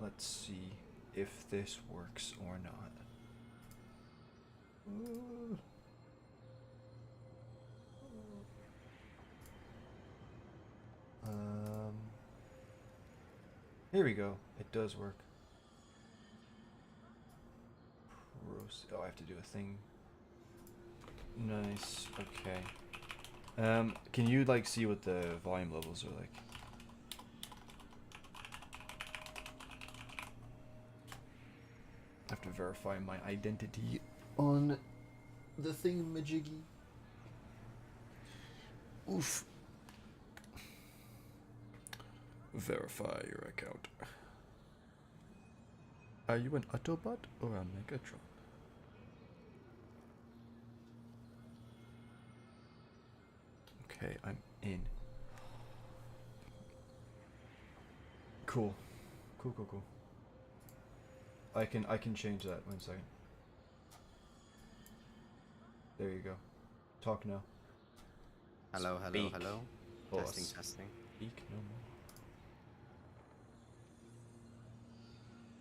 let's see if this works or not. Here we go. It does work. Oh, I have to do a thing. Nice. Okay. Can you like see what the volume levels are like? I have to verify my identity on the thingamajiggy. Oof. Verify your account. Are you an Autobot or a Megatron? Okay, I'm in. Cool. Cool. I can change that. 1 second. There you go. Talk now. Hello. Speak. Boss. Testing. Speak no more.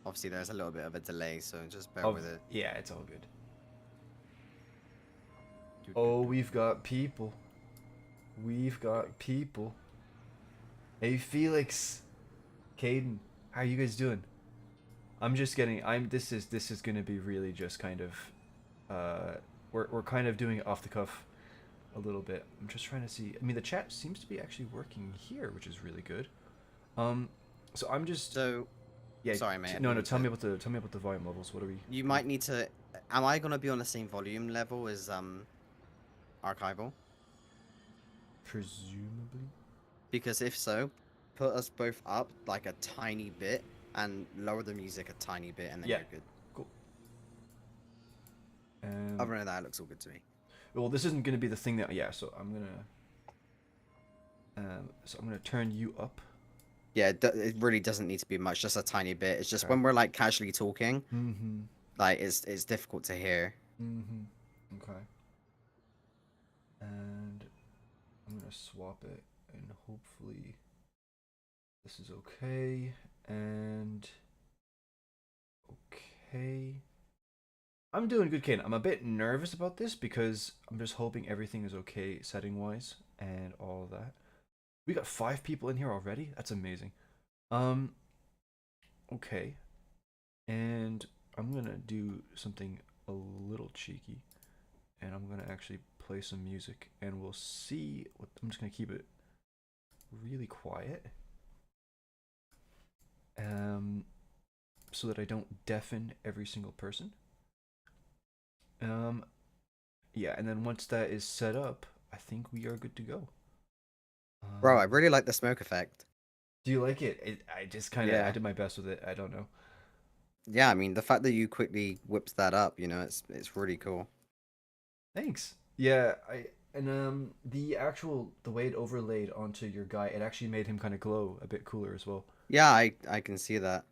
Obviously, there's a little bit of a delay, so just bear with it. Yeah, it's all good. Oh, we've got people. Hey, Felix, Caden, how are you guys doing? This is gonna be really just kind of, we're kind of doing it off the cuff, a little bit. I'm just trying to see. I mean, the chat seems to be actually working here, which is really good. So I'm just. So. Yeah. Sorry, mate. No. Tell me about the volume levels. What are we? You might need to. Am I gonna be on the same volume level as Archival? Presumably. Because if so, put us both up like a tiny bit and lower the music a tiny bit, and then you're good. Cool. Other than that, it looks all good to me. Well, this isn't gonna be the thing that. Yeah. So I'm gonna turn you up. Yeah, it really doesn't need to be much, just a tiny bit. It's just when we're like casually talking, like it's difficult to hear. Okay. And I'm gonna swap it, and hopefully this is okay. And okay. I'm doing good, Kane. I'm a bit nervous about this because I'm just hoping everything is okay setting wise and all of that. We got 5 people in here already. That's amazing. Okay. And I'm gonna do something a little cheeky, and I'm gonna actually play some music, and we'll see. I'm just gonna keep it really quiet, so that I don't deafen every single person. Yeah, and then once that is set up, I think we are good to go. Bro, I really like the smoke effect. Do you like it? I just kind of I did my best with it. I don't know. Yeah, I mean the fact that you quickly whipped that up, it's really cool. Thanks. Yeah, the way it overlaid onto your guy, it actually made him kind of glow a bit cooler as well. Yeah, I can see that.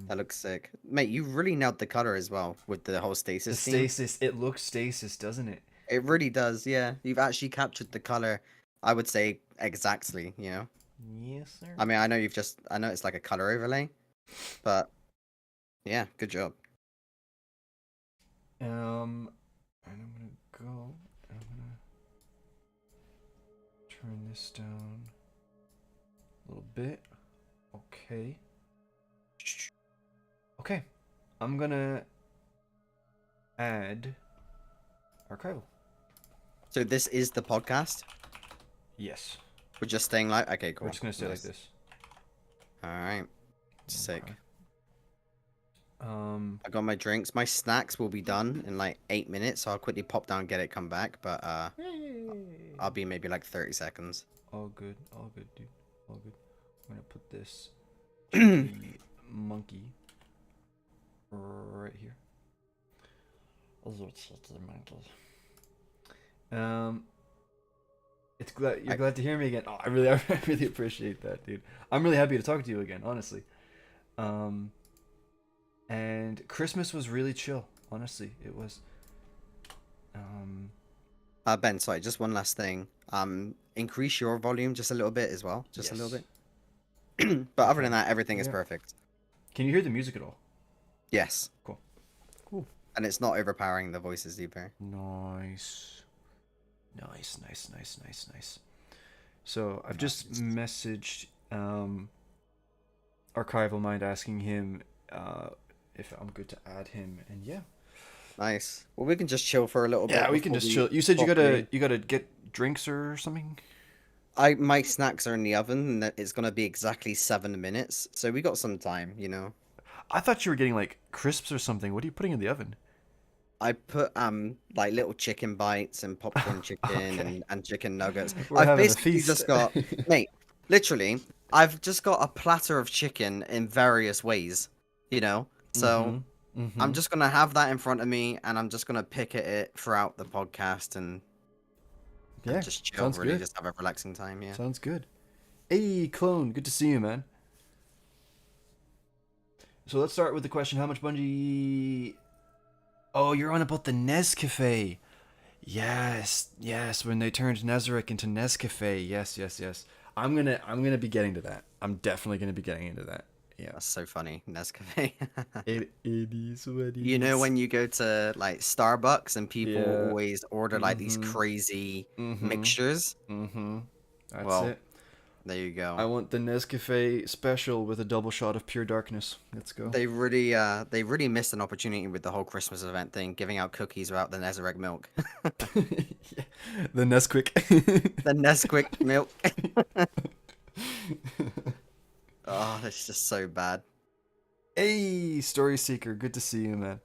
That looks sick, mate. You really nailed the color as well with the whole stasis theme. It looks stasis, doesn't it? It really does. Yeah, you've actually captured the color. I would say exactly. Yes, sir. I mean, I know it's like a color overlay, but yeah, good job. And I'm gonna go. I'm gonna turn this down a little bit. Okay. Okay. I'm gonna add Archival. So this is the podcast? Yes. We're just staying like okay, cool. We're just gonna stay like this. Alright. Sick. Okay. I got my drinks. My snacks will be done in like 8 minutes, so I'll quickly pop down and get it, come back, but I'll be maybe like 30 seconds. All good, dude. All good. I'm gonna put this monkey right here. It's you're glad to hear me again. Oh, I really appreciate that, dude. I'm really happy to talk to you again, honestly. And Christmas was really chill. Honestly, it was. Ben, sorry, just one last thing. Increase your volume just a little bit as well, just a little bit. But other than Okay. that, everything is Yeah. perfect. Can you hear the music at all? Yes. Cool. Cool. And it's not overpowering the voices either. Nice. Nice, nice, nice, nice, nice. So I've just Nice. messaged Archival Mind asking him if I'm good to add him, and yeah. Nice. Well, we can just chill for a little bit Yeah, we can before just we chill. You said properly. you gotta get drinks or something? My snacks are in the oven, and it's gonna be exactly 7 minutes, so we got some time, you know. I thought you were getting like crisps or something. What are you putting in the oven? I put like little chicken bites and popcorn chicken Okay. and chicken nuggets. We're I've having a basically feast. just got, mate, literally, I've just got a platter of chicken in various ways, you know. So Mm-hmm. Mm-hmm. I'm just gonna have that in front of me, and I'm just gonna pick at it throughout the podcast and Yeah, just chill, sounds really, good. just have a relaxing time. Yeah. Sounds good. Hey, clone, good to see you, man. So let's start with the question: how much Bungie? Oh, you're on about the Nescafe. Yes, yes. When they turned Nezarec into Nescafe. Yes, yes, yes. I'm gonna be getting to that. I'm definitely gonna be getting into that. Yeah. That's so funny, Nescafe. It is what it You know is. when you go to like Starbucks and people Yeah. always order like these Mm-hmm. crazy Mm-hmm. mixtures? Mm-hmm. That's Well, it. there you go. I want the Nescafe special with a double shot of pure darkness. Let's go. They really missed an opportunity with the whole Christmas event thing, giving out cookies without the Nezarec milk. Yeah. The Nesquik. The Nesquik milk. Oh, that's just so bad. Hey, Story Seeker, good to see you, man.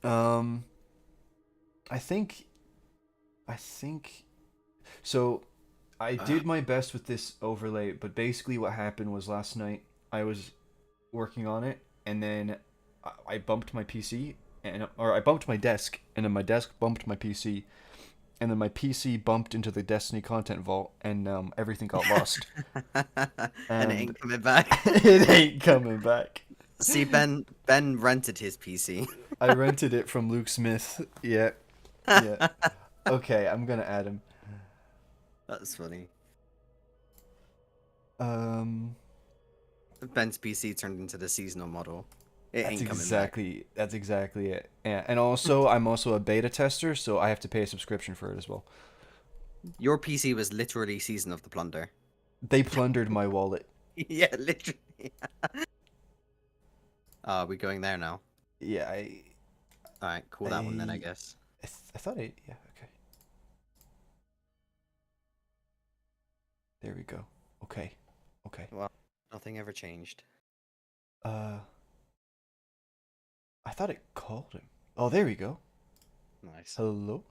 Um, I think, I think, so I did my best with this overlay, but basically what happened was last night I was working on it, and then I bumped my PC, or I bumped my desk, and then my desk bumped my PC, and then my PC bumped into the Destiny content vault, and everything got lost, And it and ain't coming back. it ain't coming back. See, Ben rented his PC. I rented it from Luke Smith. Yeah, yeah. Okay, I'm gonna add him. That's funny. Um, Ben's PC turned into the seasonal model. It that's ain't coming back. exactly it. Yeah, and also I'm also a beta tester, so I have to pay a subscription for it as well. Your PC was literally Season of the Plunder. They plundered my wallet. Yeah, literally. Are we going there now? Yeah, Alright, cool that one then, I guess. I thought yeah, okay. There we go. Okay. Okay. Well, nothing ever changed. Uh, I thought it called him. Oh, there we go. Nice. Hello.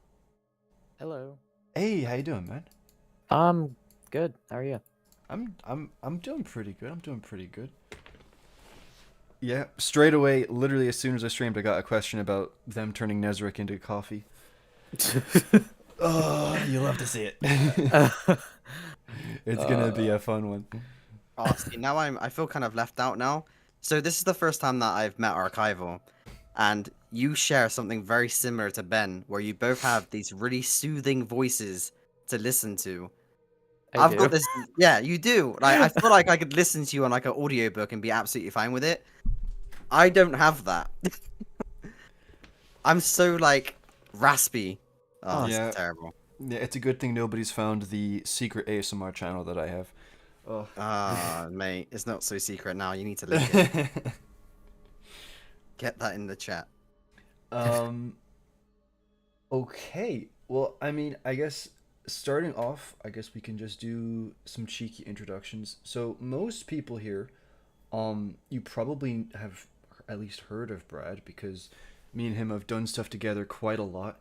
Hello. Hey, how you doing, man? Good. How are you? I'm doing pretty good. I'm doing pretty good. Yeah, straight away, literally as soon as I streamed, I got a question about them turning Nezarec into coffee. Oh, you love to see it. It's gonna be a fun one. Oh, see, now I feel kind of left out now. So this is the first time that I've met Archival, and you share something very similar to Ben, where you both have these really soothing voices to listen to. I I've do. got this, yeah, you do. Like, I feel like I could listen to you on like an audiobook and be absolutely fine with it. I don't have that. I'm so like raspy. Oh, this Yeah. is terrible. Yeah, it's a good thing nobody's found the secret ASMR channel that I have. Oh. Ah, mate, it's not so secret now. You need to link it. Get that in the chat. um. Okay. Well, I mean, I guess starting off, I guess we can just do some cheeky introductions. So most people here, you probably have at least heard of Brad because me and him have done stuff together quite a lot.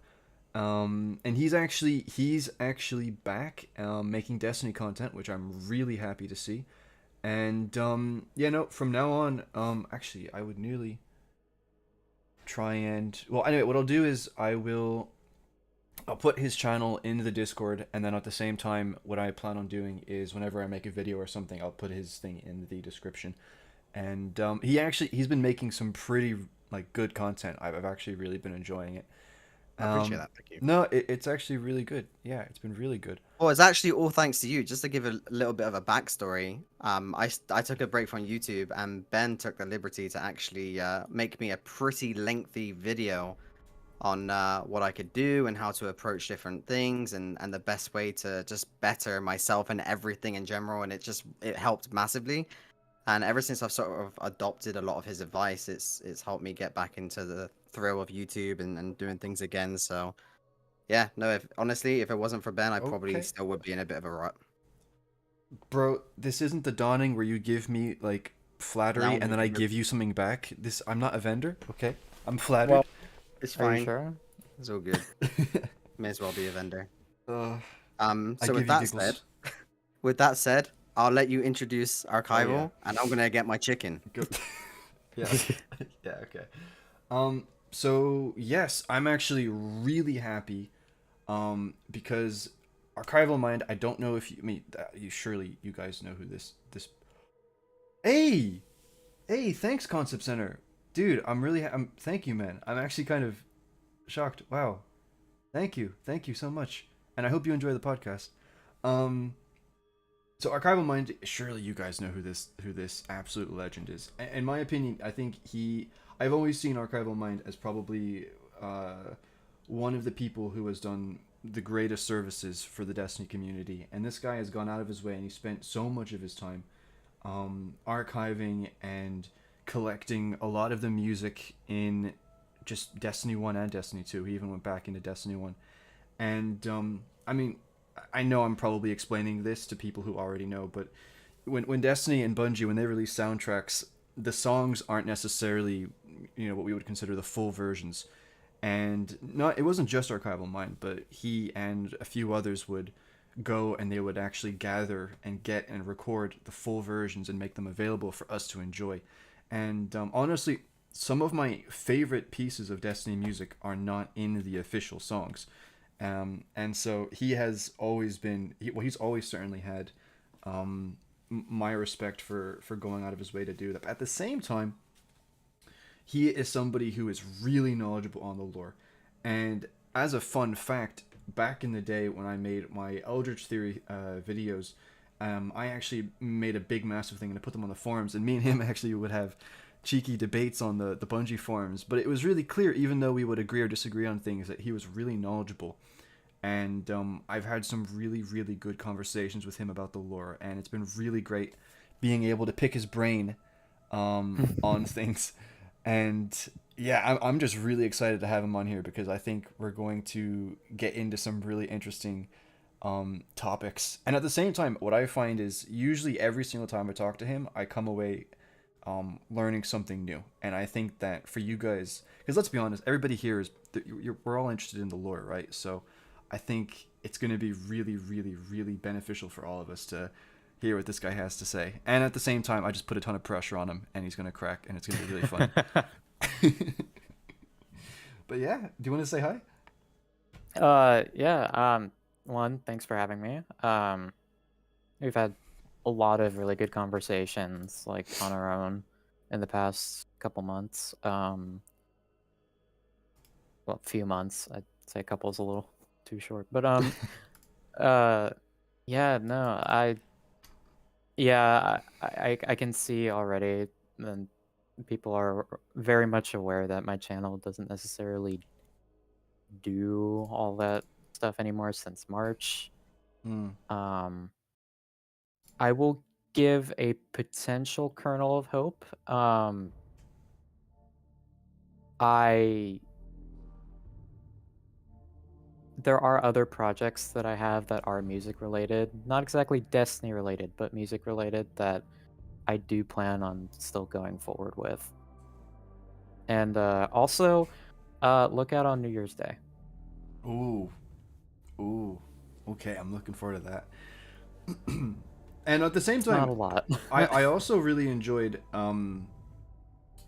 And he's actually back making Destiny content, which I'm really happy to see. And yeah, no, from now on, actually, I would nearly try and well, anyway, what I'll do is I'll put his channel in the Discord, and then at the same time, what I plan on doing is whenever I make a video or something, I'll put his thing in the description. And he's been making some pretty like good content. I've actually really been enjoying it. I appreciate that. Thank you. No, it's actually really good. Yeah, it's been really good. Well, it's actually all thanks to you. Just to give a little bit of a backstory, I took a break from YouTube, and Ben took the liberty to actually make me a pretty lengthy video on what I could do and how to approach different things, and the best way to just better myself and everything in general. And it helped massively. And ever since I've sort of adopted a lot of his advice, it's helped me get back into the thrill of YouTube and doing things again. So yeah, no, honestly, if it wasn't for Ben, I probably Okay. still would be in a bit of a rut. Bro, this isn't the dawning where you give me like flattery and then I Now, give you something back. This I'm not a vendor, okay? I'm flattered. Well, it's are you fine. sure? It's all good. May as well be a vendor. uh, I So give with you that giggles. said, I'll let you introduce Archival, yeah. and I'm gonna get my chicken. Go. Yeah. Yeah, okay. So yes, I'm actually really happy because Archival Mind, I don't know if you I mean you guys know who this Hey! Hey, thanks Concept Center. Dude, I'm thank you, man. I'm actually kind of shocked. Wow. Thank you. Thank you so much. And I hope you enjoy the podcast. Um so Archival Mind, surely you guys know who this absolute legend is. In my opinion, I think I've always seen Archival Mind as probably one of the people who has done the greatest services for the Destiny community. And this guy has gone out of his way and he spent so much of his time archiving and collecting a lot of the music in just Destiny 1 and Destiny 2. He even went back into Destiny 1. And I mean, I know I'm probably explaining this to people who already know, but when Destiny and Bungie, when they release soundtracks, the songs aren't necessarily, what we would consider the full versions. And it wasn't just Archival Mind, but he and a few others would go and they would actually gather and get and record the full versions and make them available for us to enjoy. And honestly, some of my favorite pieces of Destiny music are not in the official songs. And so he has always been, he's always certainly had my respect for going out of his way to do that. But at the same time, he is somebody who is really knowledgeable on the lore. And as a fun fact, back in the day when I made my Eldritch Theory videos, I actually made a big massive thing and I put them on the forums, and me and him actually would have cheeky debates on the Bungie forums. But it was really clear, even though we would agree or disagree on things, that he was really knowledgeable. And I've had some really, really good conversations with him about the lore, and it's been really great being able to pick his brain on things. And yeah, I'm just really excited to have him on here because I think we're going to get into some really interesting topics. And at the same time, what I find is usually every single time I talk to him, I come away learning something new. And I think that for you guys, because let's be honest, everybody here is we're all interested in the lore, right? So I think it's going to be really, really, really beneficial for all of us to hear what this guy has to say. And at the same time, I just put a ton of pressure on him, and he's going to crack, and it's going to be really fun. But yeah, do you want to say hi? Yeah. One, thanks for having me. We've had a lot of really good conversations, like on our own, in the past couple months. Well, a few months. I'd say a couple is a little too short, but yeah, no, I can see already, and people are very much aware that my channel doesn't necessarily do all that stuff anymore since March. I will give a potential kernel of hope. There are other projects that I have that are music related, not exactly Destiny related, but music related, that I do plan on still going forward with. And also, look out on New Year's Day. Ooh. Okay, I'm looking forward to that. And at the same time, Not a lot. I also really enjoyed I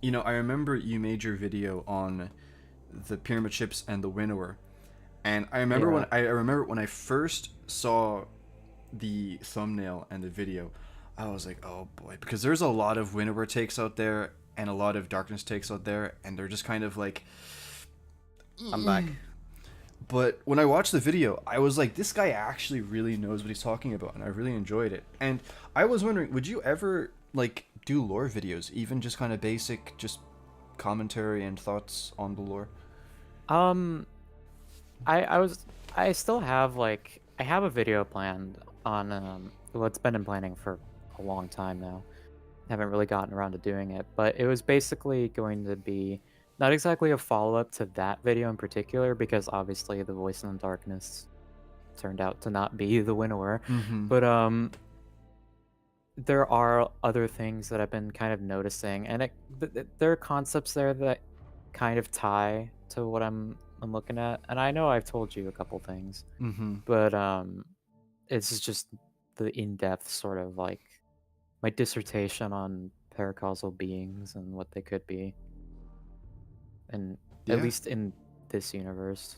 remember you made your video on the pyramid ships and the winnower. And I remember when I first saw the thumbnail and the video, I was like, oh boy, because there's a lot of winnower takes out there and a lot of darkness takes out there, and they're just kind of like I'm back. But when I watched the video, I was like, this guy actually really knows what he's talking about, and I really enjoyed it. And I was wondering, would you ever like do lore videos, even just kind of basic, just commentary and thoughts on the lore? Um, I still have like I have a video planned on well, it's been in planning for a long time now. Haven't really gotten around to doing it, but it was basically going to be not exactly a follow-up to that video in particular, because obviously the Voice in the Darkness turned out to not be the winner. Mm-hmm. But there are other things that I've been kind of noticing, and there are concepts there that kind of tie to what I'm looking at. And I know I've told you a couple things, Mm-hmm. but it's just the in-depth sort of like my dissertation on paracausal beings and what they could be, and at Yeah. least in this universe.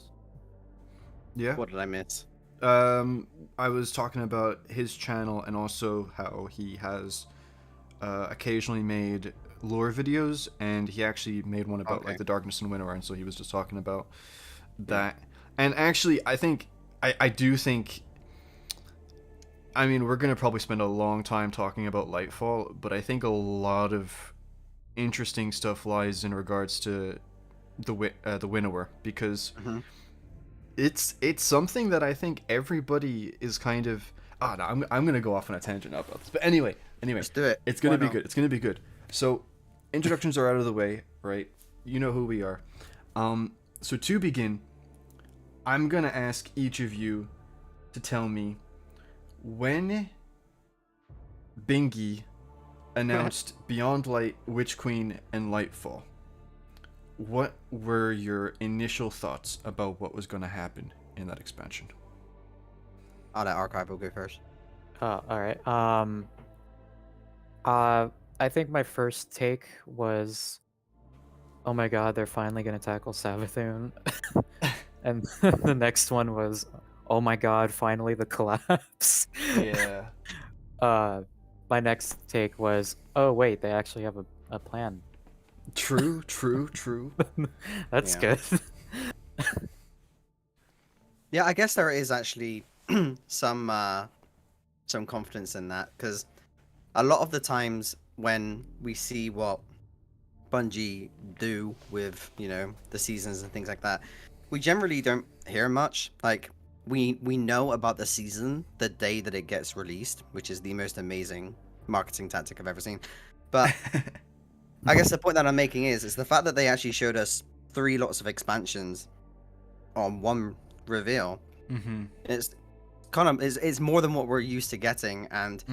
Yeah. What did I miss? I was talking about his channel and also how he has occasionally made lore videos, and he actually made one about Okay. like the darkness and winter, and so he was just talking about that. And actually, I do think. I mean, we're gonna probably spend a long time talking about Lightfall, but I think a lot of interesting stuff lies in regards to the Winnower, because Mhm. it's something that I think everybody is kind of. Ah, no, I'm gonna go off on a tangent now about this. But anyway, Let's do it. it's gonna Why be not? good. It's gonna be good. So, introductions are out of the way, right? You know who we are. So to begin, I'm gonna ask each of you to tell me when Bingy announced Beyond Light, Witch Queen, and Lightfall. What were your initial thoughts about what was going to happen in that expansion? I'll let Archival go first. Oh, all right. I think my first take was, oh my god, they're finally gonna tackle Savathun. And the next one was, oh my god, finally the collapse. Yeah. My next take was, oh wait, they actually have a plan. True, true, true. That's Yeah. good. Yeah, I guess there is actually some confidence in that, because a lot of the times when we see what Bungie do with, the seasons and things like that, we generally don't hear much. Like, we know about the season the day that it gets released, which is the most amazing marketing tactic I've ever seen. But I guess the point that I'm making is the fact that they actually showed us 3 lots of expansions on one reveal. Mm-hmm. It's kind of it's more than what we're used to getting, and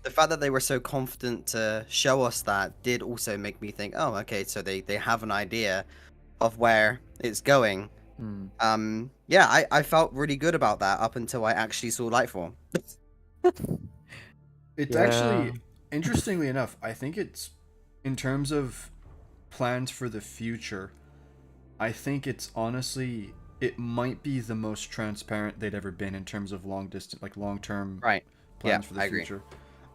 the fact that they were so confident to show us that did also make me think, oh, okay, so they have an idea of where it's going. Yeah, I felt really good about that up until I actually saw Lightfall. It's Yeah. actually, interestingly enough, I think it's, in terms of plans for the future, I think it's honestly, it might be the most transparent they'd ever been in terms of long distance, like long term Right. plans Yeah, for the I agree. future.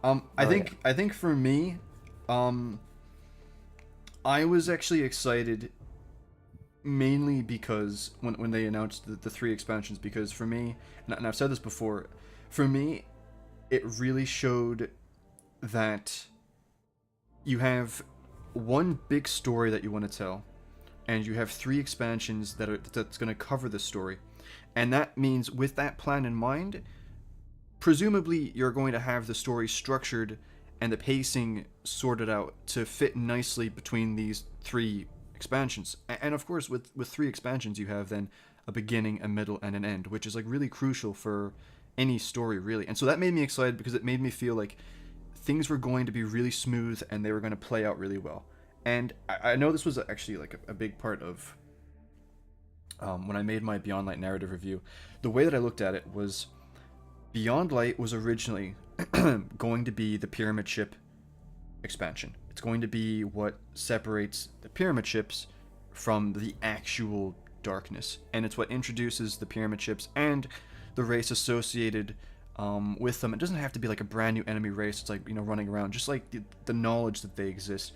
Oh, I think for me, I was actually excited mainly because when they announced the 3 expansions, because for me, and I've said this before, for me, it really showed that you have one big story that you want to tell, and you have 3 expansions that's going to cover the story, and that means with that plan in mind, presumably you're going to have the story structured and the pacing sorted out to fit nicely between these 3 expansions. And of course, with 3 expansions, you have then a beginning, a middle, and an end, which is like really crucial for any story, really. And so that made me excited because it made me feel like things were going to be really smooth and they were going to play out really well. And I know this was actually like a big part of when I made my Beyond Light narrative review. The way that I looked at it was Beyond Light was originally going to be the pyramid ship expansion. It's going to be what separates the pyramid ships from the actual darkness, and it's what introduces the pyramid ships and the race associated with them. It doesn't have to be like a brand new enemy race. It's like, running around, just like the knowledge that they exist,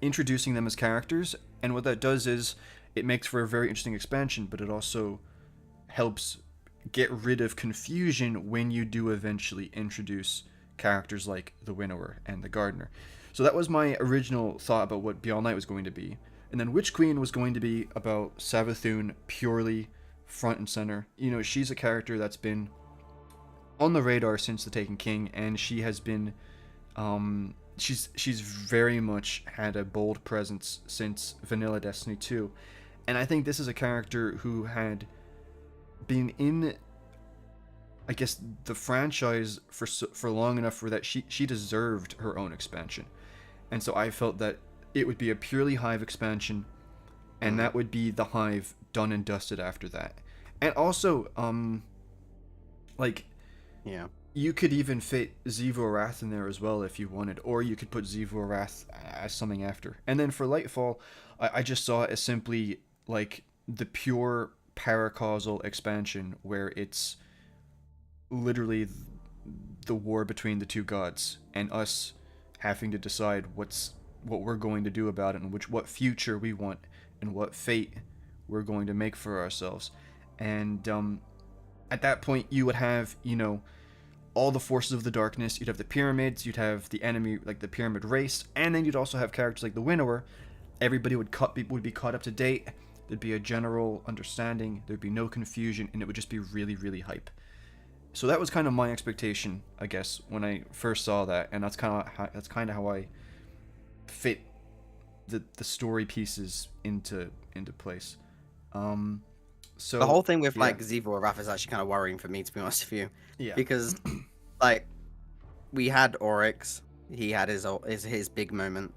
introducing them as characters. And what that does is it makes for a very interesting expansion, but it also helps get rid of confusion when you do eventually introduce characters like the Winnower and the Gardener. So that was my original thought about what Beyond Light was going to be. And then Witch Queen was going to be about Savathun purely front and center. You know, she's a character that's been on the radar since the Taken King, and she has been she's very much had a bold presence since Vanilla Destiny 2. And I think this is a character who had been in, I guess, the franchise for long enough for that she deserved her own expansion. And so I felt that it would be a purely Hive expansion, and that would be the Hive done and dusted after that. And also, like, Yeah. you could even fit Xivu Arath in there as well if you wanted, or you could put Xivu Arath as something after. And then for Lightfall, I just saw it as simply like the pure paracausal expansion where it's literally the war between the two gods and us having to decide what we're going to do about it, and what future we want and what fate we're going to make for ourselves. And at that point you would have, you know, all the forces of the darkness. You'd have the pyramids, you'd have the enemy, like the pyramid race, and then you'd also have characters like the Winnower. Everybody would be caught up to date. There'd be a general understanding, there'd be no confusion, and it would just be really, really hype. So that was kind of my expectation, I guess, when I first saw that, and that's kind of how I fit the story pieces into place. So The whole thing with like Xivu Arath is actually kind of worrying for me, to be honest with you. Yeah. Because like we had Oryx, he had his big moment.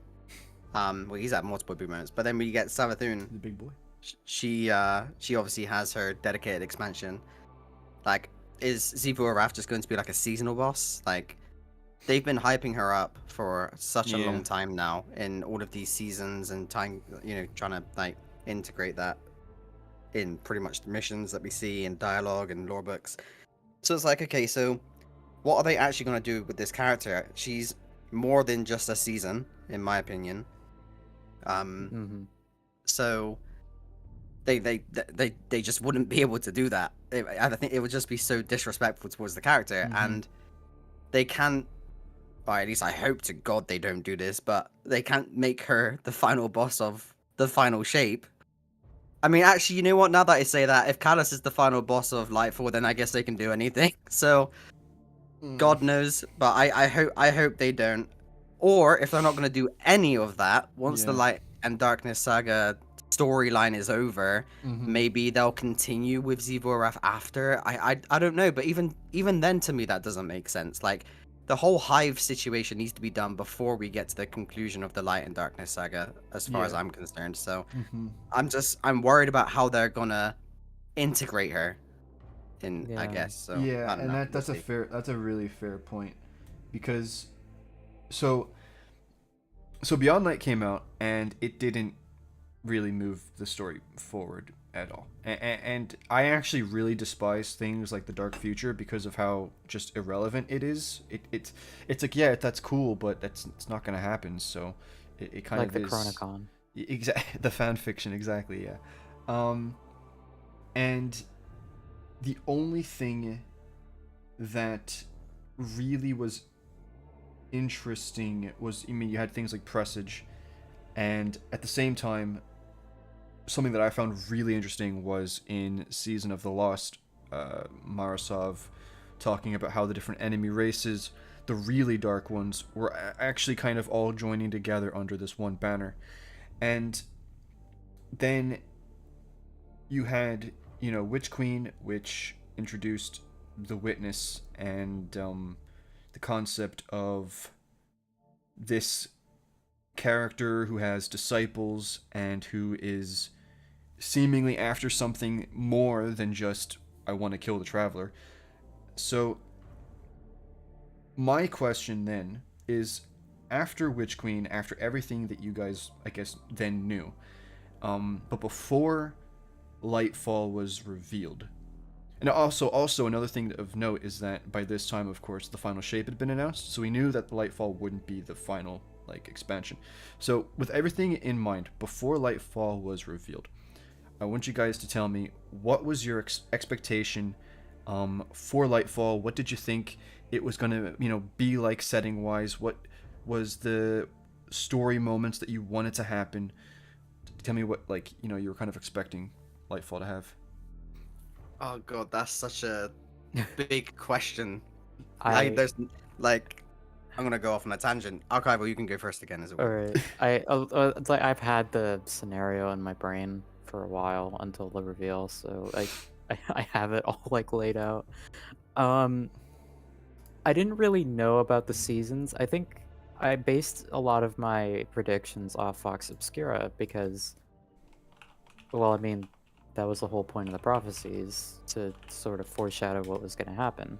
Well, he's had multiple big moments, but then we get Savathun. The big boy. She obviously has her dedicated expansion. Like, is Xivu Arath just going to be like a seasonal boss? Like, they've been hyping her up for such a long time now in all of these seasons and time, you know, trying to like integrate that in pretty much the missions that we see in dialogue and lore books. So it's like, okay, so what are they actually going to do with this character? She's more than just a season, in my opinion. So they just wouldn't be able to do that. I think it would just be so disrespectful towards the character, and they can't. Or at least I hope to God they don't do this, but they can't make her the final boss of the final shape. I mean, actually, you know what? Now that I say that, if Callus is the final boss of Lightfall, then I guess they can do anything. So, God knows, but I hope they don't. Or if they're not going to do any of that, once the Light and Darkness Saga storyline is over, maybe they'll continue with Xivu Arath after. I don't know, but even then, to me, that doesn't make sense. Like, the whole Hive situation needs to be done before we get to the conclusion of the Light and Darkness Saga, as far as I'm concerned. So I'm worried about how they're gonna integrate her in, I guess. So and that's a really fair point, because so Beyond Light came out and it didn't really move the story forward at all, and I actually really despise things like the Dark Future because of how just irrelevant it is. It's like, yeah, that's cool, but it's not gonna happen. So it kind like of the is Chronicon. Exactly, the fan fiction, exactly, yeah. And the only thing that really was interesting was, I mean, you had things like Presage, and at the same time, something that I found really interesting was in Season of the Lost, Marasov talking about how the different enemy races, the really dark ones, were actually kind of all joining together under this one banner. And then you had, you know, Witch Queen, which introduced the Witness and the concept of this character who has disciples and who is seemingly after something more than just, I want to kill the Traveler. So my question then is, after Witch Queen, after everything that you guys, I guess, then knew, but before Lightfall was revealed, and also another thing of note is that by this time, of course, the final shape had been announced, so we knew that Lightfall wouldn't be the final like expansion. So with everything in mind, before Lightfall was revealed, I want you guys to tell me what was your expectation for Lightfall. What did you think it was going to, be like setting wise? What was the story moments that you wanted to happen? Tell me what, like, you were kind of expecting Lightfall to have. Oh god, that's such a big question. I There's like, I'm gonna go off on a tangent. Archival, you can go first again as well. Alright. It's like I've had the scenario in my brain for a while until the reveal, so I have it all like laid out. I didn't really know about the seasons. I think I based a lot of my predictions off Vox Obscura because, well, I mean, that was the whole point of the prophecies, to sort of foreshadow what was going to happen.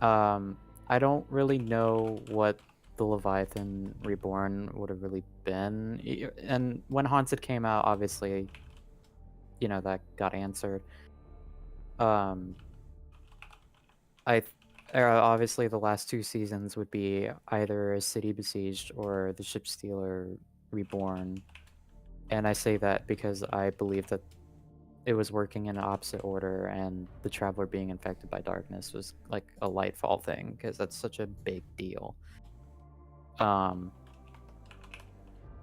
I don't really know what the Leviathan Reborn would have really been. And when Haunted came out, obviously, that got answered. Obviously the last two seasons would be either a City Besieged or the Shipstealer Reborn. And I say that because I believe that it was working in opposite order, and the Traveler being infected by darkness was like a Lightfall thing, because that's such a big deal.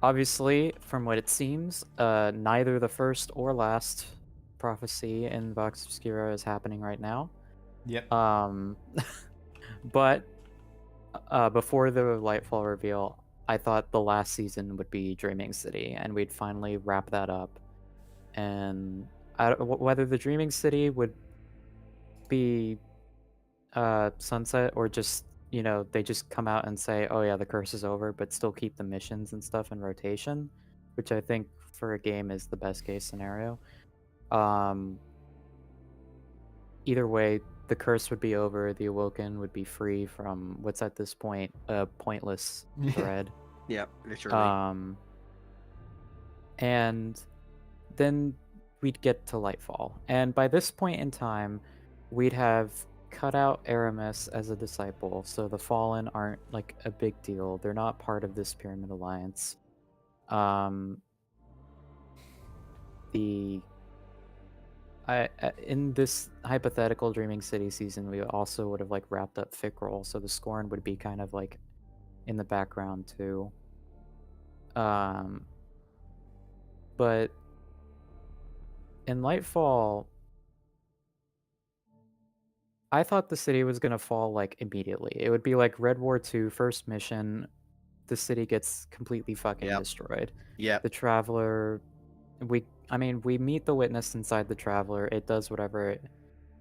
Obviously, from what it seems, neither the first or last prophecy in Vox Obscura is happening right now. Yep. But before the Lightfall reveal, I thought the last season would be Dreaming City, and we'd finally wrap that up. And whether the Dreaming City would be Sunset, or just, they just come out and say, oh yeah, the curse is over, but still keep the missions and stuff in rotation, which I think for a game is the best case scenario. Either way, the curse would be over, the Awoken would be free from what's at this point a pointless thread. Yeah, literally. And then we'd get to Lightfall. And by this point in time, we'd have cut out Aramis as a disciple, so the Fallen aren't like a big deal. They're not part of this Pyramid Alliance. In this hypothetical Dreaming City season, we also would have like wrapped up Fickroll, so the Scorn would be kind of like in the background too. But in Lightfall, I thought the city was gonna fall like immediately. It would be like Red War 2 first mission, the city gets completely fucking destroyed. Yeah. The Traveler, we meet the Witness inside the Traveler. It does whatever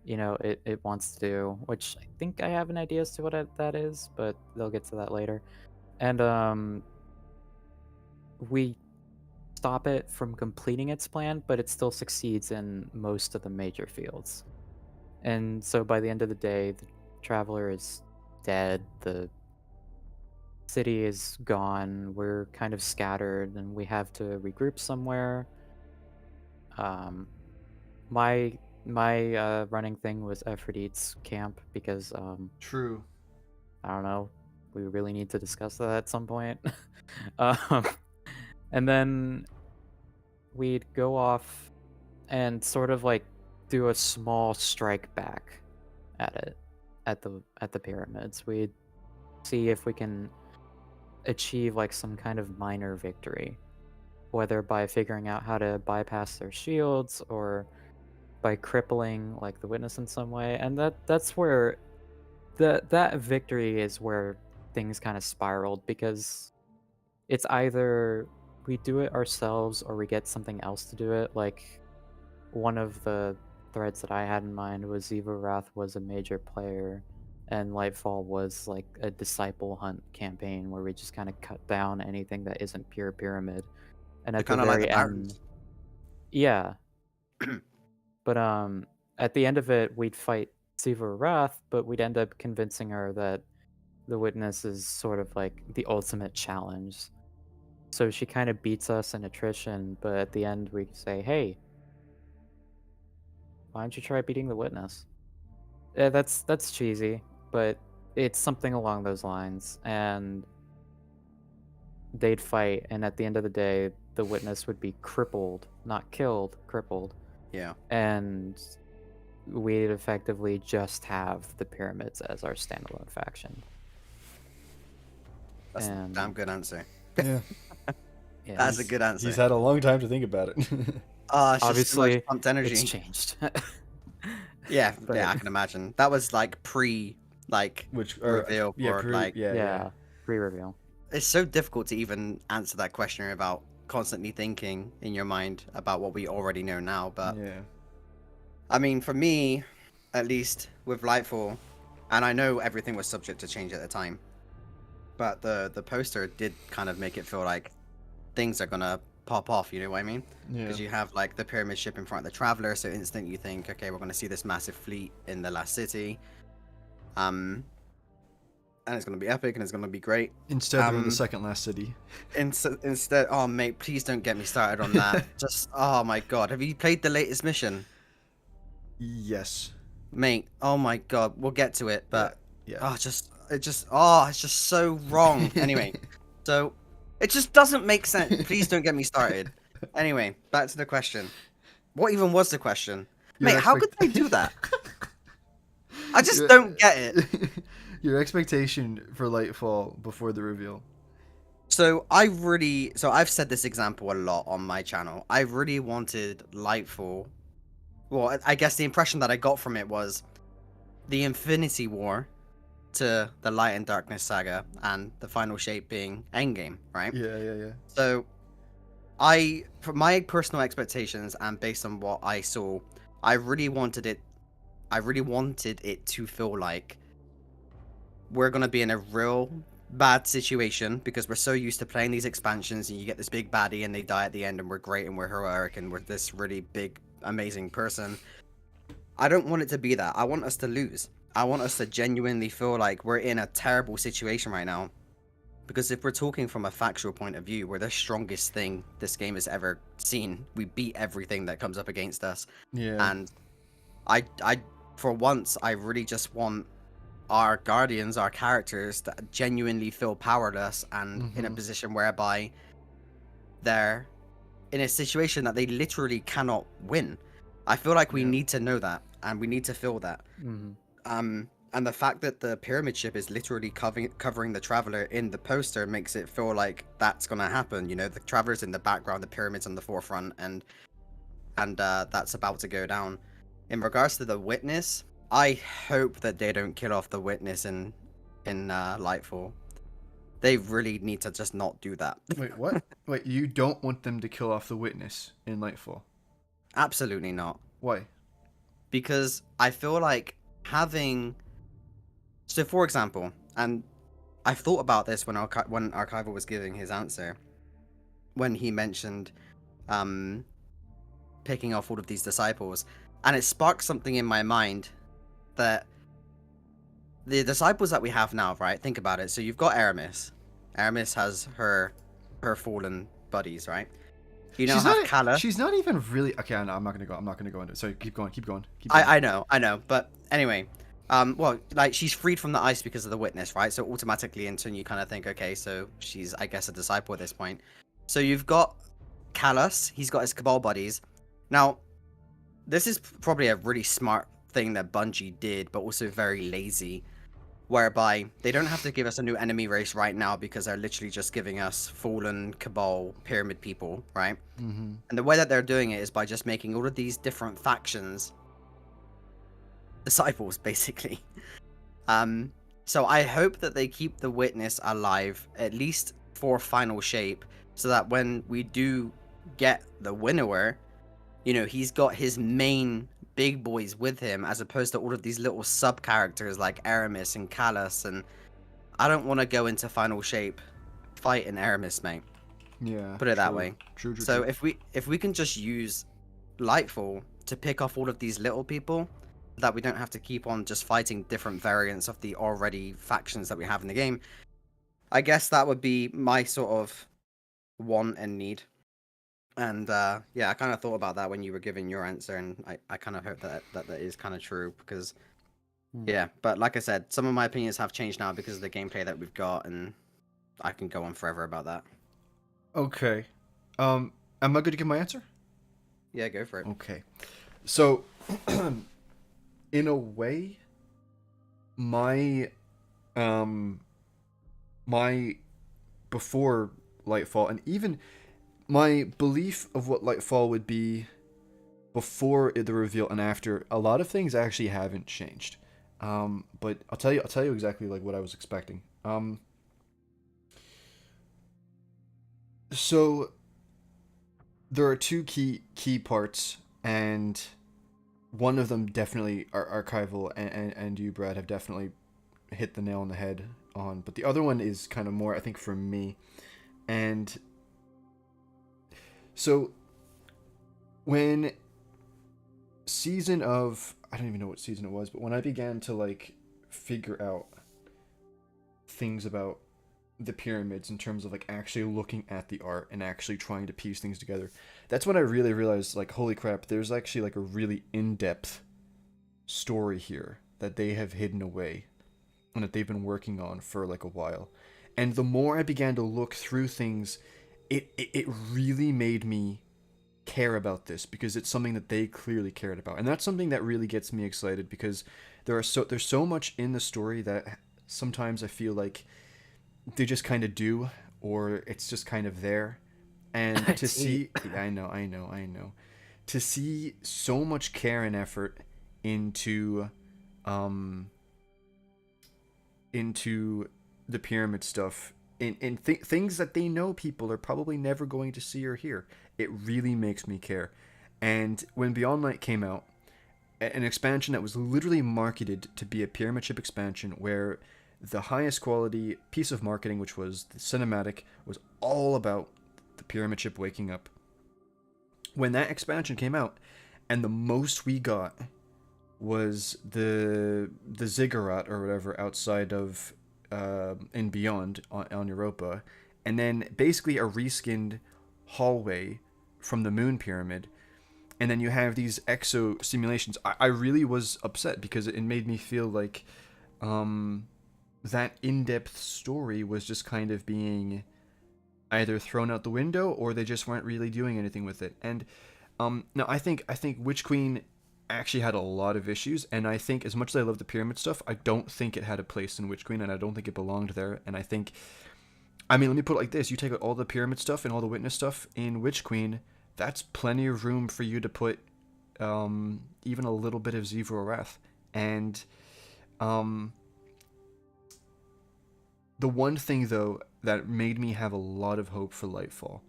it wants to do, which I think I have an idea as to what that is, but they'll get to that later. And we stop it from completing its plan, but it still succeeds in most of the major fields. And so by the end of the day, the Traveler is dead, the city is gone, we're kind of scattered, and we have to regroup somewhere. My running thing was Aphrodite's camp, because True. I don't know, we really need to discuss that at some point. And then we'd go off and sort of like do a small strike back at it, at the pyramids. We'd see if we can achieve like some kind of minor victory, whether by figuring out how to bypass their shields or by crippling like the Witness in some way. And that's where that victory is where things kind of spiraled, because it's either we do it ourselves or we get something else to do it. Like, one of the threads that I had in mind was Xivu Arath was a major player, and Lightfall was like a disciple hunt campaign where we just kind of cut down anything that isn't pure pyramid. And at the Kind of like very the end, Barons. yeah. But at the end of it, we'd fight Xivu Arath, but we'd end up convincing her that the Witness is sort of like the ultimate challenge. So she kind of beats us in attrition, but at the end we say, hey, why don't you try beating the Witness? Yeah, that's cheesy, but it's something along those lines. And they'd fight, and at the end of the day, the witness would be crippled, not killed, crippled, Yeah. and we'd effectively just have the pyramids as our standalone faction. That's a And damn good answer. Yeah. yeah, That's a good answer. He's had a long time to think about it. It's just so much obviously pumped energy. it's changed. Yeah, But- yeah, I can imagine. That was like Which reveal for like. yeah, pre-reveal. It's so difficult to even answer that question without constantly thinking in your mind about what we already know now. But yeah. I mean, for me, at least with Lightfall, and I know everything was subject to change at the time, but the poster did kind of make it feel like things are gonna pop off. You know what I mean? Yeah. Because you have like the pyramid ship in front of the traveler, so instant you think, okay, we're gonna see this massive fleet in the last city, and it's gonna be epic and it's gonna be great. Instead, they're in the second last city. Instead, oh mate, please don't get me started on that. Just, oh my god, have you played the latest mission, Yes. mate? Oh my god, we'll get to it, but Yeah. it's just so wrong. Anyway, so it just doesn't make sense. Please don't get me started. Anyway, back to the question. What even was the question? Your Mate, how could they expect- do that? I just Your- don't get it. Your expectation for Lightfall before the reveal. So I've said this example a lot on my channel. I really wanted Lightfall. Well, I guess the impression that I got from it was the Infinity War to the Light and Darkness saga, and the final shape being Endgame, right? Yeah. So, for my personal expectations and based on what I saw, I really wanted it to feel like we're gonna be in a real bad situation because we're so used to playing these expansions and you get this big baddie and they die at the end and we're great and we're heroic and we're this really big, amazing person. I don't want it to be that. I want us to lose. I want us to genuinely feel like we're in a terrible situation right now. Because if we're talking from a factual point of view, we're the strongest thing this game has ever seen. We beat everything that comes up against us. Yeah. And I for once, I really just want our guardians, our characters, that genuinely feel powerless and in a position whereby they're in a situation that they literally cannot win. I feel like we need to know that, and we need to feel that. And the fact that the pyramid ship is literally covering the traveler in the poster makes it feel like that's gonna happen. You know, the traveler's in the background, the pyramid's on the forefront, and that's about to go down. In regards to the witness, I hope that they don't kill off the witness in Lightfall. They really need to just not do that. Wait, what? Wait, you don't want them to kill off the witness in Lightfall? Absolutely not. Why? Because I feel like having... So, for example, and I thought about this when Archival was giving his answer, when he mentioned picking off all of these disciples, and it sparked something in my mind that the disciples that we have now, right? Think about it. So you've got Aramis. Aramis has her fallen buddies, right? You now have Kala. She's not even really... Okay, I'm not gonna go into it. Sorry, keep going. I know. But anyway, well, like, she's freed from the ice because of the witness, right? So automatically, until you kind of think, okay, so she's, I guess, a disciple at this point. So you've got Callus. He's got his Cabal buddies. Now, this is probably a really smart thing that Bungie did, but also very lazy, whereby they don't have to give us a new enemy race right now because they're literally just giving us fallen Cabal pyramid people, right? And the way that they're doing it is by just making all of these different factions disciples, basically. So I hope that they keep the witness alive, at least for final shape, so that when we do get the winnower, you know, he's got his main big boys with him, as opposed to all of these little sub characters like Aramis and Callus. And I don't want to go into final shape fighting Aramis, mate. Yeah. Put it that way. True. So if we can just use Lightfall to pick off all of these little people, that we don't have to keep on just fighting different variants of the already factions that we have in the game, I guess that would be my sort of want and need. And yeah, I kind of thought about that when you were giving your answer, and I kind of hope that is kind of true, because yeah, but like I said, some of my opinions have changed now because of the gameplay that we've got, and I can go on forever about that. Okay. Am I good to give my answer? Yeah, go for it. Okay. So, in a way, my um my before Lightfall, and even my belief of what Lightfall would be before the reveal and after, a lot of things actually haven't changed. But I'll tell you exactly like what I was expecting. So there are two key parts, and one of them definitely archival, and you, Brad, have definitely hit the nail on the head on. But the other one is kind of more, I think, for me. And so when season of, I don't even know what season it was, but when I began to like figure out things about the pyramids in terms of like actually looking at the art and actually trying to piece things together, that's when I really realized, like, holy crap, there's actually like a really in-depth story here that they have hidden away and that they've been working on for like a while. And the more I began to look through things, it really made me care about this, because it's something that they clearly cared about. And that's something that really gets me excited, because there's so much in the story that sometimes I feel like they just kind of do, or it's just kind of there. And to see, yeah, I know, to see so much care and effort into um into the pyramid stuff, in things that they know people are probably never going to see or hear, it really makes me care. And when Beyond Light came out, an expansion that was literally marketed to be a pyramid ship expansion, where the highest quality piece of marketing, which was the cinematic, was all about the pyramid ship waking up. When that expansion came out, and the most we got was the ziggurat or whatever outside of and Beyond on Europa, and then basically a reskinned hallway from the moon pyramid, and then you have these exo simulations. I really was upset, because it made me feel like that in-depth story was just kind of being either thrown out the window, or they just weren't really doing anything with it. And no, I think Witch Queen actually had a lot of issues, and I think, as much as I love the pyramid stuff, I don't think it had a place in Witch Queen, and I don't think it belonged there. And I think, I mean, let me put it like this: you take out all the pyramid stuff and all the witness stuff in Witch Queen, that's plenty of room for you to put even a little bit of Xivu Arath. And the one thing, though, that made me have a lot of hope for Lightfall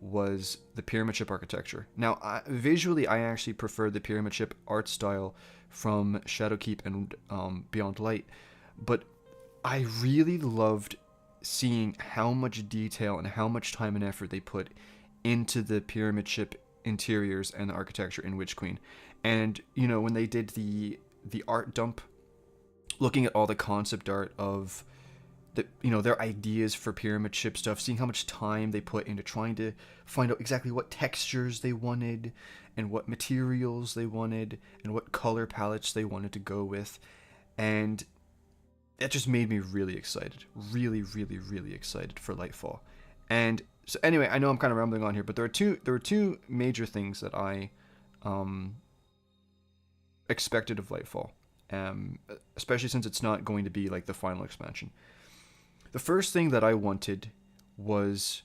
was the pyramid ship architecture. Now, visually, I actually prefer the pyramid ship art style from Shadowkeep and Beyond Light, but I really loved seeing how much detail and how much time and effort they put into the pyramid ship interiors and the architecture in Witch Queen. And, you know, when they did the art dump, looking at all the concept art of their ideas for pyramid ship stuff, seeing how much time they put into trying to find out exactly what textures they wanted and what materials they wanted and what color palettes they wanted to go with. And that just made me really excited. Really, really, really excited for Lightfall. And so anyway, I know I'm kind of rambling on here, but there are two major things that I expected of Lightfall, especially since it's not going to be like the final expansion. The first thing that I wanted was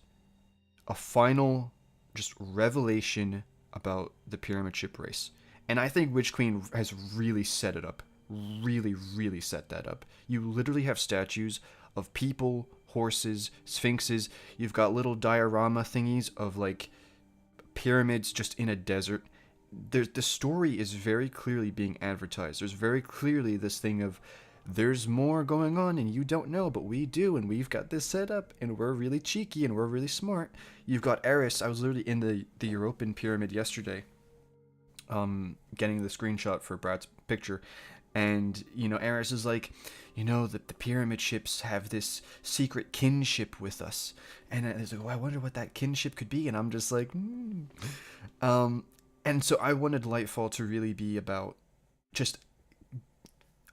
a final just revelation about the pyramid ship race. And I think Witch Queen has really set it up. Really, really set that up. You literally have statues of people, horses, sphinxes. You've got little diorama thingies of like pyramids just in a desert. The story is very clearly being advertised. There's very clearly this thing of, there's more going on and you don't know, but we do, and we've got this set up, and we're really cheeky and we're really smart. You've got Eris. I was literally in the European pyramid yesterday, getting the screenshot for Brad's picture, and Eris is like, that the pyramid ships have this secret kinship with us, and it's like, oh, I wonder what that kinship could be, and I'm just like, and so I wanted Lightfall to really be about just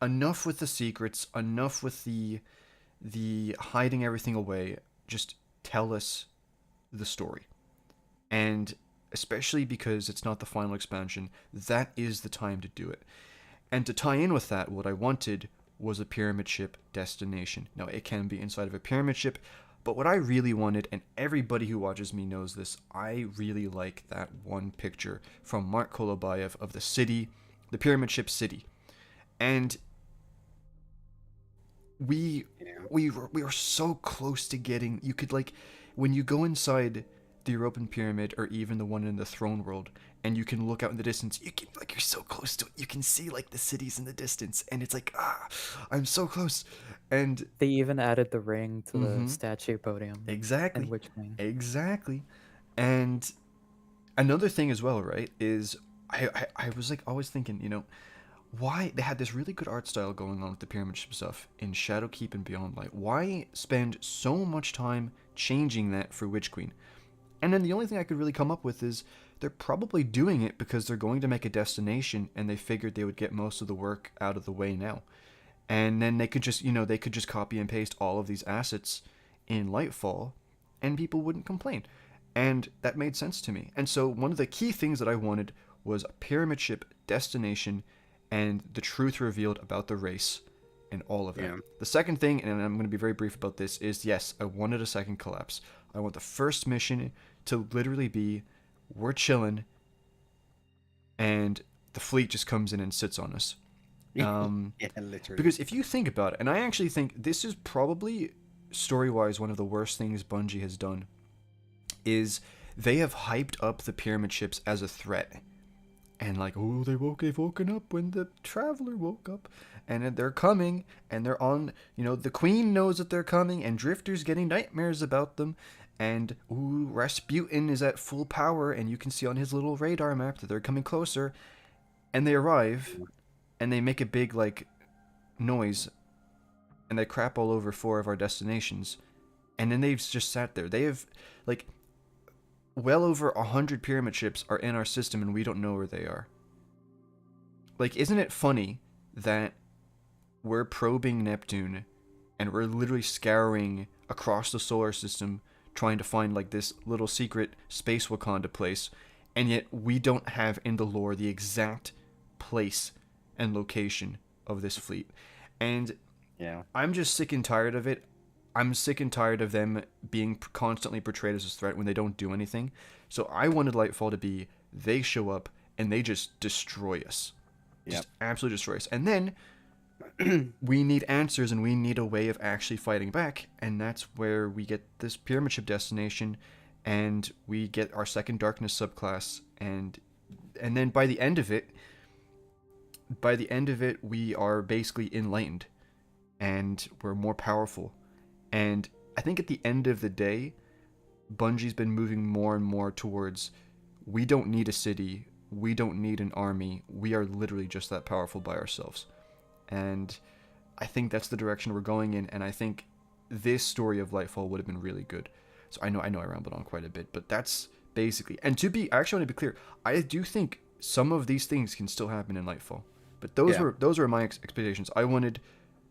enough with the secrets, enough with the hiding everything away. Just tell us the story. And especially because it's not the final expansion, that is the time to do it. And to tie in with that, what I wanted was a pyramid ship destination. Now, it can be inside of a pyramid ship, but what I really wanted, and everybody who watches me knows this, I really like that one picture from Mark Kolobayev of the city, the pyramid ship city. And we were so close to getting, you could like, when you go inside the European pyramid or even the one in the throne world, and you can look out in the distance, you can, like, you're so close to it, you can see like the cities in the distance, and it's like, I'm so close. And They even added the ring to the Mhm. statue podium. Exactly. And Witch Wing. Exactly. And another thing as well, right, is I was like always thinking, why they had this really good art style going on with the pyramid ship stuff in Shadowkeep and Beyond Light. Why spend so much time changing that for Witch Queen? And then the only thing I could really come up with is they're probably doing it because they're going to make a destination and they figured they would get most of the work out of the way now. And then they could just, they could just copy and paste all of these assets in Lightfall and people wouldn't complain. And that made sense to me. And so one of the key things that I wanted was a pyramid ship destination and the truth revealed about the race and all of that. Yeah. The second thing, and I'm going to be very brief about this, is yes, I wanted a second collapse. I want the first mission to literally be, we're chilling, and the fleet just comes in and sits on us. Yeah, literally. Because if you think about it, and I actually think this is probably story-wise one of the worst things Bungie has done, is they have hyped up the pyramid ships as a threat. And like, oh, they've woken up when the Traveler woke up. And they're coming, and they're on, the Queen knows that they're coming, and Drifter's getting nightmares about them. And, ooh, Rasputin is at full power, and you can see on his little radar map that they're coming closer. And they arrive, and they make a big, like, noise, and they crap all over 4 of our destinations. And then they've just sat there. They have, like, well over 100 pyramid ships are in our system, and we don't know where they are. Like, isn't it funny that we're probing Neptune, and we're literally scouring across the solar system, trying to find, like, this little secret space Wakanda place, and yet we don't have in the lore the exact place and location of this fleet. And yeah, I'm just sick and tired of it. I'm sick and tired of them being constantly portrayed as a threat when they don't do anything. So I wanted Lightfall to be, they show up and they just destroy us. Just absolutely destroy us. And then we need answers and we need a way of actually fighting back. And that's where we get this pyramid ship destination and we get our second darkness subclass. And then by the end of it, we are basically enlightened and we're more powerful. And I think at the end of the day, Bungie's been moving more and more towards, we don't need a city, we don't need an army, we are literally just that powerful by ourselves. And I think that's the direction we're going in, and I think this story of Lightfall would have been really good. So I know I rambled on quite a bit, but that's basically, and I actually want to be clear, I do think some of these things can still happen in Lightfall. But those were my expectations. I wanted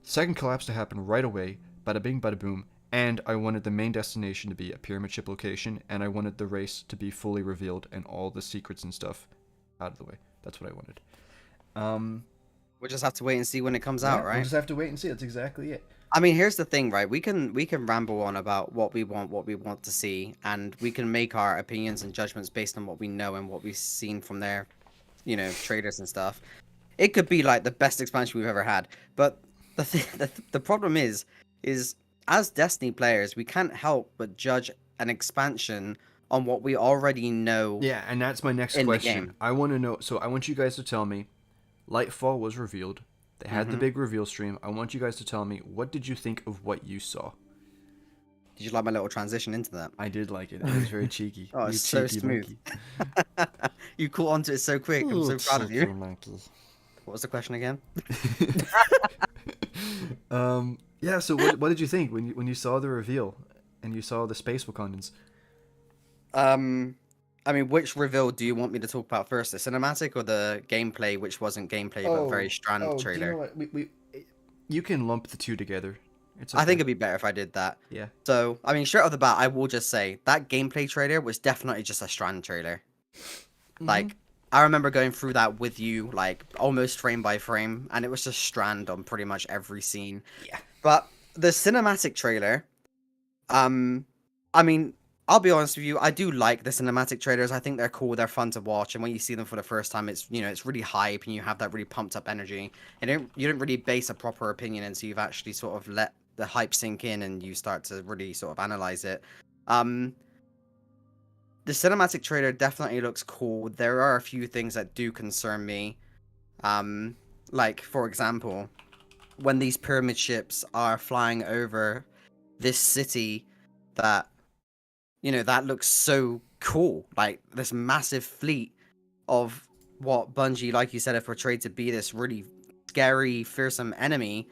second collapse to happen right away, bada bing, bada boom, and I wanted the main destination to be a pyramid ship location, and I wanted the race to be fully revealed and all the secrets and stuff out of the way. That's what I wanted. We'll just have to wait and see when it comes out, right? We'll just have to wait and see. That's exactly it. I mean, here's the thing, right? We can ramble on about what we want to see, and we can make our opinions and judgments based on what we know and what we've seen from their, traders and stuff. It could be like the best expansion we've ever had, but the problem is as Destiny players, we can't help but judge an expansion on what we already know. Yeah, and that's my next question. I want to know. So I want you guys to tell me, Lightfall was revealed. They had the big reveal stream. I want you guys to tell me, what did you think of what you saw? Did you like my little transition into that? I did like it. It was very cheeky. Oh, it's so smooth. You caught onto it so quick. I'm so proud of you. Monkey. What was the question again? Yeah. So what did you think when you saw the reveal and you saw the space Wakandans? I mean, which reveal do you want me to talk about first? The cinematic or the gameplay, which wasn't gameplay but very strand trailer? You know what? You can lump the two together. It's I think okay. it'd be better if I did that. Yeah. So, I mean, straight off the bat, I will just say that gameplay trailer was definitely just a Strand trailer. Mm-hmm. Like, I remember going through that with you, like, almost frame by frame, and it was just Strand on pretty much every scene. Yeah. But the cinematic trailer, I mean, I'll be honest with you, I do like the cinematic trailers. I think they're cool, they're fun to watch, and when you see them for the first time, it's, you know, it's really hype, and you have that really pumped up energy. And you don't really base a proper opinion until you've actually sort of let the hype sink in and you start to really sort of analyze it. Um, the cinematic trailer definitely looks cool. There are a few things that do concern me. Um, like, for example, when these pyramid ships are flying over this city that, you know, that looks so cool. Like, this massive fleet of what Bungie, like you said, have portrayed to be this really scary, fearsome enemy.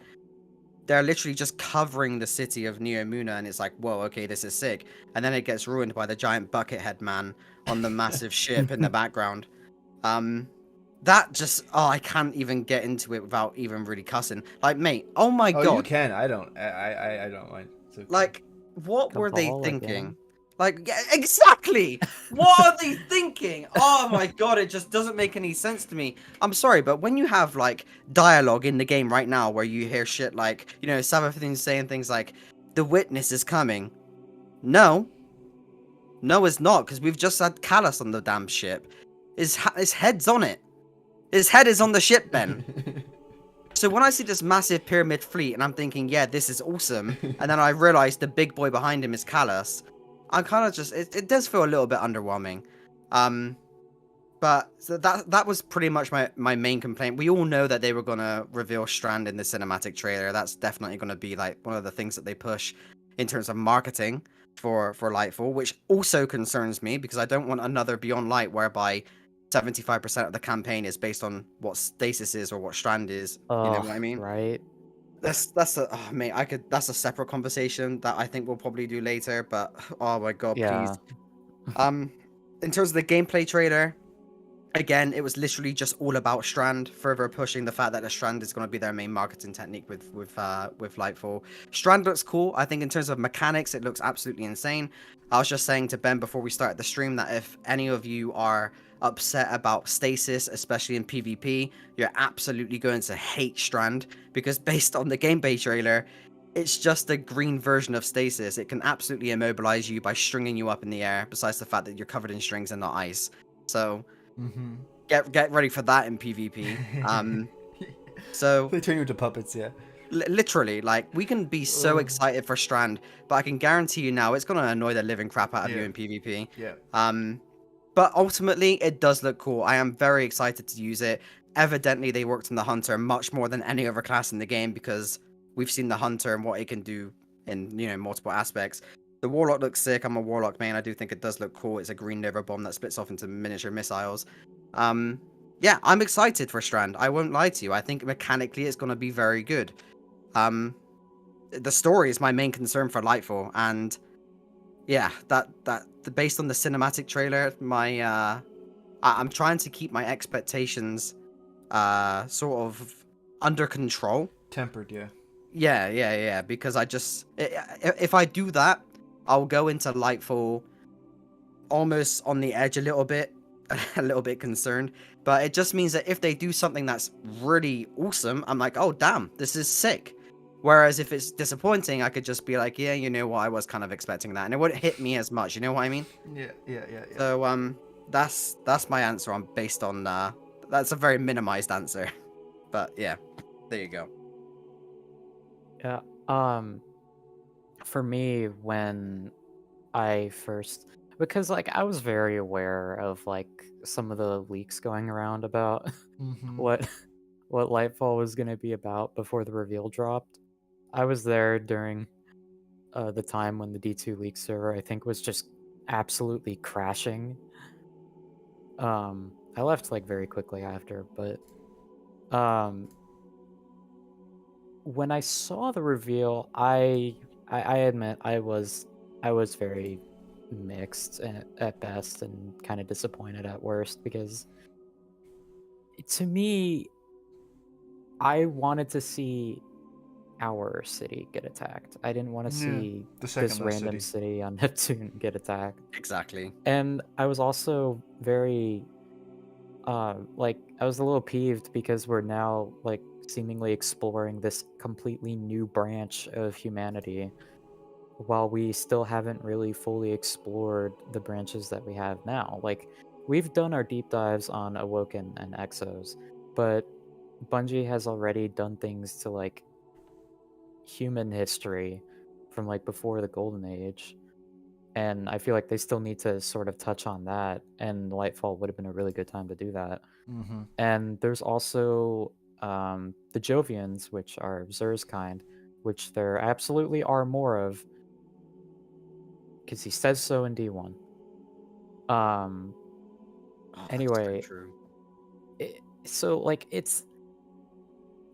They're literally just covering the city of Neomuna, and it's like, whoa, okay, this is sick. And then it gets ruined by the giant Buckethead man on the massive ship in the background. Um, that just, oh, I can't even get into it without even really cussing. Like, mate, oh my Oh, you god, can. I don't. I don't mind. It's okay. like, what were they Cabal thinking? again. Like, yeah, exactly. What are they thinking? Oh my god, it just doesn't make any sense to me. I'm sorry, but when you have like dialogue in the game right now where you hear shit like, you know, Savathun saying things like, "The witness is coming." No, no, it's not, because we've just had Callus on the damn ship. His head's on it. His head is on the ship, Ben. So when I see this massive pyramid fleet and I'm thinking, yeah, this is awesome, and then I realize the big boy behind him is Callus, I'm kind of just, it does feel a little bit underwhelming. But so that was pretty much my main complaint. We all know that they were gonna reveal Strand in the cinematic trailer. That's definitely gonna be like one of the things that they push in terms of marketing for Lightfall, which also concerns me because I don't want another Beyond Light whereby 75% of the campaign is based on what Stasis is or what Strand is. You know Oh, what I mean? right. That's a mate. That's a separate conversation that I think we'll probably do later. But oh my god, Yeah. please. Um, in terms of the gameplay trailer, again, it was literally just all about Strand, further pushing the fact that the Strand is going to be their main marketing technique with Lightfall. Strand looks cool. I think in terms of mechanics, it looks absolutely insane. I was just saying to Ben before we started the stream that if any of you are upset about stasis, especially in PvP, you're absolutely going to hate Strand because based on the gameplay trailer, it's just a green version of stasis. It can absolutely immobilize you by stringing you up in the air, besides the fact that you're covered in strings and not ice. So Mm-hmm. get ready for that in PvP. So They turn you into puppets. Yeah. literally, like, we can be so excited for Strand, but I can guarantee you now it's gonna annoy the living crap out of you Yeah. in PvP. Yeah. But ultimately, it does look cool. I am very excited to use it. Evidently, they worked on the Hunter much more than any other class in the game because we've seen the Hunter and what it can do in, you know, multiple aspects. The Warlock looks sick. I'm a Warlock main. I do think it does look cool. It's a green Nova bomb that splits off into miniature missiles. Yeah, I'm excited for Strand. I won't lie to you. I think mechanically it's going to be very good. The story is my main concern for Lightfall, and yeah, that based on the cinematic trailer, I'm trying to keep my expectations sort of under control. Tempered. Yeah. Yeah, because if I do that, I'll go into Lightfall almost on the edge a little bit, a little bit concerned. But it just means that if they do something that's really awesome, I'm like, oh damn, this is sick. Whereas if it's disappointing, I could just be like, yeah, you know what, I was kind of expecting that, and it wouldn't hit me as much. You know what I mean? Yeah. So that's my answer on based on that's a very minimized answer, but yeah, there you go. Yeah. For me, when I first, because like I was very aware of like some of the leaks going around about Mm-hmm. what Lightfall was going to be about before the reveal dropped. I was there during the time when the D2 leak server I think was just absolutely crashing. I left like very quickly after, but when I saw the reveal, I admit I was very mixed at best and kind of disappointed at worst because to me I wanted to see our city get attacked. I didn't want to Yeah, see the second this last random city. city on Neptune get attacked. Exactly. And I was also very like I was a little peeved because we're now like seemingly exploring this completely new branch of humanity while we still haven't really fully explored the branches that we have now. Like we've done our deep dives on Awoken and Exos, but Bungie has already done things to like human history from like before the Golden Age. And I feel like they still need to sort of touch on that, and Lightfall would have been a really good time to do that. Mm-hmm. And there's also the Jovians, which are Xur's kind, which there absolutely are more of, because he says so in D1. Um, Oh, that's so anyway, true. so like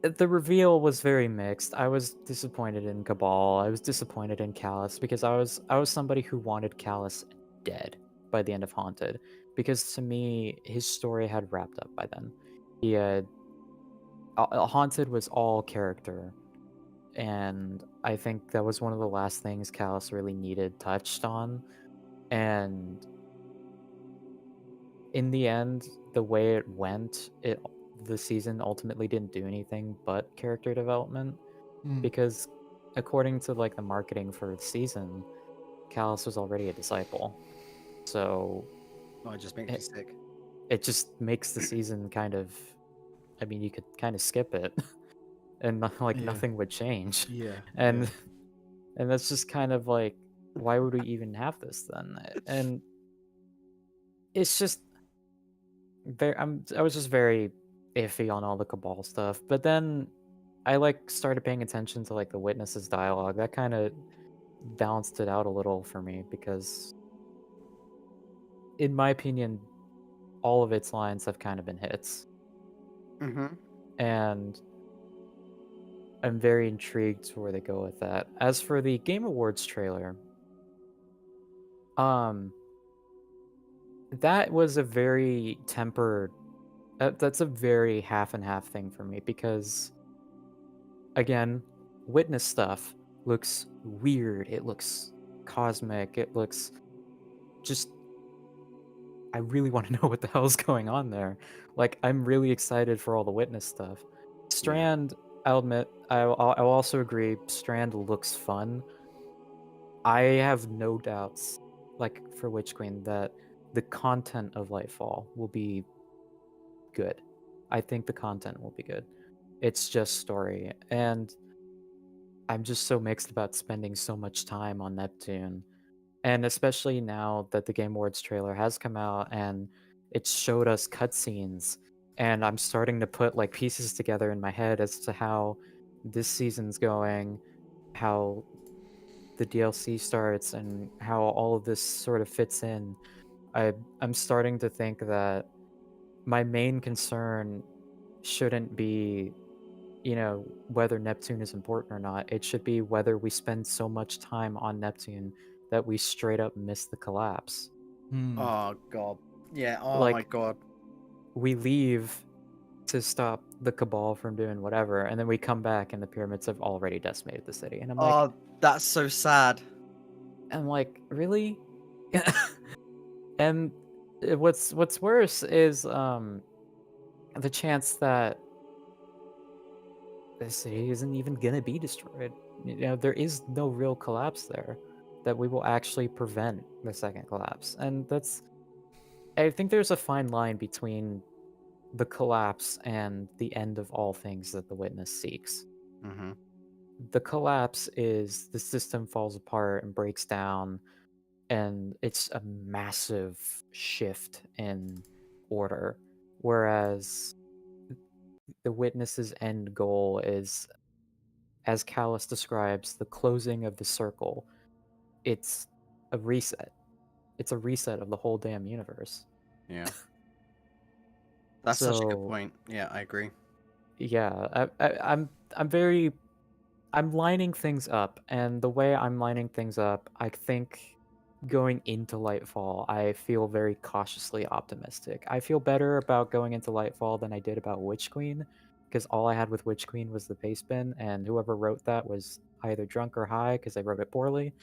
the reveal was very mixed. I was disappointed in Cabal. I was disappointed in Callus because I was somebody who wanted Callus dead by the end of Haunted, because to me his story had wrapped up by then. He had Haunted was all character, and I think that was one of the last things Callus really needed touched on. And in the end, the way it went, the season ultimately didn't do anything but character development, because according to like the marketing for the season, Callus was already a disciple. So Oh, it just makes me it, sick. it just makes the season kind of, I mean, you could kind of skip it and like Yeah. nothing would change. Yeah. And Yeah. and that's just kind of like, why would we even have this then? And it's just I was just very iffy on all the Cabal stuff. But then I like started paying attention to like the witnesses dialogue. That kind of balanced it out a little for me, because in my opinion all of its lines have kind of been hits, Mm-hmm. and I'm very intrigued to where they go with that. As for the Game Awards trailer, um that was a very tempered, that's a very half and half thing for me, because again, witness stuff looks weird, it looks cosmic, it looks just, I really want to know what the hell's going on there. Like, I'm really excited for all the witness stuff. Yeah. Strand, I'll admit, I'll also agree, Strand looks fun. I have no doubts, like for Witch Queen, that the content of Lightfall will be good. I think the content will be good. It's just story. And I'm just so mixed about spending so much time on Neptune. And especially now that the Game Awards trailer has come out and it showed us cutscenes, and I'm starting to put like pieces together in my head as to how this season's going, how the DLC starts, and how all of this sort of fits in. I'm starting to think that my main concern shouldn't be, whether Neptune is important or not. It should be whether we spend so much time on Neptune that we straight up miss the collapse. Oh god. Yeah. Oh my Like, god. we leave to stop the Cabal from doing whatever, and then we come back and the pyramids have already decimated the city. And Oh, that's so sad. I'm like, really? And what's worse is the chance that the city isn't even gonna be destroyed. There is no real collapse there that we will actually prevent the second collapse. And I think there's a fine line between the collapse and the end of all things that the witness seeks. Mm-hmm. The collapse is the system falls apart and breaks down, and it's a massive shift in order. Whereas the witness's end goal is, as Callus describes, the closing of the circle. It's a reset. It's a reset of the whole damn universe. Yeah. That's such a good So point. Yeah, I agree. yeah, I'm very, I'm lining things up, and the way I'm lining things up, I think going into Lightfall, I feel very cautiously optimistic. I feel better about going into Lightfall than I did about Witch Queen, because all I had with Witch Queen was the paste bin, and whoever wrote that was either drunk or high because they wrote it poorly.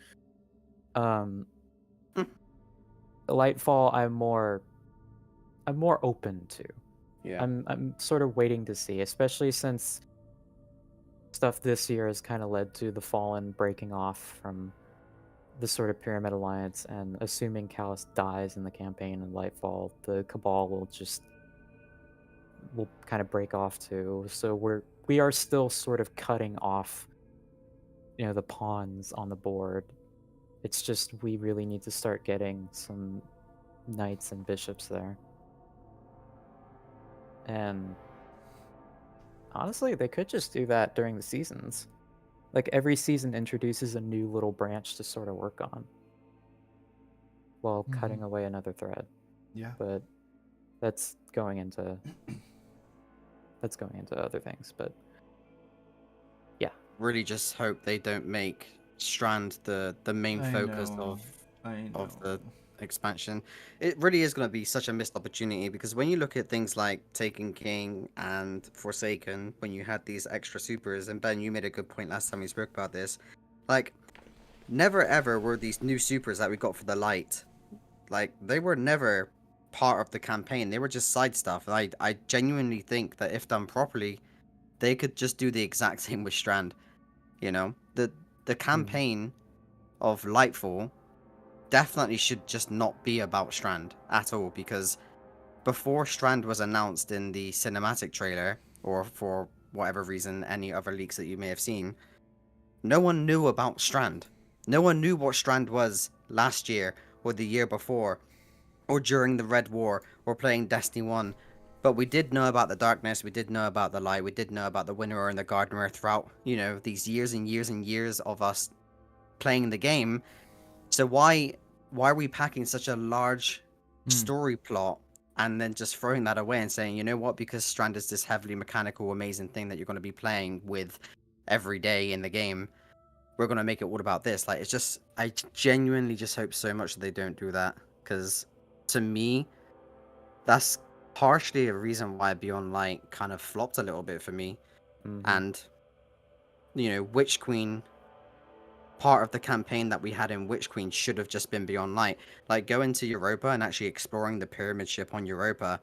Um, Lightfall, I'm more open to. Yeah. I'm sort of waiting to see, especially since stuff this year has kind of led to the Fallen breaking off from the sort of Pyramid Alliance, and assuming Callus dies in the campaign in Lightfall, the Cabal will kind of break off too. So we are still sort of cutting off, the pawns on the board. It's just we really need to start getting some knights and bishops there. And honestly, they could just do that during the seasons. Like every season introduces a new little branch to sort of work on while cutting away another thread. Yeah. But that's going into other things. But yeah, Really just hope they don't make Strand the main focus of the expansion. It really is going to be such a missed opportunity, because when you look at things like Taken King and Forsaken, when you had these extra supers, and Ben, you made a good point last time we spoke about this, like, never ever were these new supers that we got for the light, like, they were never part of the campaign. They were just side stuff. And I genuinely think that if done properly, they could just do the exact same with Strand. The campaign of Lightfall definitely should just not be about Strand at all, because before Strand was announced in the cinematic trailer, or for whatever reason, any other leaks that you may have seen, no one knew about Strand. No one knew what Strand was last year, or the year before, or during the Red War, or playing Destiny 1. But we did know about the darkness, we did know about the light, we did know about the Winnower and the Gardener throughout, these years and years and years of us playing the game. So why are we packing such a large story plot and then just throwing that away and saying, you know what, because Strand is this heavily mechanical, amazing thing that you're going to be playing with every day in the game, we're going to make it all about this? Like, it's just, I genuinely just hope so much that they don't do that, because to me, that's partially a reason why Beyond Light kind of flopped a little bit for me. And, Witch Queen, part of the campaign that we had in Witch Queen should have just been Beyond Light. Like, going to Europa and actually exploring the pyramid ship on Europa,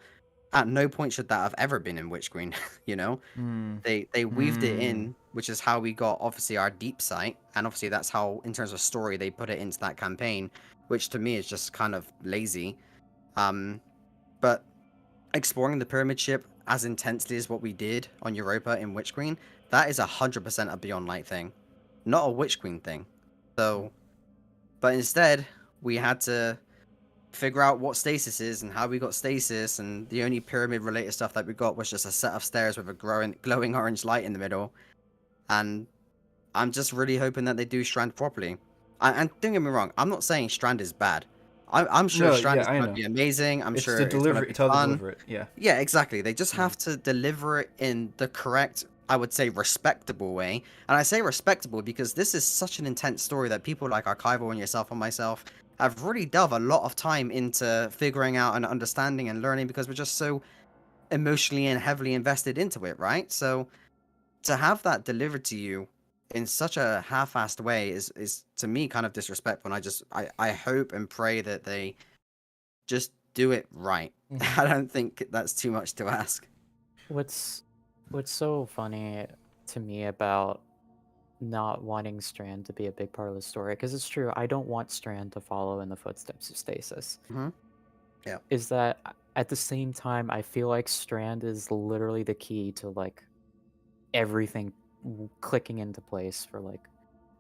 at no point should that have ever been in Witch Queen. They weaved it in, which is how we got obviously our deep sight, and obviously that's how, in terms of story, they put it into that campaign, which to me is just kind of lazy. But exploring the pyramid ship as intensely as what we did on Europa in Witch Queen, that is 100% a Beyond Light thing, not a Witch Queen thing. So, but instead, we had to figure out what stasis is and how we got stasis, and the only pyramid related stuff that we got was just a set of stairs with a glowing orange light in the middle. And I'm just really hoping that they do Strand properly. And don't get me wrong, I'm not saying Strand is bad. I'm sure Strand is going to be amazing. I'm sure it's going to be fun. Deliver it. Yeah, exactly. They just have to deliver it in the correct, I would say, respectable way. And I say respectable because this is such an intense story that people like Archival and yourself and myself have really dove a lot of time into figuring out and understanding and learning, because we're just so emotionally and heavily invested into it, right? So to have that delivered to you in such a half-assed way is to me kind of disrespectful. And I hope and pray that they just do it right. I don't think that's too much to ask. What's so funny to me about not wanting Strand to be a big part of the story, because it's true, I don't want Strand to follow in the footsteps of Stasis. Yeah. Is that at the same time, I feel like Strand is literally the key to like everything clicking into place for like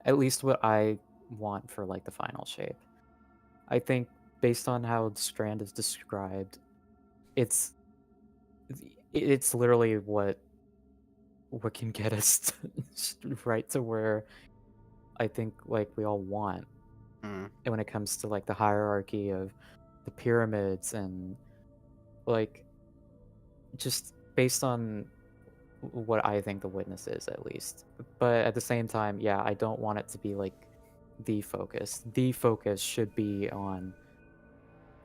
at least what I want for like the final shape. I think based on how Strand is described, it's literally what can get us right to where I think like we all want. And when it comes to like the hierarchy of the pyramids and like just based on what I think the witness is, at least. But at the same time, yeah, I don't want it to be like the focus. The focus should be on,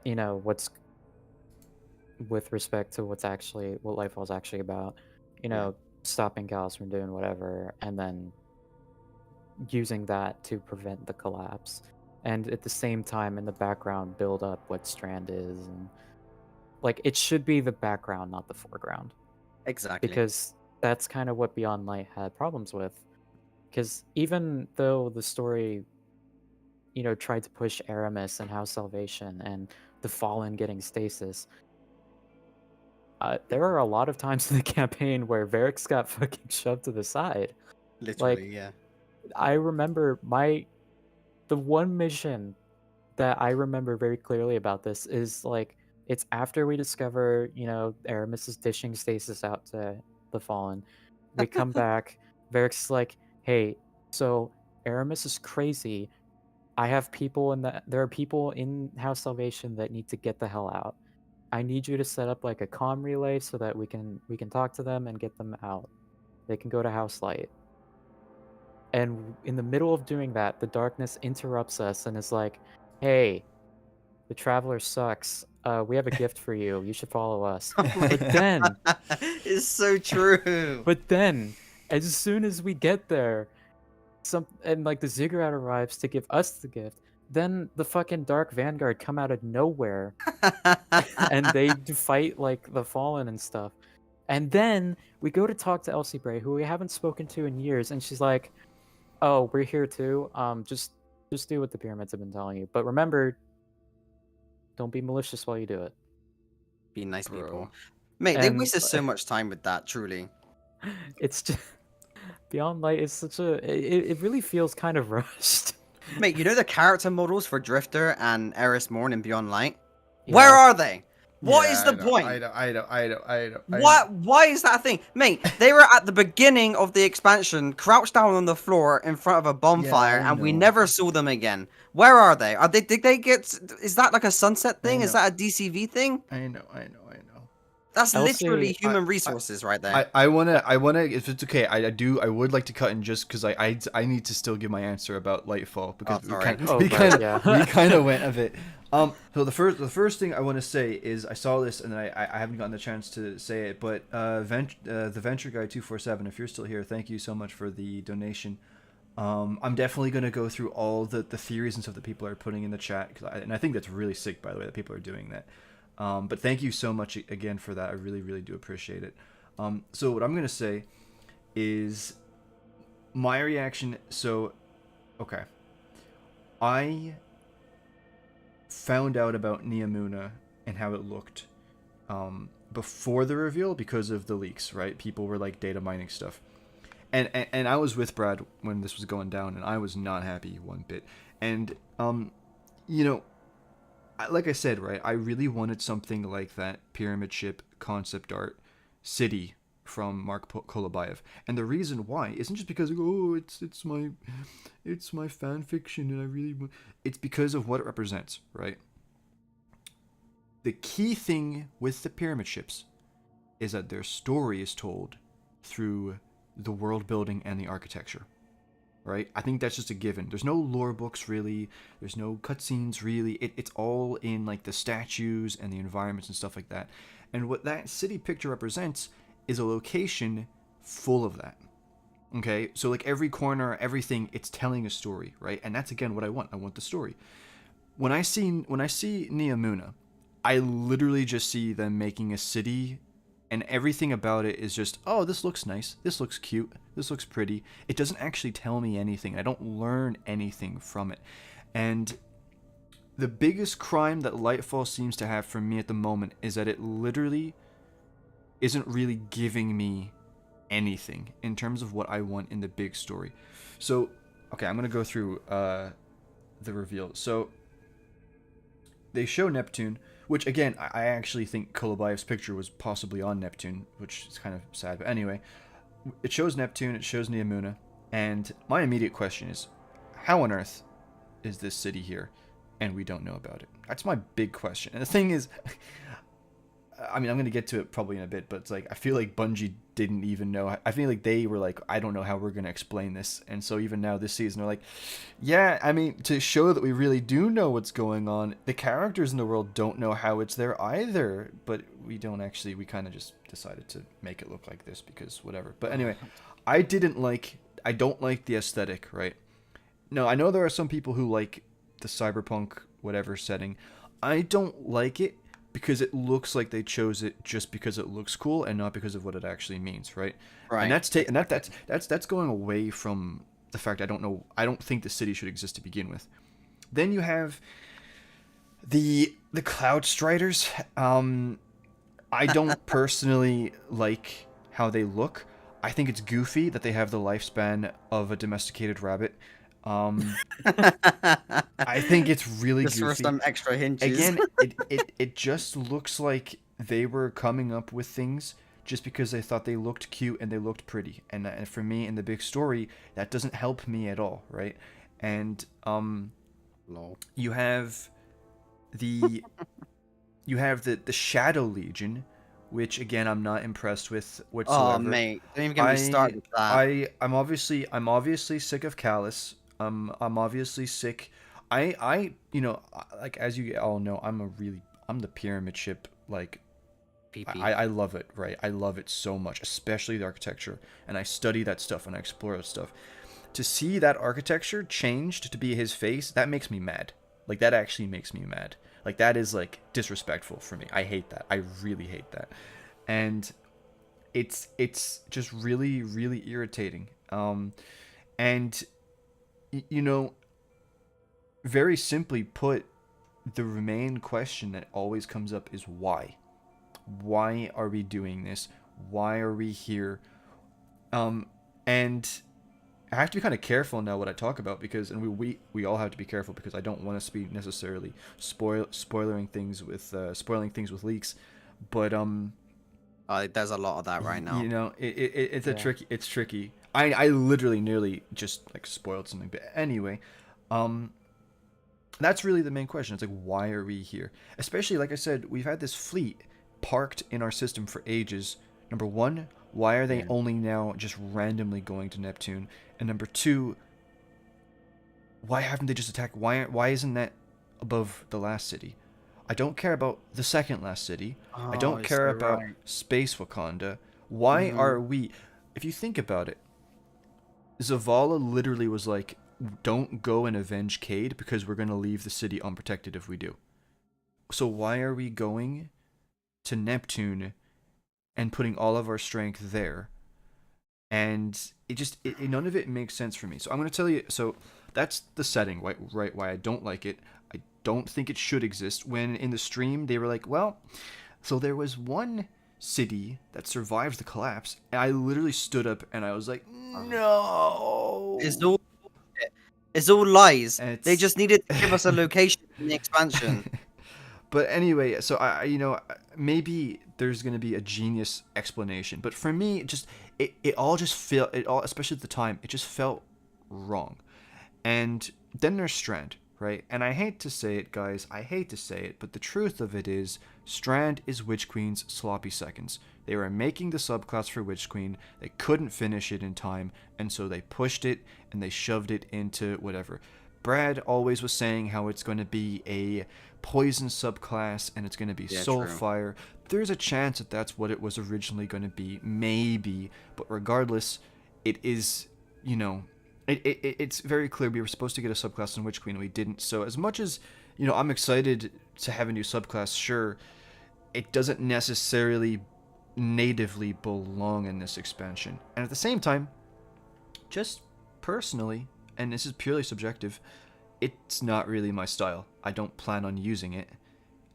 what's with respect to what Lightfall is actually about. stopping Gallus from doing whatever, and then using that to prevent the collapse. And at the same time, in the background, build up what Strand is, and like it should be the background, not the foreground, Exactly. because that's kind of what Beyond Light had problems with. Because even though the story, tried to push Aramis and House Salvation and the Fallen getting stasis, there are a lot of times in the campaign where Varric got fucking shoved to the side. Literally, Like, yeah. I remember the one mission that I remember very clearly about this is like it's after we discover, Aramis is dishing stasis out to the Fallen. We come back, Varric's like, "Hey, so Aramis is crazy. I have people there are people in House Salvation that need to get the hell out. I need you to set up like a comm relay so that we can talk to them and get them out. They can go to House Light." And in the middle of doing that, the darkness interrupts us and is like, "Hey, the traveler sucks. We have a gift for you. You should follow us." Oh my But then, God. It's so true. but then, as soon as we get there, like the ziggurat arrives to give us the gift. Then the fucking Dark Vanguard come out of nowhere and they fight like the Fallen and stuff. And then we go to talk to Elsie Bray, who we haven't spoken to in years, and she's like, "Oh, we're here too. Just do what the pyramids have been telling you. But remember, don't be malicious while you do it." Be nice Bro. people. Mate, they And wasted so much time with that, truly. it's just Beyond Light is such a it really feels kind of rushed. Mate, you know the character models for Drifter and Eris Morn in Beyond Light? Where Yeah. are they? What is Yeah, the point? I know. What? Why is that a thing? Mate, they were at the beginning of the expansion, crouched down on the floor in front of a bonfire, I and we know. never saw them again. Where are they? Did they get... Is that like a sunset thing? Is know. that a DCV thing? I know. That's Elsie- literally human resources right there. I wanna, if it's okay, I would like to cut in just because I need to still give my answer about Lightfall because Oh, sorry. we kind of yeah. we kind of went of it. So the first thing I want to say is I saw this and I haven't gotten the chance to say it, but the Venture Guy 247, if you're still here, thank you so much for the donation. I'm definitely gonna go through all the theories and stuff that people are putting in the chat, and I think that's really sick, by the way, that people are doing that. But thank you so much again for that. I really, really do appreciate it. So what I'm going to say is my reaction. So, okay. I found out about Neomuna and how it looked before the reveal because of the leaks, right? People were like data mining stuff. And I was with Brad when this was going down, and I was not happy one bit. And, like I said, right, I really wanted something like that pyramid ship concept art city from Mark Kolobayev. And the reason why isn't just because it's my fan fiction and I really want... It's because of what it represents, right? The key thing with the pyramid ships is that their story is told through the world building and the architecture. Right? I think that's just a given. There's no lore books really. There's no cutscenes really. It's all in like the statues and the environments and stuff like that. And what that city picture represents is a location full of that. Okay? So like every corner, everything, it's telling a story, right? And that's again what I want. I want the story. When I see Neomuna, I literally just see them making a city, and everything about it is just, oh, this looks nice. This looks cute. This looks pretty. It doesn't actually tell me anything. I don't learn anything from it. And the biggest crime that Lightfall seems to have for me at the moment is that it literally isn't really giving me anything in terms of what I want in the big story. So, okay, I'm going to go through the reveal. So, they show Neptune, which, again, I actually think Kolobayev's picture was possibly on Neptune, which is kind of sad. But anyway, it shows Neptune, it shows Neomuna, and my immediate question is, how on earth is this city here, and we don't know about it? That's my big question. And the thing is, I mean, I'm gonna get to it probably in a bit, but it's like I feel like Bungie didn't even know. I feel like they were like, I don't know how we're gonna explain this, and so even now this season they're like, yeah, I mean, to show that we really do know what's going on, the characters in the world don't know how it's there either, but we don't actually. We kind of just decided to make it look like this because whatever. But anyway, I don't like the aesthetic, right? No, I know there are some people who like the cyberpunk whatever setting. I don't like it because it looks like they chose it just because it looks cool and not because of what it actually means, right? Right. And that's going away from the fact I don't think the city should exist to begin with. Then you have the Cloud Striders. I don't personally like how they look. I think it's goofy that they have the lifespan of a domesticated rabbit. I think it's really Just for goofy. some extra hinges. Again, it just looks like they were coming up with things just because they thought they looked cute and they looked pretty. And for me, in the big story, that doesn't help me at all, right? And Lol. you have the the Shadow Legion, which again I'm not impressed with whatsoever. Oh mate, don't even get me started with that. I'm obviously sick of Callus. I'm obviously sick. Like as you all know, I'm the pyramid ship. Like PP. I love it, right? I love it so much, especially the architecture, and I study that stuff and I explore that stuff. To see that architecture changed to be his face, that makes me mad. Like that actually makes me mad. Like that is like disrespectful for me. I hate that. I really hate that. And it's just really really irritating. And you know, very simply put, the main question that always comes up is why? Why are we doing this? Why are we here? And I have to be kind of careful now what I talk about because, and we all have to be careful because I don't want us to be necessarily spoiling things with leaks, but There's a lot of that right now. you know, it's tricky. I literally nearly just like spoiled something, but anyway, that's really the main question. It's like, why are we here? Especially, like I said, we've had this fleet parked in our system for ages. Number one, why are they only now just randomly going to Neptune? And number two, why haven't they just attacked? Why isn't that above the last city? I don't care about the second last city. I don't care about Space Wakanda. Why are we... If you think about it, Zavala literally was like, don't go and avenge Cade because we're going to leave the city unprotected if we do. So why are we going to Neptune and putting all of our strength there? And none of it makes sense for me. So I'm going to tell you, so that's the setting, right? Why I don't like it. I don't think it should exist. When in the stream, they were like, well, so there was one city that survived the collapse. And I literally stood up and I was like, no. It's all lies. And They just needed to give us a location in the expansion. But anyway, so maybe there's going to be a genius explanation. But for me, it all, especially at the time, it just felt wrong. And then there's Strand, right? And I hate to say it, guys. I hate to say it, but the truth of it is, Strand is Witch Queen's sloppy seconds. They were making the subclass for Witch Queen. They couldn't finish it in time, and so they pushed it and they shoved it into whatever. Brad always was saying how it's going to be a poison subclass and it's going to be Soulfire. There's a chance that that's what it was originally going to be, maybe, but regardless, it is, it's very clear we were supposed to get a subclass in Witch Queen and we didn't. So as much as, I'm excited to have a new subclass, sure, it doesn't necessarily natively belong in this expansion. And at the same time, just personally, and this is purely subjective, it's not really my style. I don't plan on using it.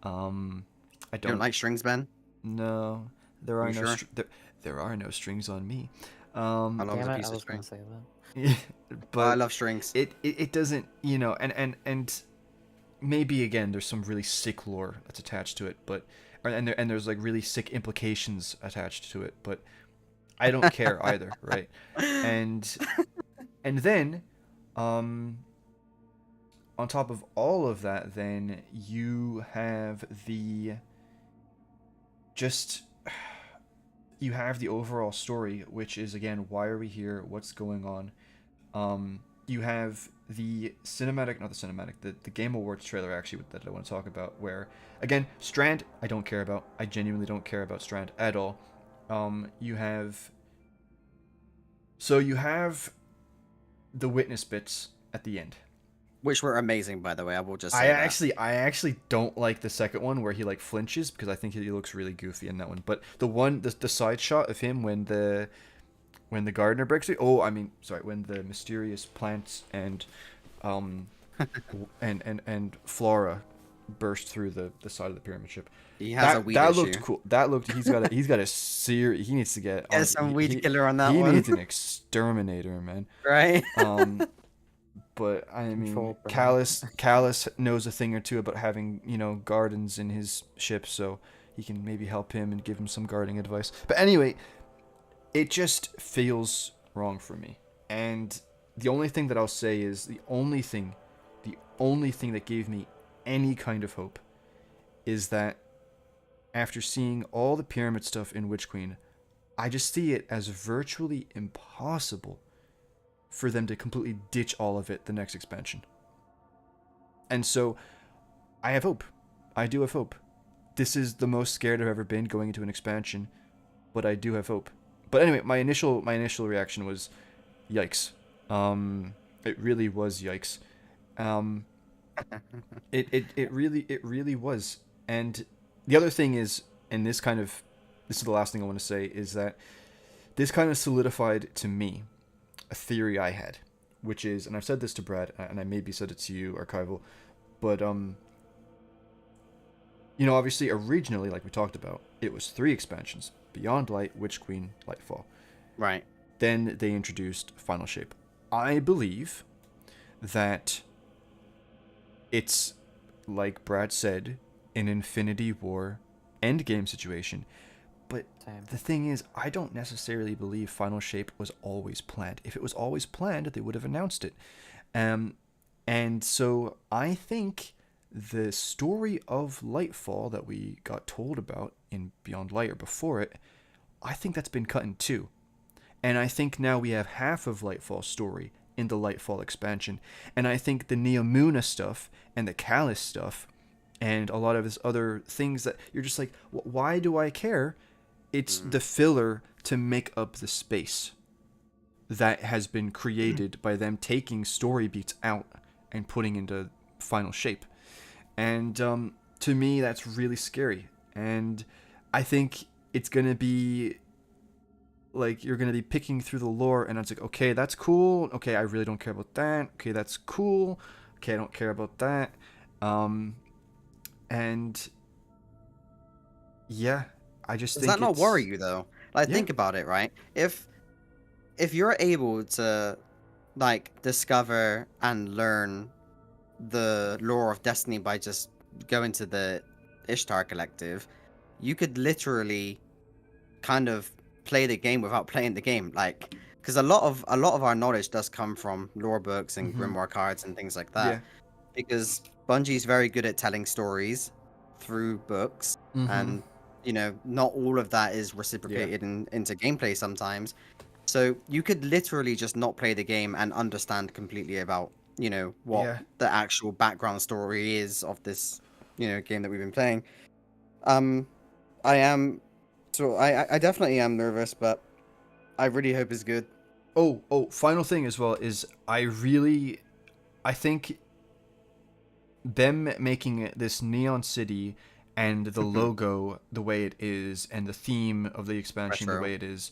I don't like strings, Ben? No, there are sure? there are no strings on me. I love Damn a it, piece I of was string. gonna say that. But I love strings. It doesn't, and maybe again there's some really sick lore that's attached to it, but and there's like really sick implications attached to it, but I don't care either, right? And then on top of all of that, then you have just you have the overall story, which is again, why are we here? What's going on? You have the cinematic, not the cinematic, the Game Awards trailer actually that I want to talk about. Where again, Strand, I don't care about. I genuinely don't care about Strand at all. You have the witness bits at the end. Which were amazing, by the way. I will just say I actually don't like the second one where he like flinches because I think he looks really goofy in that one. But the side shot of him when the gardener breaks it. Oh, I mean, sorry, when the mysterious plants and and flora burst through the side of the pyramid ship. He has a weed issue. Looked cool. That looked. He's got a serious. He needs to get some weed killer on that one. He needs an exterminator, man. Right. But I mean, Callus knows a thing or two about having, gardens in his ship, so he can maybe help him and give him some gardening advice. But anyway, it just feels wrong for me. And the only thing that I'll say is the only thing that gave me any kind of hope is that after seeing all the pyramid stuff in Witch Queen, I just see it as virtually impossible for them to completely ditch all of it the next expansion. And so I have hope. I do have hope. This is the most scared I've ever been going into an expansion, but I do have hope. But anyway, my initial reaction was yikes. It really was yikes. It really was. And the other thing is, and this is the last thing I want to say, is that this kind of solidified to me a theory I had, which is, and I've said this to Brad, and I maybe said it to you, Archival, but obviously originally, like we talked about, it was 3 expansions: Beyond Light, Witch Queen, Lightfall. Right. Then they introduced Final Shape. I believe that it's, like Brad said, an Infinity War endgame situation. But the thing is, I don't necessarily believe Final Shape was always planned. If it was always planned, they would have announced it. And so I think the story of Lightfall that we got told about in Beyond Light or before it, I think that's been cut in 2. And I think now we have half of Lightfall's story in the Lightfall expansion. And I think the Neomuna stuff and the Callus stuff and a lot of this other things that you're just like, why do I care? It's the filler to make up the space that has been created by them taking story beats out and putting into Final Shape. And to me, that's really scary. And I think it's going to be like you're going to be picking through the lore, and it's like, okay, that's cool. Okay, I really don't care about that. Okay, that's cool. Okay, I don't care about that. And yeah, I just think does that not worry you though? Like, Yeah. think about it, right? If you're able to like discover and learn the lore of Destiny by just going to the Ishtar Collective, you could literally kind of play the game without playing the game, like, because a lot of our knowledge does come from lore books and grimoire cards and things like that. Yeah. Because Bungie's very good at telling stories through books, and not all of that is reciprocated into gameplay sometimes. So you could literally just not play the game and understand completely about what the actual background story is of this game that we've been playing. I definitely am nervous, but I really hope it's good. Oh, final thing as well is I think them making it this Neon City and the logo the way it is and the theme of the expansion the way it is,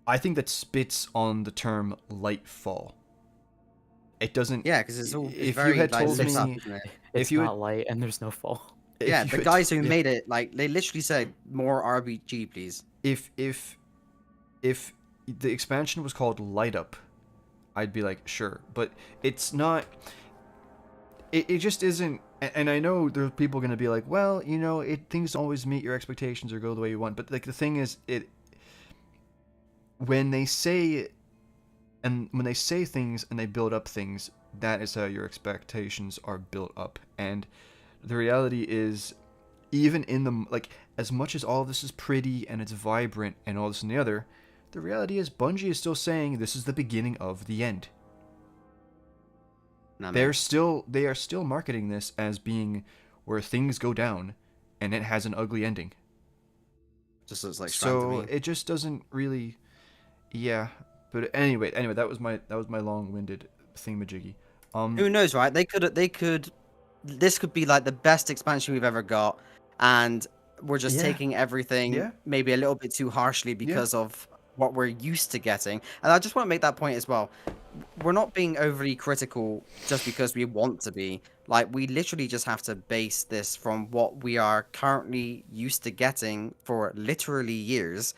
I think that spits on the term Lightfall. It doesn't. Yeah, because it's all. If very, you had told lit me, up, isn't it? It's not light and there's no fall. Yeah, the guys who made it, like, they literally said more RPG, please. If the expansion was called Light Up, I'd be like, sure, but it's not. It just isn't. And I know there are people going to be like, well, things don't always meet your expectations or go the way you want. But like the thing is, when they say things and they build up things, that is how your expectations are built up. And the reality is, even in the like, as much as all of this is pretty and it's vibrant and all this and the other, the reality is Bungie is still saying this is the beginning of the end. No, They are still marketing this as being where things go down, and it has an ugly ending. just looks like Strand to So me. it just doesn't really, yeah. But anyway, that was my long-winded thingamajiggy. Who knows, right? They could. This could be like the best expansion we've ever got, and we're just Yeah. taking everything Yeah. maybe a little bit too harshly because of what we're used to getting. And I just want to make that point as well. We're not being overly critical just because we want to be. Like, we literally just have to base this from what we are currently used to getting for literally years.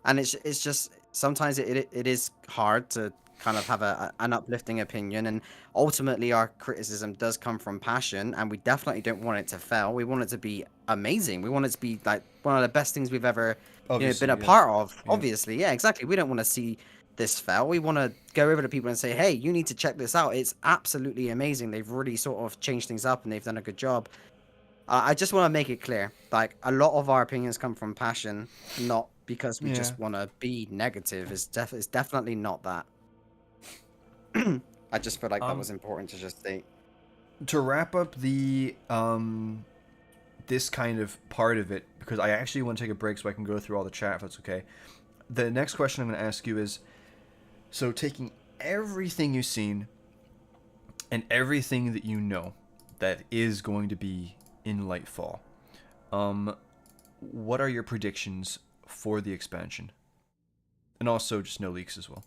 And it's just sometimes it is hard to kind of have an uplifting opinion, and ultimately our criticism does come from passion, and we definitely don't want it to fail. We want it to be amazing. We want it to be like one of the best things we've ever Obviously, been a yeah. part of. Yeah. Obviously, yeah, exactly. We don't want to see this fail. We want to go over to people and say, hey, you need to check this out. It's absolutely amazing. They've really sort of changed things up and they've done a good job. I just want to make it clear, like, a lot of our opinions come from passion, not because we Yeah. just want to be negative. It's definitely not that. I just feel like that was important to just state. To wrap up the this kind of part of it, because I actually want to take a break so I can go through all the chat if that's okay. The next question I'm going to ask you is, so taking everything you've seen and everything that you know that is going to be in Lightfall, what are your predictions for the expansion? And also just no leaks as well.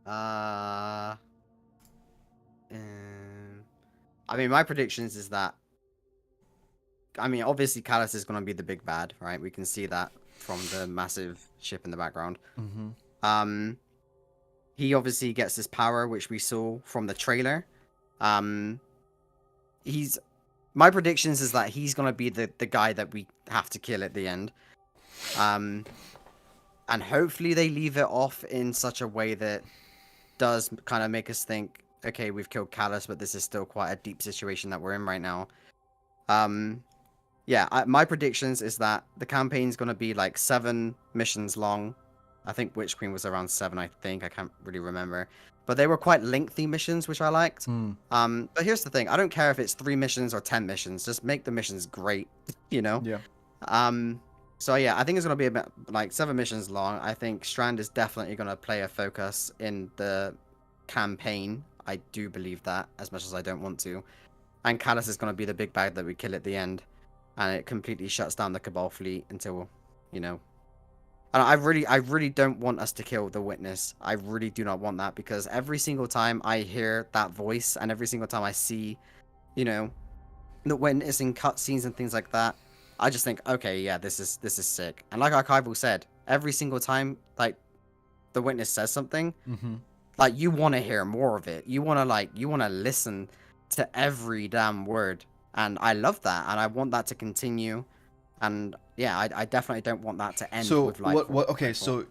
I mean, my predictions is that, I mean, obviously Callus is going to be the big bad, right? We can see that from the massive ship in the background. Mm-hmm. He obviously gets this power, which we saw from the trailer. My predictions is that he's going to be the guy that we have to kill at the end. And hopefully they leave it off in such a way that does kind of make us think, okay, we've killed Callus, but this is still quite a deep situation that we're in right now. My predictions is that the campaign's going to be like 7 missions long. I think Witch Queen was around 7, I can't really remember. But they were quite lengthy missions, which I liked. But here's the thing. I don't care if it's 3 missions or 10 missions. Just make the missions great, you know? Yeah. So yeah, I think it's going to be about like 7 missions long. I think Strand is definitely going to play a focus in the campaign. I do believe that, as much as I don't want to. And Callus is going to be the big bad that we kill at the end. And it completely shuts down the Cabal fleet until, you know... And I really don't want us to kill the Witness. I really do not want that, because every single time I hear that voice and every single time I see, you know, the Witness in cutscenes and things like that, I just think, okay, yeah, this is sick. And like Archival said, every single time, like, the Witness says something, like, you want to hear more of it. You want to listen to every damn word. And I love that, and I want that to continue. And yeah, I definitely don't want that to end with Lightfall. What? Okay, so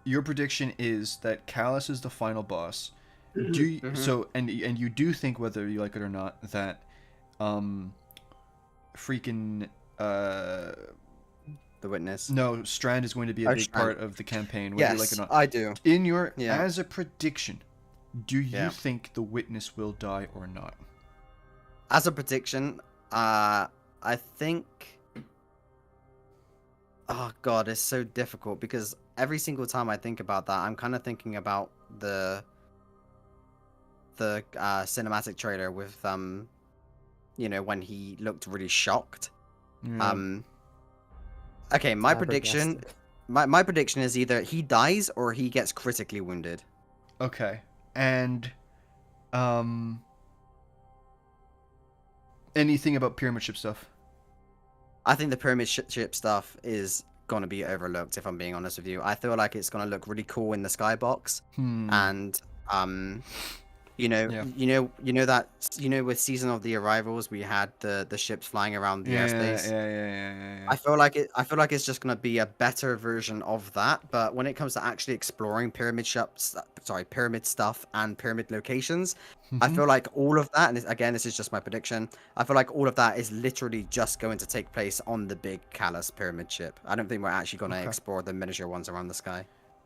your prediction is that Callus is the final boss. Do you, so and you do think, whether you like it or not, that freaking the Witness. No, Strand is going to be a big part of the campaign, whether you like it or not. I do. In your as a prediction, do you think the Witness will die or not? As a prediction, I think. Oh god, it's so difficult, because every single time I think about that, I'm kind of thinking about the cinematic trailer with you know, when he looked really shocked. Okay, my prediction is either he dies or he gets critically wounded. Okay. And anything about pyramid ship stuff? I think the pyramid ship stuff is going to be overlooked, if I'm being honest with you. I feel like it's going to look really cool in the skybox. And Yeah. With Season of the Arrivals, we had the ships flying around the airspace. Yeah. I feel like it's just gonna be a better version of that. But when it comes to actually exploring pyramid stuff and pyramid locations, I Mhm. feel like all of that, and again, this is just my prediction. I feel like all of that is literally just going to take place on the big Callus pyramid ship. I don't think we're actually gonna Okay. explore the miniature ones around the sky.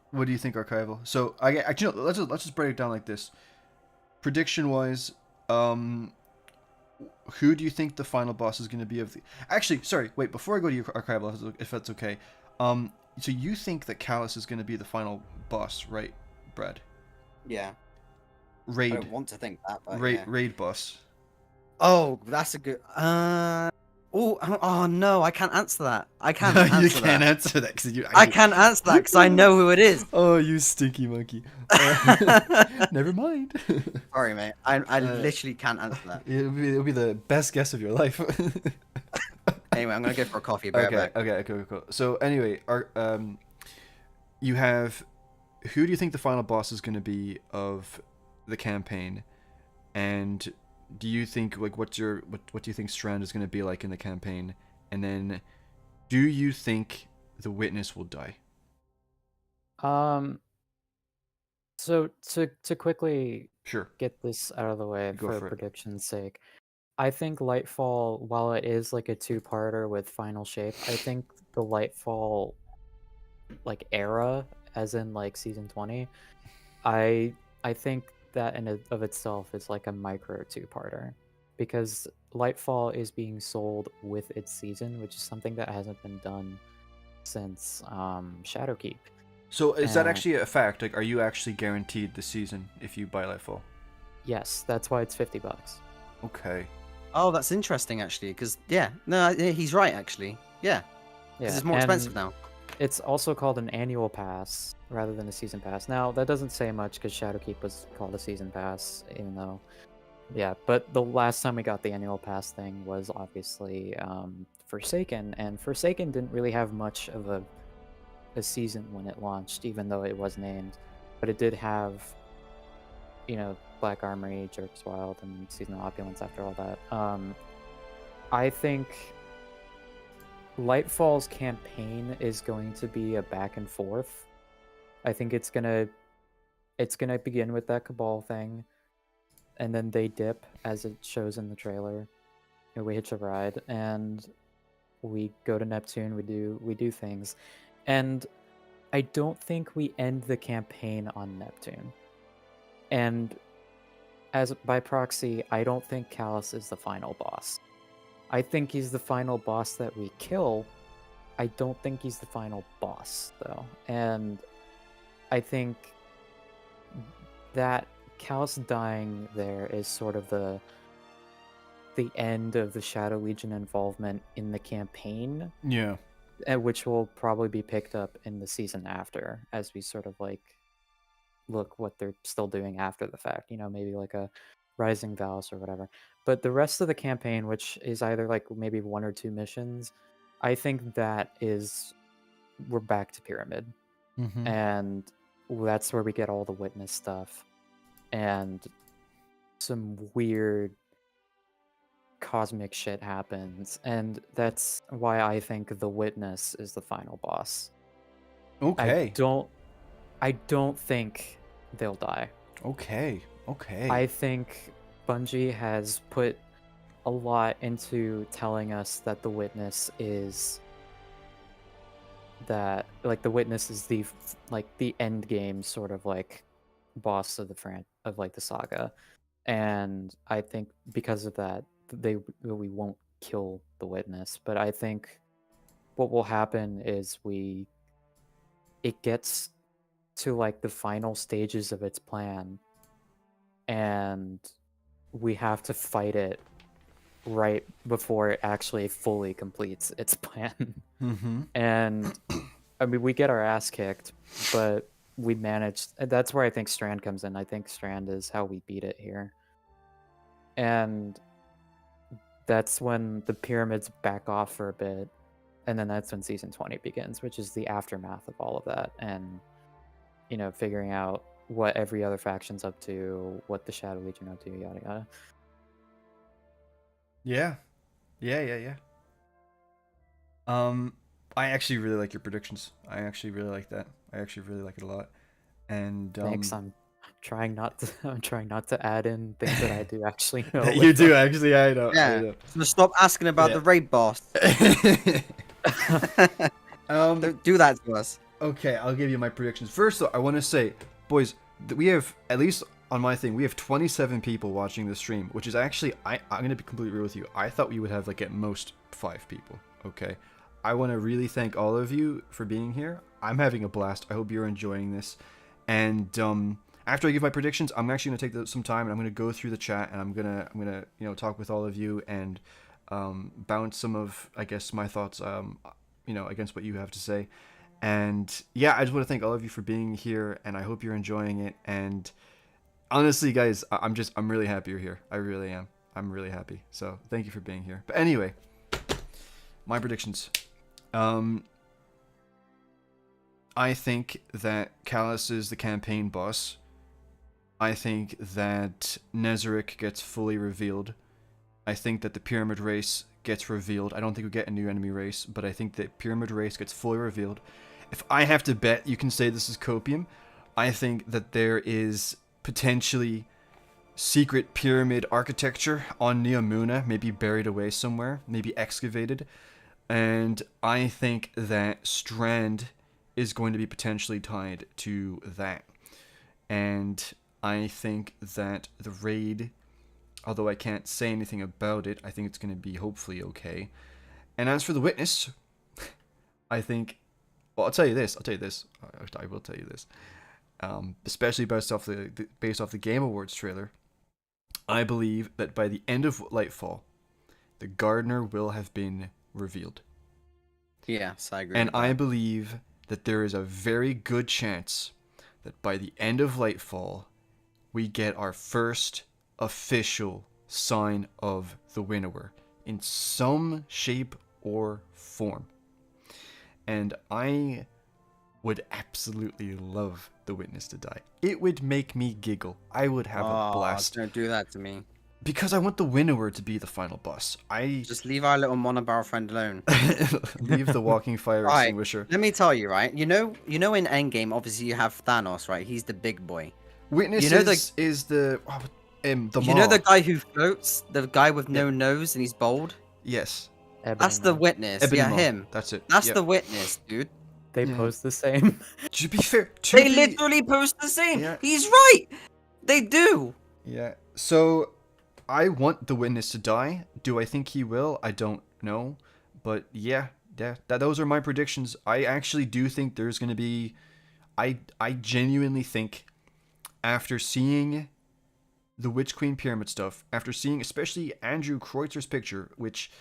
What do you think, Archival? So I actually no, let's just break it down like this. Prediction wise, um, who do you think the final boss is going to be of the? Actually, sorry, wait. Before I go to your Archival, if that's okay, so you think that Callus is going to be the final boss, right, Brad? Yeah, I Raid, don't want to think that, but yeah. raid boss. Oh, that's a good. Oh no, I can't answer that. I can't You answer can't that. answer that because I can't answer that because I know who it is. Oh, you stinky monkey. Never mind. Sorry, mate. I Uh, literally can't answer that. it'll be the best guess of your life. Anyway, I'm gonna go for a coffee. Bear back. Okay, cool. So anyway, you have who do you think the final boss is going to be of the campaign, and do you think like what do you think Strand is going to be like in the campaign, and then do you think the witness will die? So to quickly Sure, get this out of the way go for for it. prediction's sake, I think Lightfall, while it is like a two-parter with final shape, I think the Lightfall like era, as in like season 20, I think that of itself is like a micro two-parter, because Lightfall is being sold with its season, which is something that hasn't been done since Shadowkeep. So is that And actually a fact? Like, are you actually guaranteed the season if you buy Lightfall? yes, that's why it's $50. Okay. Oh, that's interesting actually. Because he's right actually. Yeah, because Yeah, it's more expensive now. it's also called an annual pass rather than a season pass. Now, that doesn't say much because Shadowkeep was called a season pass, even though, yeah, but the last time we got the annual pass thing was obviously Forsaken, and Forsaken didn't really have much of a season when it launched, even though it was named, but it did have, Black Armory, Jerks Wild, and Seasonal Opulence after all that. I think Lightfall's campaign is going to be a back and forth. I think it's gonna begin with that Cabal thing, and then they dip as it shows in the trailer. And we hitch a ride, and we go to Neptune. We do things, and I don't think we end the campaign on Neptune. And as by proxy, I don't think Callus is the final boss. I think he's the final boss that we kill. I don't think he's the final boss, though. And I think that Callus dying there is sort of the end of the Shadow Legion involvement in the campaign, Yeah. which will probably be picked up in the season after, as we sort of like look what they're still doing after the fact, maybe like a Rising Valis or whatever. But the rest of the campaign, which is either like maybe 1 or 2 missions, I think that is we're back to Pyramid. Mm-hmm. And that's where we get all the witness stuff and some weird cosmic shit happens, and that's why I think the witness is the final boss. Okay. I don't think they'll die. Okay. I think Bungie has put a lot into telling us that the witness is the end game sort of like boss of the saga, and I think because of that we won't kill the witness. But I think what will happen is it gets to like the final stages of its plan, and we have to fight it right before it actually fully completes its plan. Mm-hmm. And I mean, we get our ass kicked, but we managed. That's where I think Strand comes in. I think Strand is how we beat it here. And that's when the pyramids back off for a bit, and then that's when season 20 begins, which is the aftermath of all of that, and figuring out what every other faction's up to, what the Shadow Legion up to, yada yada. Yeah. Yeah. I actually really like your predictions. I actually really like that. I actually really like it a lot. And Thanks. I'm trying not to. I'm trying not to add in things that I do actually know. that with you do them. actually. I know. Yeah. So stop asking about Yeah. the raid boss. Don't do that to us. Okay, I'll give you my predictions. First, though, I want to say, boys, that we have, at least on my thing, we have 27 people watching the stream, which is actually, I'm going to be completely real with you. I thought we would have, like, at most 5 people, okay? I want to really thank all of you for being here. I'm having a blast. I hope you're enjoying this. And after I give my predictions, I'm actually going to take some time, and I'm going to go through the chat, and I'm gonna you know, talk with all of you and bounce some of, I guess, my thoughts, you know, against what you have to say. And yeah, I just want to thank all of you for being here, and I hope you're enjoying it. And honestly, guys, I'm really happy you're here. I really am. I'm really happy. So thank you for being here. But anyway, my predictions. I think that Callus is the campaign boss. I think that Nezarec gets fully revealed. I think that the Pyramid Race gets revealed. I don't think we get a new enemy race, but I think that Pyramid Race gets fully revealed. If I have to bet, you can say this is copium. I think that there is potentially secret pyramid architecture on Neomuna, maybe buried away somewhere, maybe excavated. And I think that Strand is going to be potentially tied to that. And I think that the raid, although I can't say anything about it, I think it's going to be hopefully okay. And as for the witness, I think, well, I'll tell you this. I will tell you this. Especially based off the Game Awards trailer, I believe that by the end of Lightfall, the Gardener will have been revealed. Yes, I agree. And I believe that there is a very good chance that by the end of Lightfall, we get our first official sign of the Winnower in some shape or form. And I would absolutely love the Witness to die. It would make me giggle. I would have a blast. Don't do that to me. Because I want the Winnower to be the final boss. Just leave our little monobarrel friend alone. Leave the walking fire Right, extinguisher. let me tell you, right? You know in Endgame, obviously you have Thanos, right? He's the big boy. Witness You know is the You Maw. know the guy who floats? The guy with no nose and he's bald? Yes. That's the Witness. Ebony Yeah, Maw. him. That's it. That's Yep. the Witness, dude. They Yeah. pose the same. To be fair, They literally post the same. Yeah. He's right. They do. Yeah. So I want the Witness to die. Do I think he will? I don't know. But yeah, those are my predictions. I actually do think there's going to be... I genuinely think, after seeing the Witch Queen Pyramid stuff, after seeing especially Andrew Kreutzer's picture, which,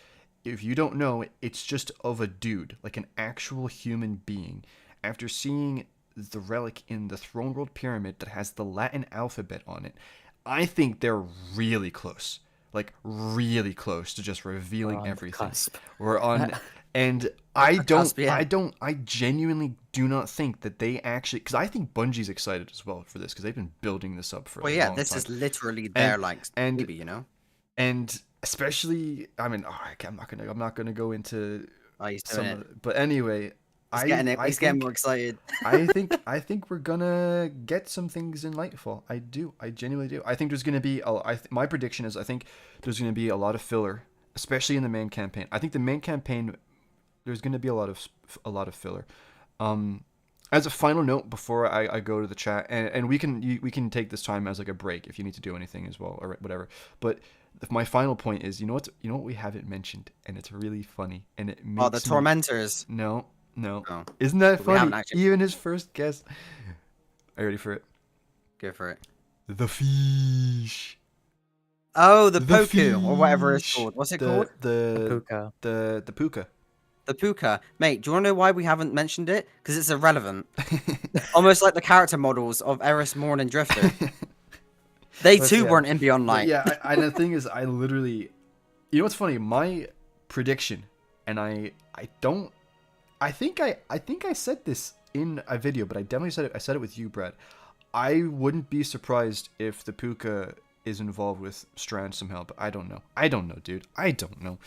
if you don't know, it's just of a dude, like an actual human being. After seeing the relic in the Throne World Pyramid that has the Latin alphabet on it, I think they're really close. Like, really close to just revealing everything. Cusp. We're on... And I cusp, I genuinely do not think that they actually... Because I think Bungie's excited as well for this, because they've been building this up for a long time. This is literally their, baby, you know? And especially... I mean, I'm not gonna go into He's some doing of it. it. But anyway... He's getting more excited. I think we're gonna get some things in Lightfall. I do. I genuinely do. I think there's gonna be my prediction is I think there's gonna be a lot of filler, especially in the main campaign. I think the main campaign there's gonna be a lot of filler. As a final note before I go to the chat, and we can take this time as like a break if you need to do anything as well or whatever. But my final point is, you know what we haven't mentioned, and it's really funny, and it makes The Tormentors. No. Oh. Isn't that We haven't funny? actually- Even his first guess. Are you ready for it? Go for it. The fish. Oh, the Poku, or whatever it's fish. called. What's it called? The Puka. the puka. The Puka. Mate, do you want to know why we haven't mentioned it? Because it's irrelevant. Almost like the character models of Eris, Morn, and Drifter. They too weren't in Beyond Light. Yeah, and the thing is, I literally... You know what's funny? My prediction, and I think I said this in a video, but I definitely said it. I said it with you, Brad. I wouldn't be surprised if the Puka is involved with Strand somehow, but I don't know. I don't know, dude. I don't know.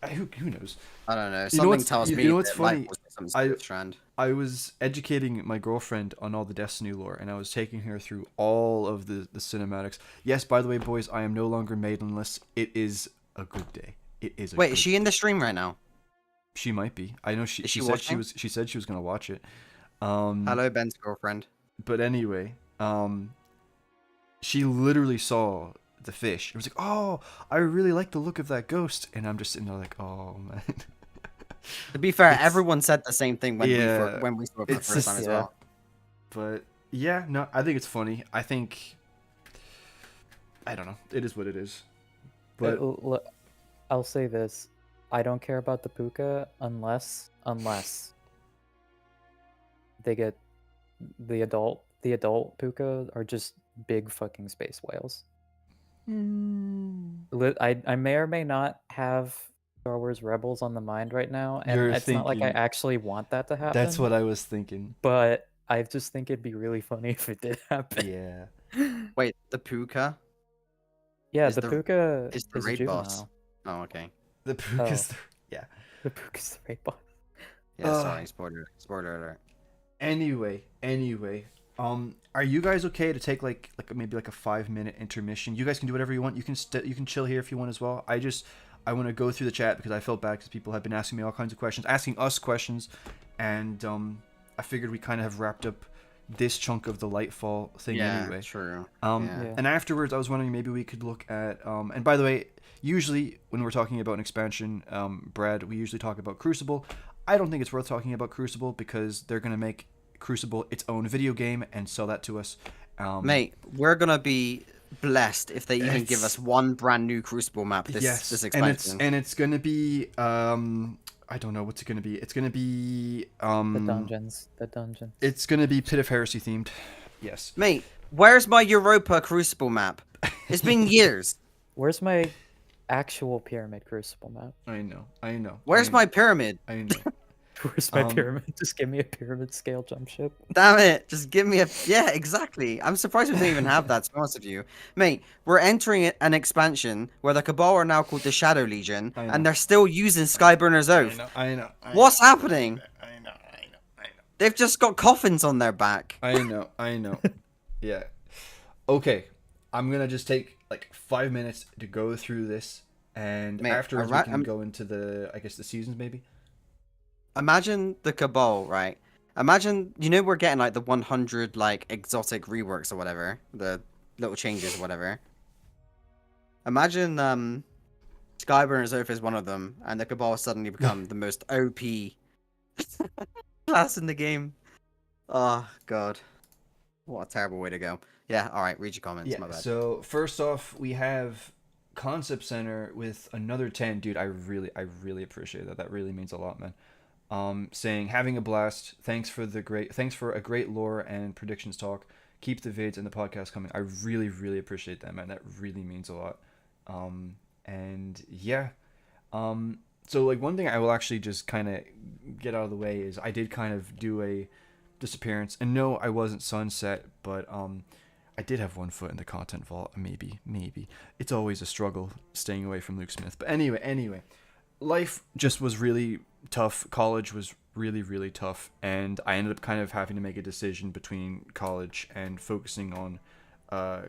Who knows? I don't know. You know Something tells me you know what's that funny? Lightfall's got something to do with Strand. I was educating my girlfriend on all the Destiny lore, and I was taking her through all of the cinematics. Yes, by the way, boys, I am no longer maidenless. It is a good day. It is a Wait, good is she in the stream right now? She might be. I know Is she she said watching? she said she was gonna watch it. Hello, Ben's girlfriend. But anyway, she literally saw the fish. It was like, oh, I really like the look of that ghost, and I'm just sitting there like, oh man. To be fair, It's- everyone said the same thing when Yeah, we saw it for the it's first just- time as yeah. well. But yeah, no, I think it's funny. I think I don't know. It is what it is. But I'll say this: I don't care about the puka unless they get the adult puka are just big fucking space whales. I may or may not have Star Wars Rebels on the mind right now, and You're it's not like I thinking- actually want that to happen. that's what I was thinking. But I just think it'd be really funny if it did happen. Yeah. Wait, the Puka Yeah, Is the the- puka is the a raid juvenile. boss. Oh, okay. The Puka's Oh. yeah. The puka's the raid boss. Yeah, sorry. Spoiler alert. Anyway, are you guys okay to take like maybe like a 5-minute intermission? You guys can do whatever you want. You can you can chill here if you want as well. I want to go through the chat because I felt bad because people have been asking me all kinds of questions, asking us questions, and I figured we kind of have wrapped up this chunk of the Lightfall thing anyway. True. Yeah. And afterwards, I was wondering maybe we could look at and by the way, usually when we're talking about an expansion, Brad, we usually talk about Crucible. I don't think it's worth talking about Crucible because they're gonna make Crucible its own video game and sell that to us. Mate, we're gonna be blessed if they even give us one brand new Crucible map this expansion. and it's gonna be I don't know what's it gonna be. It's gonna be The dungeons. It's gonna be Pit of Heresy themed. Yes. Mate, where's my Europa Crucible map? It's been years. Where's my actual pyramid crucible map? I know. Where's my pyramid? I know. Where's my Um, pyramid? Just give me a pyramid scale jump ship. Damn it! Just give me a yeah, exactly. I'm surprised we don't even have that. To be honest with you, mate, we're entering an expansion where the Cabal are now called the Shadow Legion, I know. and they're still using Skyburner's Oath. I know. What's happening? I know. They've just got coffins on their back. I know. Yeah. Okay. I'm gonna just take like 5 minutes to go through this, and Mate, afterwards we alright, can go into the the seasons maybe. Imagine the Cabal, right? Imagine, we're getting like the 100 like exotic reworks or whatever, the little changes or whatever. Imagine Skyburner's Oath is one of them, and the Cabal suddenly become the most OP class in the game. Oh god, what a terrible way to go. Yeah, all right, read your comments. My bad. So first off, we have Concept Center with another 10. Dude, I really appreciate that. That really means a lot, man. Saying having a blast. Thanks for a great lore and predictions talk. Keep the vids and the podcast coming. I really appreciate that, man. That really means a lot. And yeah. So like one thing I will actually just kind of get out of the way is I did kind of do a disappearance, and no, I wasn't Sunset, but I did have one foot in the content vault. Maybe it's always a struggle staying away from Luke Smith. But anyway, life just was really tough. College was really tough, and I ended up kind of having to make a decision between college and focusing on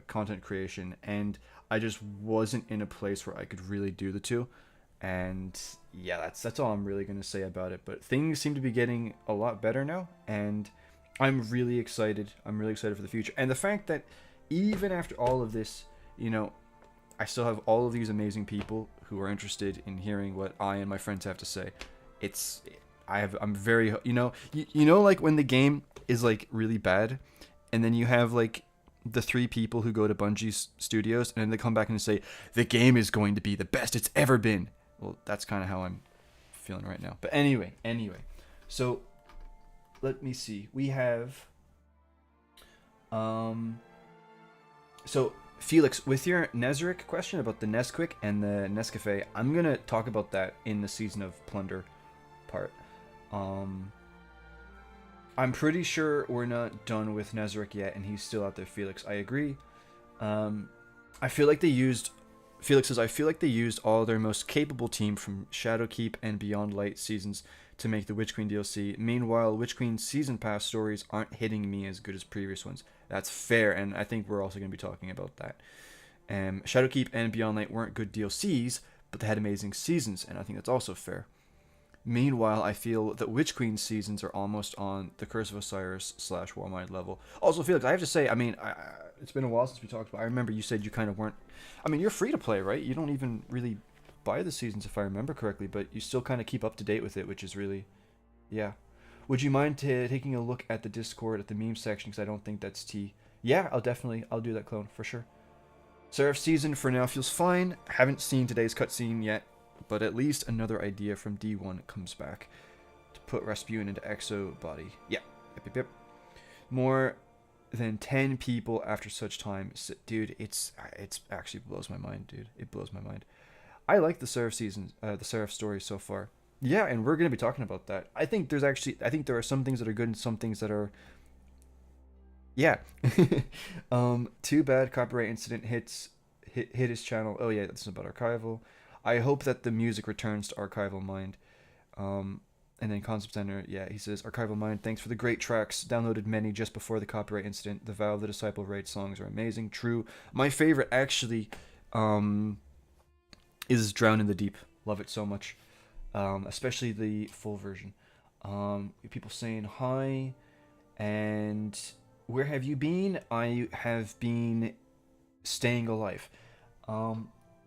content creation, and I just wasn't in a place where I could really do the two. And yeah, that's all I'm really gonna say about it. But things seem to be getting a lot better now, and I'm really excited. I'm really excited for the future, and the fact that even after all of this, I still have all of these amazing people who are interested in hearing what I and my friends have to say. I'm very, like when the game is like really bad, and then you have like the 3 people who go to Bungie's studios, and then they come back and say the game is going to be the best it's ever been. Well, that's kind of how I'm feeling right now. But anyway, so let me see. We have so Felix, with your Nezric question about the Nesquick and the Nescafe, I'm gonna talk about that in the Season of Plunder part. I'm pretty sure we're not done with Nezarek yet, and he's still out there, Felix. I agree. I feel like they used... Felix says, I feel like they used all their most capable team from Shadowkeep and Beyond Light seasons to make the Witch Queen DLC. Meanwhile, Witch Queen Season Pass stories aren't hitting me as good as previous ones. That's fair, and I think we're also going to be talking about that. Shadowkeep and Beyond Light weren't good DLCs, but they had amazing seasons, and I think that's also fair. Meanwhile, I feel that Witch Queen seasons are almost on the Curse of Osiris / Warmind level. Also, Felix, I have to say, I mean, it's been a while since we talked about. I remember you said you kind of weren't. I mean, you're free to play, right? You don't even really buy the seasons, if I remember correctly, but you still kind of keep up to date with it, which is really, yeah. Would you mind taking a look at the Discord at the meme section? Because I don't think that's T. Yeah, I'll do that, clone, for sure. Seraph season for now feels fine. Haven't seen today's cutscene yet, but at least another idea from D1 comes back to put Rasputin into Exo body. Yeah, yep. More than 10 people after such time. Dude, it's actually blows my mind, dude. It blows my mind. I like the Seraph season, the Seraph story so far. Yeah, and we're going to be talking about that. I think there are some things that are good and some things that are... Yeah. Too bad copyright incident hit his channel. Oh yeah, that's about Archival. I hope that the music returns to Archival Mind. And then Concept Center, yeah, he says, Archival Mind, thanks for the great tracks. Downloaded many just before the copyright incident. The Vow of the Disciple raid songs are amazing. True. My favorite, actually, is Drown in the Deep. Love it so much. Especially the full version. People saying hi. And where have you been? I have been staying alive.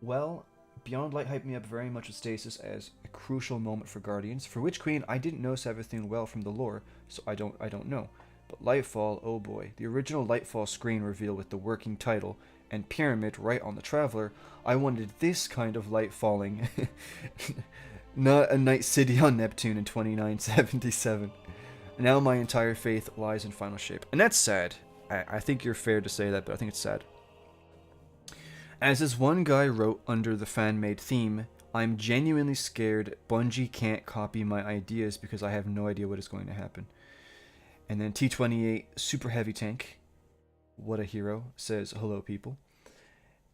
Well... Beyond Light hyped me up very much with Stasis as a crucial moment for Guardians. For Witch Queen, I didn't know everything well from the lore, so I don't know. But Lightfall, oh boy. The original Lightfall screen reveal with the working title and pyramid right on the Traveler. I wanted this kind of light falling. Not a night city on Neptune in 2977. Now my entire faith lies in Final Shape. And that's sad. I think you're fair to say that, but I think it's sad. As this one guy wrote under the fan-made theme, I'm genuinely scared Bungie can't copy my ideas because I have no idea what is going to happen. And then T28 Super Heavy Tank, what a hero, says, hello people.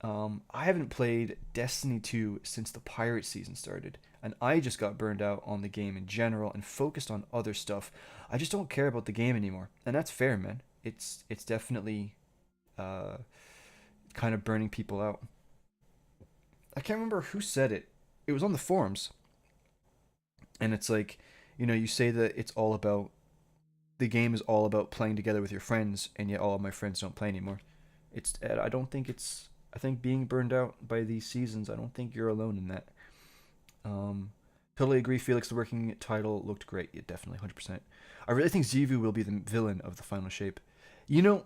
I haven't played Destiny 2 since the Pirate season started, and I just got burned out on the game in general and focused on other stuff. I just don't care about the game anymore, and that's fair, man. It's definitely... kind of burning people out. I can't remember who said it. It was on the forums. And it's like, you know, you say that it's all about... The game is all about playing together with your friends, and yet all of my friends don't play anymore. I don't think it's... I think being burned out by these seasons, I don't think you're alone in that. Totally agree, Felix. The working title looked great. Yeah, definitely, 100%. I really think Xivu will be the villain of the Final Shape. You know...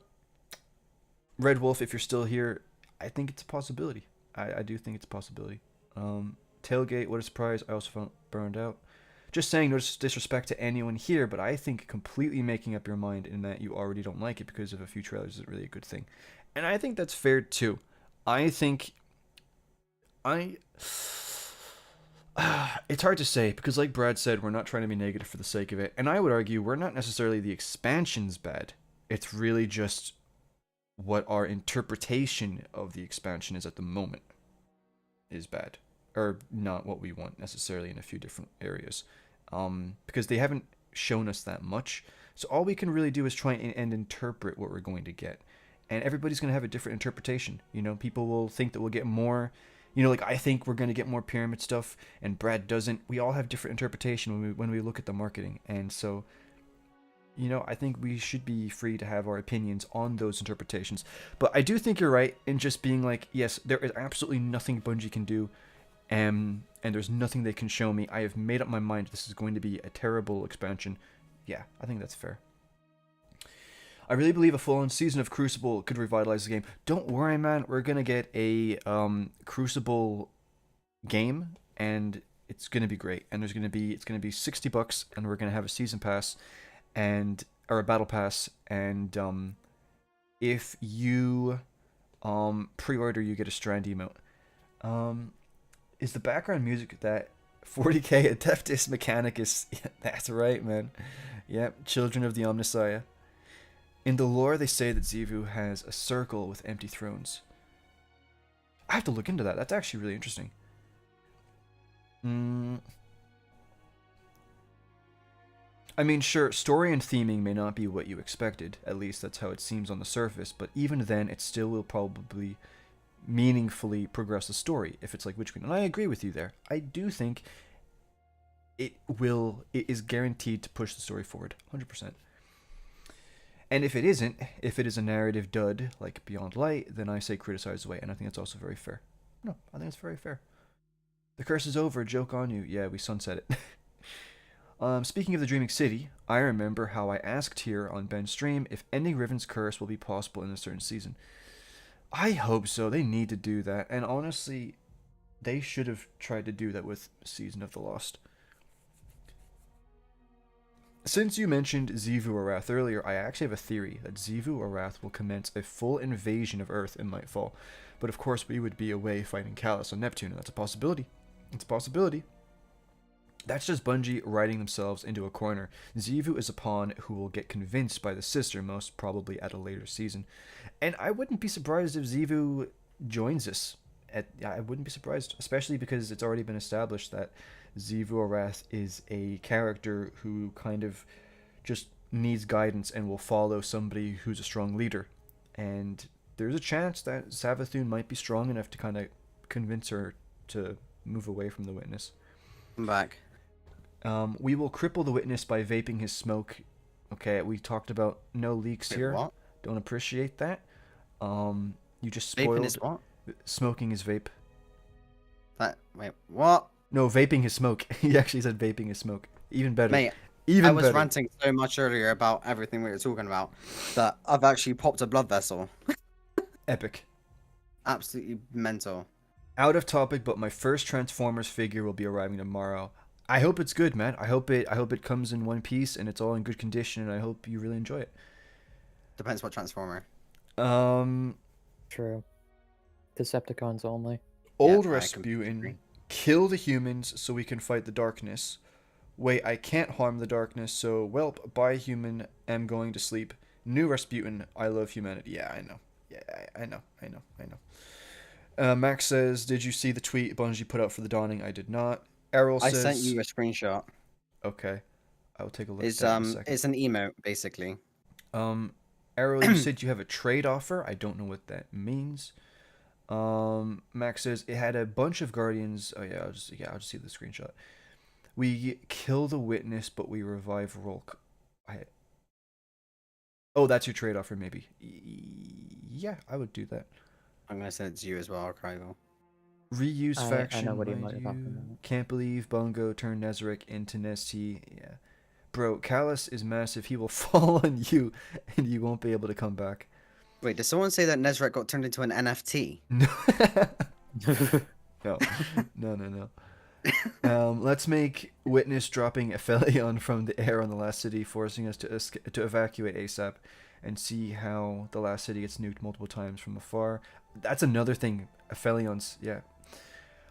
Red Wolf, if you're still here, I think it's a possibility. I do think it's a possibility. Tailgate, what a surprise. I also felt burned out. Just saying, no disrespect to anyone here, but I think completely making up your mind in that you already don't like it because of a few trailers is really a good thing. And I think that's fair too. I think... It's hard to say, because like Brad said, we're not trying to be negative for the sake of it. And I would argue we're not necessarily the expansion's bad. It's really just... what our interpretation of the expansion is at the moment is bad, or not what we want necessarily in a few different areas, because they haven't shown us that much. So all we can really do is try and interpret what we're going to get, and everybody's going to have a different interpretation. You know, people will think that we'll get more, you know, like I think we're going to get more pyramid stuff, and Brad doesn't. We all have different interpretation when we look at the marketing, and so... You know, I think we should be free to have our opinions on those interpretations. But I do think you're right in just being like, yes, there is absolutely nothing Bungie can do, and there's nothing they can show me. I have made up my mind this is going to be a terrible expansion. Yeah, I think that's fair. I really believe a full-on season of Crucible could revitalize the game. Don't worry, man. We're going to get a Crucible game, and it's going to be great. And it's going to be $60, and we're going to have a season pass. Or a battle pass, and if you pre-order, you get a Strand emote. Is the background music that 40k Adeptus Mechanicus. Yeah, that's right, man. Yep, children of the Omnissiah. In the lore, they say that Xivu has a circle with empty thrones. I have to look into that. That's actually really interesting. I mean, sure, story and theming may not be what you expected. At least that's how it seems on the surface. But even then, it still will probably meaningfully progress the story if it's like Witch Queen. And I agree with you there. I do think it is guaranteed to push the story forward 100%. And if it isn't, if it is a narrative dud like Beyond Light, then I say criticize away, and I think that's also very fair. No, I think it's very fair. The curse is over, joke on you. Yeah, we sunset it. Speaking of the Dreaming City, I remember how I asked here on Ben's stream if ending Riven's curse will be possible in a certain season. I hope so. They need to do that, and honestly, they should have tried to do that with Season of the Lost. Since you mentioned Xivu Arath earlier, I actually have a theory that Xivu Arath will commence a full invasion of Earth in Lightfall. But of course, we would be away fighting Callus on Neptune, and that's a possibility. It's a possibility. That's just Bungie writing themselves into a corner. Xivu is a pawn who will get convinced by the sister, most probably at a later season. And I wouldn't be surprised if Xivu joins us. I wouldn't be surprised, especially because it's already been established that Xivu Arath is a character who kind of just needs guidance and will follow somebody who's a strong leader. And there's a chance that Savathun might be strong enough to kind of convince her to move away from the Witness. I'm back. We will cripple the Witness by vaping his smoke. Okay, we talked about no leaks here. What? Don't appreciate that. You just Vaping spoiled is what? smoking his vape. Wait, what? No, vaping his smoke. He actually said vaping his smoke. Even better. Mate, Even I was better. ranting so much earlier about everything we were talking about that I've actually popped a blood vessel. Epic. Absolutely mental. Out of topic, but my first Transformers figure will be arriving tomorrow. I hope it's good, man. I hope it comes in one piece and it's all in good condition, and I hope you really enjoy it. Depends what Transformer. True. Decepticons only. Old Yeah, I completely Rasputin, agree. kill the humans so we can fight the darkness. Wait, I can't harm the darkness, so welp, bye human, am going to sleep. New Rasputin, I love humanity. Yeah, I know. Yeah, I know. Max says, did you see the tweet Bungie put out for the Dawning? I did not. Errol I says... sent you a screenshot. Okay. I will take a look It's at that in a second. it's an emote basically. Errol, you said you have a trade offer. I don't know what that means. Max says it had a bunch of guardians. Oh yeah, I'll just see the screenshot. We kill the Witness, but we revive Rolk. Oh, that's your trade offer, maybe. Yeah, I would do that. I'm gonna send it to you as well, Archival. Reuse faction. I know what he mind might have you. talking about. Can't believe Bungo turned Nezarec into Nesty. Yeah. Bro, Callus is massive. He will fall on you, and you won't be able to come back. Wait, did someone say that Nezarec got turned into an NFT? No. Let's make Witness dropping Aphelion from the air on the last city, forcing us to evacuate ASAP, and see how the last city gets nuked multiple times from afar. That's another thing. Aphelion's, yeah.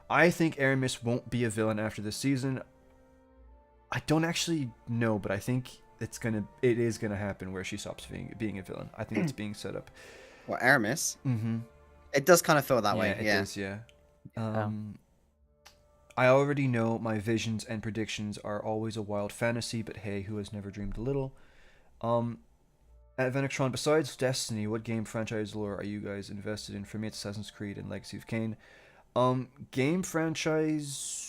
I think Aramis won't be a villain after this season. I don't actually know, but I think it is gonna happen where she stops being a villain. I think it's being set up. Well, Aramis? Mm-hmm. It does kind of feel that way. It Yeah. does, yeah. I already know my visions and predictions are always a wild fantasy, but hey, who has never dreamed a little? At Venextron, besides Destiny, what game franchise lore are you guys invested in? For me, it's Assassin's Creed and Legacy of Kain. Game franchise...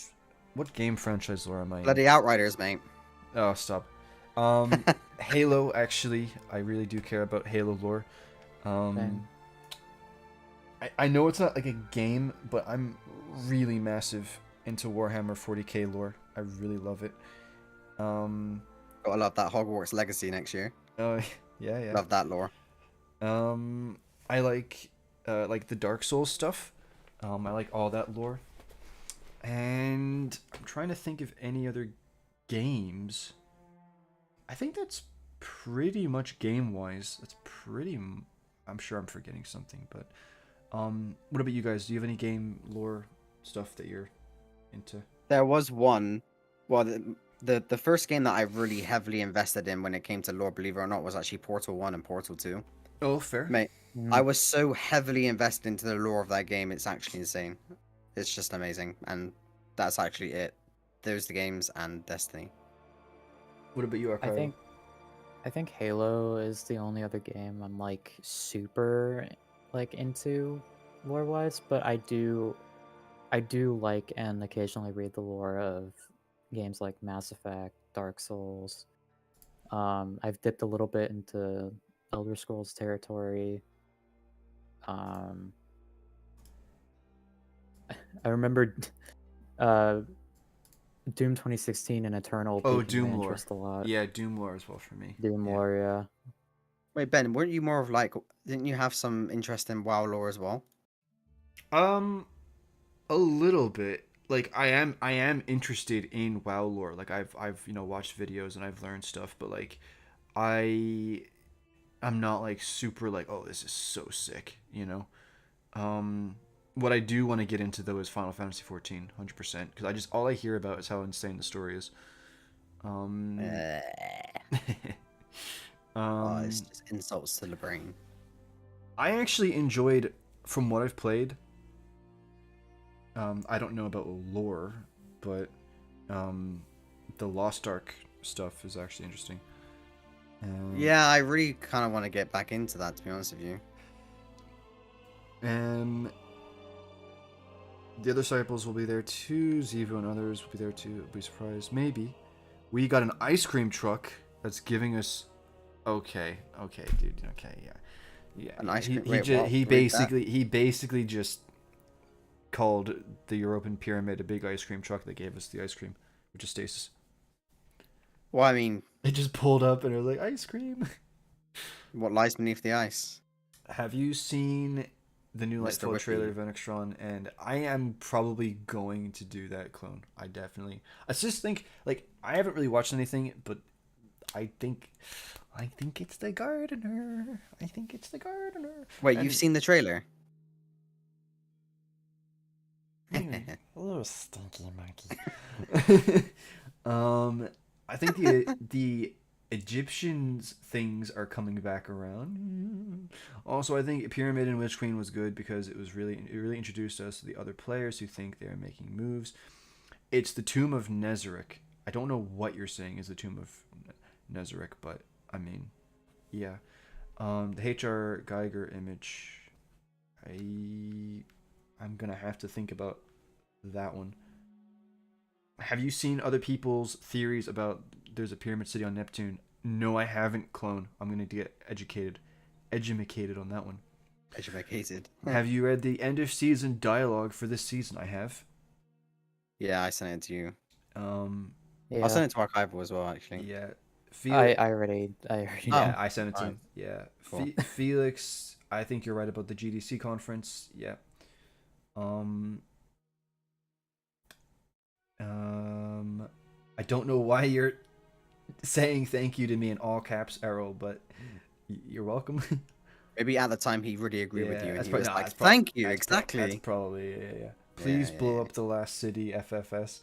What game franchise lore am I in? Bloody Outriders, mate. Oh, stop. Halo, actually. I really do care about Halo lore. I know it's not like a game, but I'm really massive into Warhammer 40k lore. I really love it. Gotta love that Hogwarts Legacy next year. Oh, yeah. Love that lore. I like the Dark Souls stuff. I like all that lore. And I'm trying to think of any other games. I think that's pretty much game-wise. I'm sure I'm forgetting something, but what about you guys? Do you have any game lore stuff that you're into? There was one. Well, the first game that I really heavily invested in when it came to lore, believe it or not, was actually Portal 1 and Portal 2. Oh, fair. Mate, I Mm. was so heavily invested into the lore of that game, it's actually insane. It's just amazing, and that's actually it. Those the games and Destiny. What about you, I Archival? think I think Halo is the only other game I'm like super like into lore wise, but I do like and occasionally read the lore of games like Mass Effect, Dark Souls. I've dipped a little bit into Elder Scrolls territory. Um, I remember uh, Doom 2016 and Eternal Oh, piqued my Doom lore. interest a lot. Yeah, Doom lore as well for me. Doom Yeah. lore, yeah. Wait, Ben, weren't you more of like, didn't you have some interest in WoW lore as well? A little bit. Like I am interested in WoW lore. Like I've watched videos and I've learned stuff, but like I I'm not like super like, oh, this is so sick, you know. What I do want to get into though is Final Fantasy 14, 100%, because I just all I hear about is how insane the story is. Um, Oh, um, it's just insults to the brain. I actually enjoyed from what I've played. I don't know about lore, but the Lost Ark stuff is actually interesting. Yeah, I really kind of want to get back into that, to be honest with you. And the other disciples will be there too. Xivu and others will be there too. I'll be surprised. Maybe. We got an ice cream truck that's giving us. Okay, dude. Okay, yeah, yeah. An ice He cream. he, Wait, ju- what? he Read that. basically just called the European pyramid a big ice cream truck that gave us the ice cream, which is stasis. Well, I mean, It just pulled up and it was like ice cream. what lies beneath the ice? Have you seen the new Mr. Lightfall Whippy. trailer, Venextron? And I am probably going to do that clone. I just think like I haven't really watched anything, but I think it's the gardener. I think it's the gardener. Wait, And you've seen the trailer? hello, stinky monkey. I think the Egyptians things are coming back around. Also, I think Pyramid and Witch Queen was good because it really introduced us to the other players who think they're making moves. It's the Tomb of Nezarec. I don't know what you're saying is the Tomb of Nezarec, but I mean, yeah. The H.R. Geiger image. I'm gonna have to think about that one. Have you seen other people's theories about there's a pyramid city on Neptune? No, I haven't, clone. I'm gonna get educated on that one. Educated. Have you read the end of season dialogue for this season? I have. Yeah, I sent it to you. Yeah. I'll send it to Archival as well, actually. Yeah. I already Yeah, I sent it to Alright. him. Yeah. Cool. Felix, I think you're right about the GDC conference. Yeah. I don't know why you're saying thank you to me in all caps, Errol, but you're welcome. Maybe at the time he really agreed with you, and that's he prob- was no, like, that's prob- "Thank you, that's prob- exactly." That's probably yeah. Please Yeah, blow yeah. up the last city, FFS.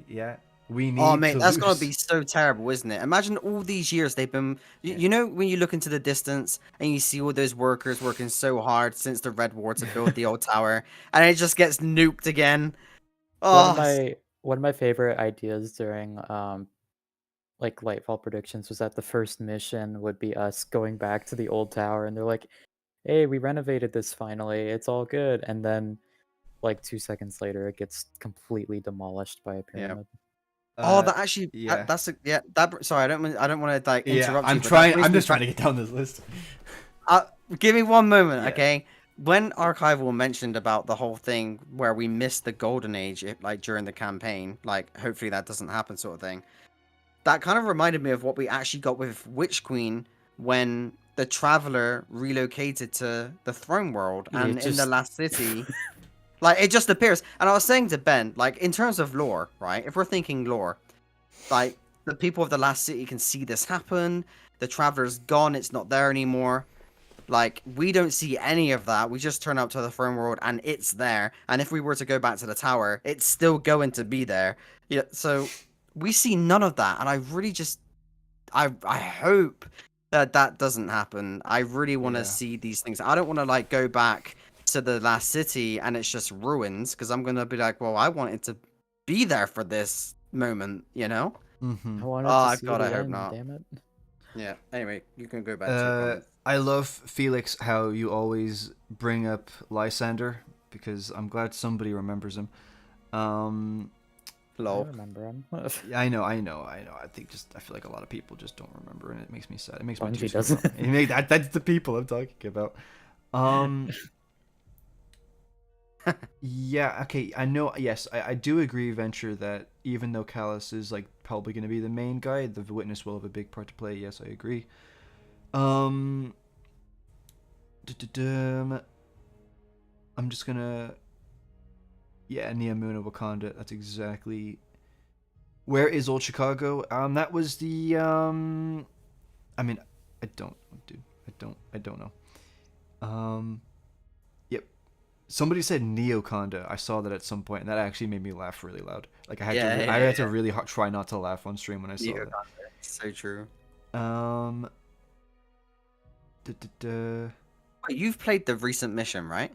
Yeah, we need. Oh mate, to that's lose. gotta be so terrible, isn't it? Imagine all these years they've been. Yeah. You know when you look into the distance and you see all those workers working so hard since the Red War to build the old tower, and it just gets nuked again. Oh, one of my favorite ideas during like Lightfall predictions was that the first mission would be us going back to the old tower and they're like, "Hey, we renovated this finally. It's all good." And then like 2 seconds later it gets completely demolished by a pyramid. oh, that actually. Yeah. That's a, yeah. That. Sorry, I don't want to like interrupt you. I'm but that trying. brings I'm me just trying back- to get down this list. Give me one moment, Yeah. okay? When Archival mentioned about the whole thing where we missed the golden age, like during the campaign, like hopefully that doesn't happen, sort of thing. That kind of reminded me of what we actually got with Witch Queen when the Traveler relocated to the Throne World, Yeah, and in the just- last city, like it just appears. And I was saying to Ben, like in terms of lore, right? If we're thinking lore, like the people of the last city can see this happen. The Traveler's gone; it's not there anymore. Like, we don't see any of that. We just turn up to the throne world and it's there. And if we were to go back to the tower, it's still going to be there. Yeah, so we see none of that. And I really just, I hope that that doesn't happen. I really want to Yeah. see these things. I don't want to, like, go back to the last city and it's just ruins, because I'm going to be like, well, I wanted to be there for this moment, you know? Mm-hmm. I wanted Oh, to see God, the I hope end, not. damn it. Yeah, anyway, you can go back to your comments. I love, Felix, how you always bring up Lysander, because I'm glad somebody remembers him. I Lol. remember him. Yeah, I know. I feel like a lot of people just don't remember, and it makes me sad. It makes me Bungie too sad. doesn't. That's the people I'm talking about. Yeah, okay, I know. Yes, I do agree, Venture, that even though Callus is like probably going to be the main guy, the Witness will have a big part to play. Yes, I agree. Um, I'm just gonna, yeah, Neomuna Wakanda. That's exactly. Where is Old Chicago? That was the I mean, I don't, dude. I don't know. Yep. Somebody said Neoconda. I saw that at some point, and that actually made me laugh really loud. Like I had to really try not to laugh on stream when I saw that. So true. Um. Wait, you've played the recent mission, right?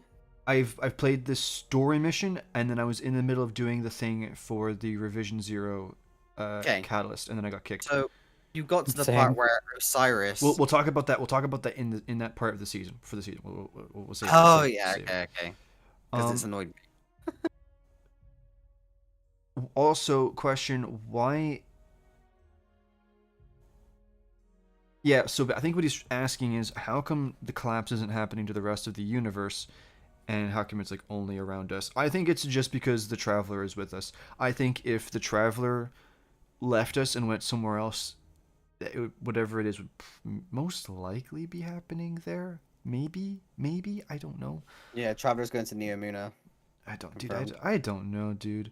I've played this story mission, and then I was in the middle of doing the thing for the Revision Zero Okay. catalyst, and then I got kicked. So you got to the Same. part where Osiris. We'll talk about that. We'll talk about that in that part of the season for the season. We'll save. Oh save- yeah, save. okay. Because it's annoyed me. Also, question why? Yeah, so I think what he's asking is how come the collapse isn't happening to the rest of the universe, and how come it's like only around us? I think it's just because the Traveler is with us. I think if the Traveler left us and went somewhere else, whatever it is would most likely be happening there. Maybe, I don't know. Yeah, Traveler's going to Neomuna. I don't, dude. Confirmed. I don't know, dude.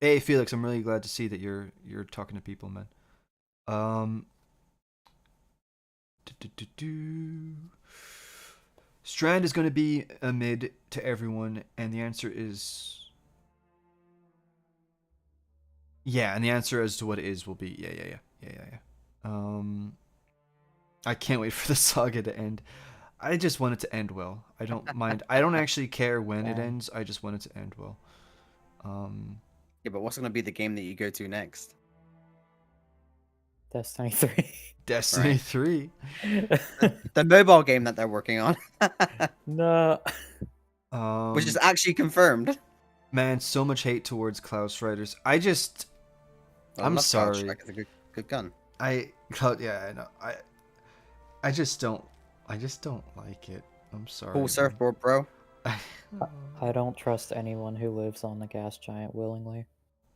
Hey, Felix, I'm really glad to see that you're talking to people, man. Strand is going to be a mid to everyone, and the answer is yeah, and the answer as to what it is will be yeah. I can't wait for the saga to end. I just want it to end well. I don't mind. I don't actually care when it ends. I just want it to end well. Yeah, but what's going to be the game that you go to next? Destiny 3. Destiny Right. 3. The mobile game that they're working on. No. Which is actually confirmed. Man, so much hate towards Cloud Striders. I'm love sorry. Cloud Strike, it's a good gun. I know. I just don't like it. I'm sorry. Cool man. surfboard, bro. I don't trust anyone who lives on the gas giant willingly.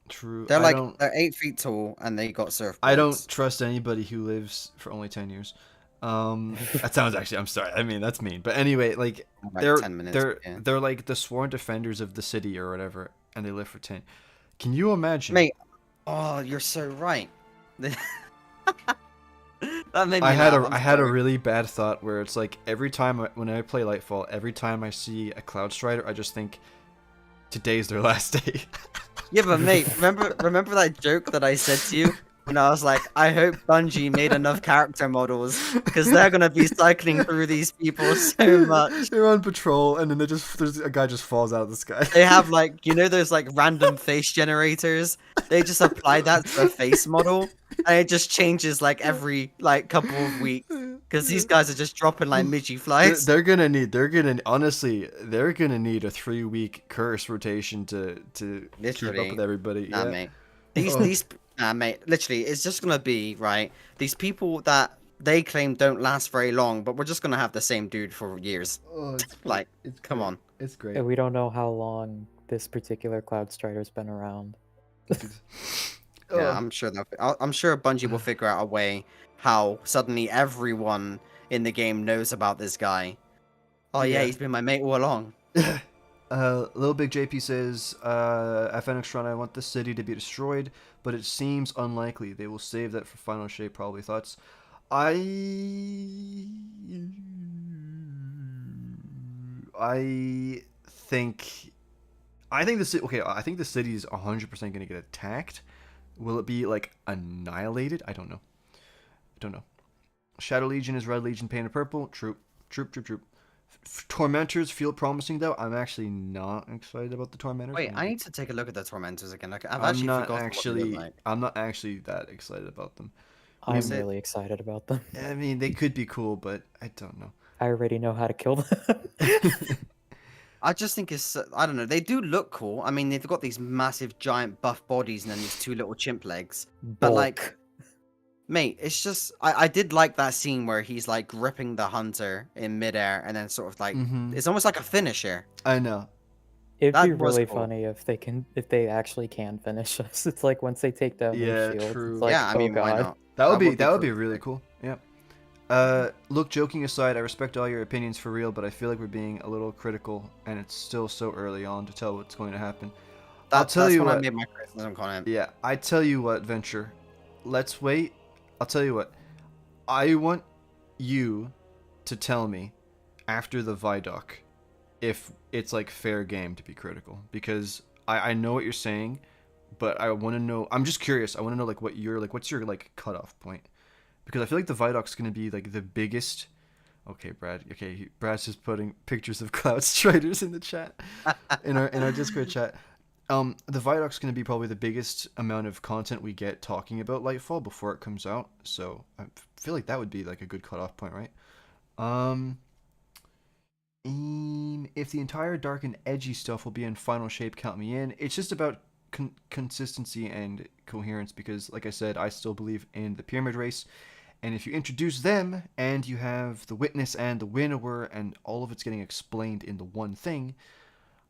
True. They're 8 feet tall and they got surfboards. I don't trust anybody who lives for only 10 years. That sounds actually. I'm sorry. I mean, that's mean. But anyway, like Like 10 minutes. Yeah. they're like the sworn defenders of the city or whatever, and they live for 10. Can you imagine? Mate, oh, you're so right. That made me I had laugh, a really bad thought where it's like every time when I play Lightfall, every time I see a Cloud Strider, I just think today's their last day. Yeah, but mate, remember that joke that I said to you when I was like, I hope Bungie made enough character models because they're gonna be cycling through these people so much. They're on patrol, and then there's a guy just falls out of the sky. They have like, you know, those like random face generators. They just apply that to a face model, and it just changes like every like couple of weeks because these guys are just dropping like midgy flights. They're gonna need a 3-week curse rotation to keep Literally. up with everybody. Nah, yeah. mate. Mate, literally, it's just gonna be, right, these people that they claim don't last very long, but we're just gonna have the same dude for years. Oh, it's Like, it's come great. on. It's great. And we don't know how long this particular Cloud Strider's been around. Yeah, I'm sure Bungie will figure out a way how suddenly everyone in the game knows about this guy. Oh yeah, Yeah. he's been my mate all along. Little Big JP says, at Venextron, I want the city to be destroyed, but it seems unlikely. They will save that for final shape, probably. Thoughts? I I think I think the city. Okay, I think the city is 100% going to get attacked. Will it be like annihilated? I don't know. I don't know. Shadow Legion is Red Legion painted purple. Troop. Tormentors feel promising though. I'm actually not excited about the Tormentors. Wait, I need to take a look at the Tormentors again. Like, I've I'm actually not forgotten what they look actually. like. I'm not actually that excited about them. I'm said- really excited about them. I mean, they could be cool, but I don't know. I already know how to kill them. I just think it's, I don't know, they do look cool. I mean, they've got these massive giant buff bodies and then these two little chimp legs. But like, Bulk. mate, it's just, I did like that scene where he's like gripping the hunter in midair and then sort of like, it's almost like a finisher. I know. It'd That be was really cool. funny if they actually can finish us. It's like once they take down Yeah, their shields, true. it's like, yeah, I oh mean, why god. not? That would be pretty really sick. cool. Yeah. Look, joking aside, I respect all your opinions for real, but I feel like we're being a little critical, and it's still so early on to tell what's going to happen. I'll tell That's you when I what. made my criticism comment. Yeah, I tell you what, Venture. Let's wait. I'll tell you what. I want you to tell me after the Vidoc if it's like fair game to be critical, because I know what you're saying, but I want to know. I'm just curious. I want to know like what's your like cutoff point, because I feel like the Vidoc's gonna be like the biggest. Okay, Brad. Okay, Brad's just putting pictures of Cloud Striders in the chat, in our Discord chat. The Vidoc's gonna be probably the biggest amount of content we get talking about Lightfall before it comes out. So I feel like that would be like a good cutoff point, right? If the entire dark and edgy stuff will be in final shape, count me in. It's just about consistency and coherence, because, like I said, I still believe in the pyramid race. And if you introduce them and you have the witness and the winnower and all of it's getting explained in the one thing,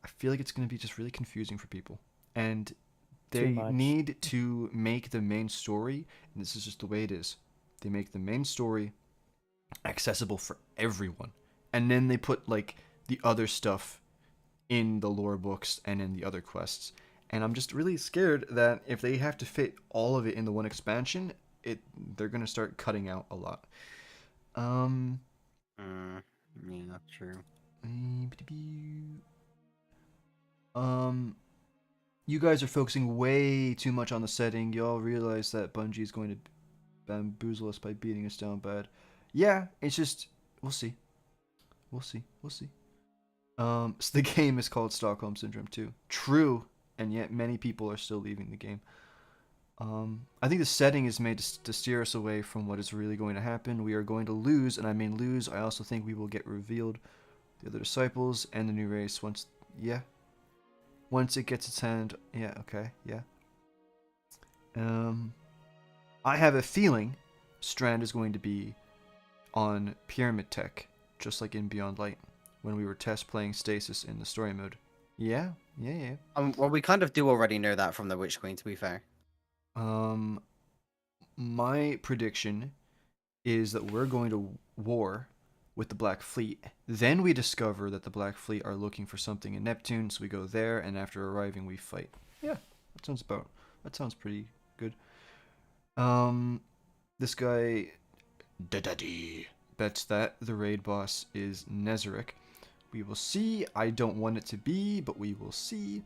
I feel like it's going to be just really confusing for people. And they much. need to make the main story, and this is just the way it is, they make the main story accessible for everyone. And then they put like the other stuff in the lore books and in the other quests. And I'm just really scared that if they have to fit all of it in the one expansion, they're gonna start cutting out a lot. Yeah, true. You guys are focusing way too much on the setting. Y'all realize that Bungie is going to bamboozle us by beating us down bad. Yeah, it's just we'll see. So the game is called Stockholm Syndrome 2. True, and yet many people are still leaving the game. I think the setting is made to steer us away from what is really going to happen. We are going to lose, and I mean lose. I also think we will get revealed. The other disciples and the new race once it gets its hand. Yeah, okay, yeah. I have a feeling Strand is going to be on Pyramid Tech, just like in Beyond Light, when we were test playing Stasis in the story mode. Yeah. Well, we kind of do already know that from the Witch Queen, to be fair. My prediction is that we're going to war with the Black Fleet. Then we discover that the Black Fleet are looking for something in Neptune, so we go there, and after arriving, we fight. Yeah, that sounds pretty good. This guy, Daddy, bets that the raid boss is Nezarec. We will see. I don't want it to be, but we will see.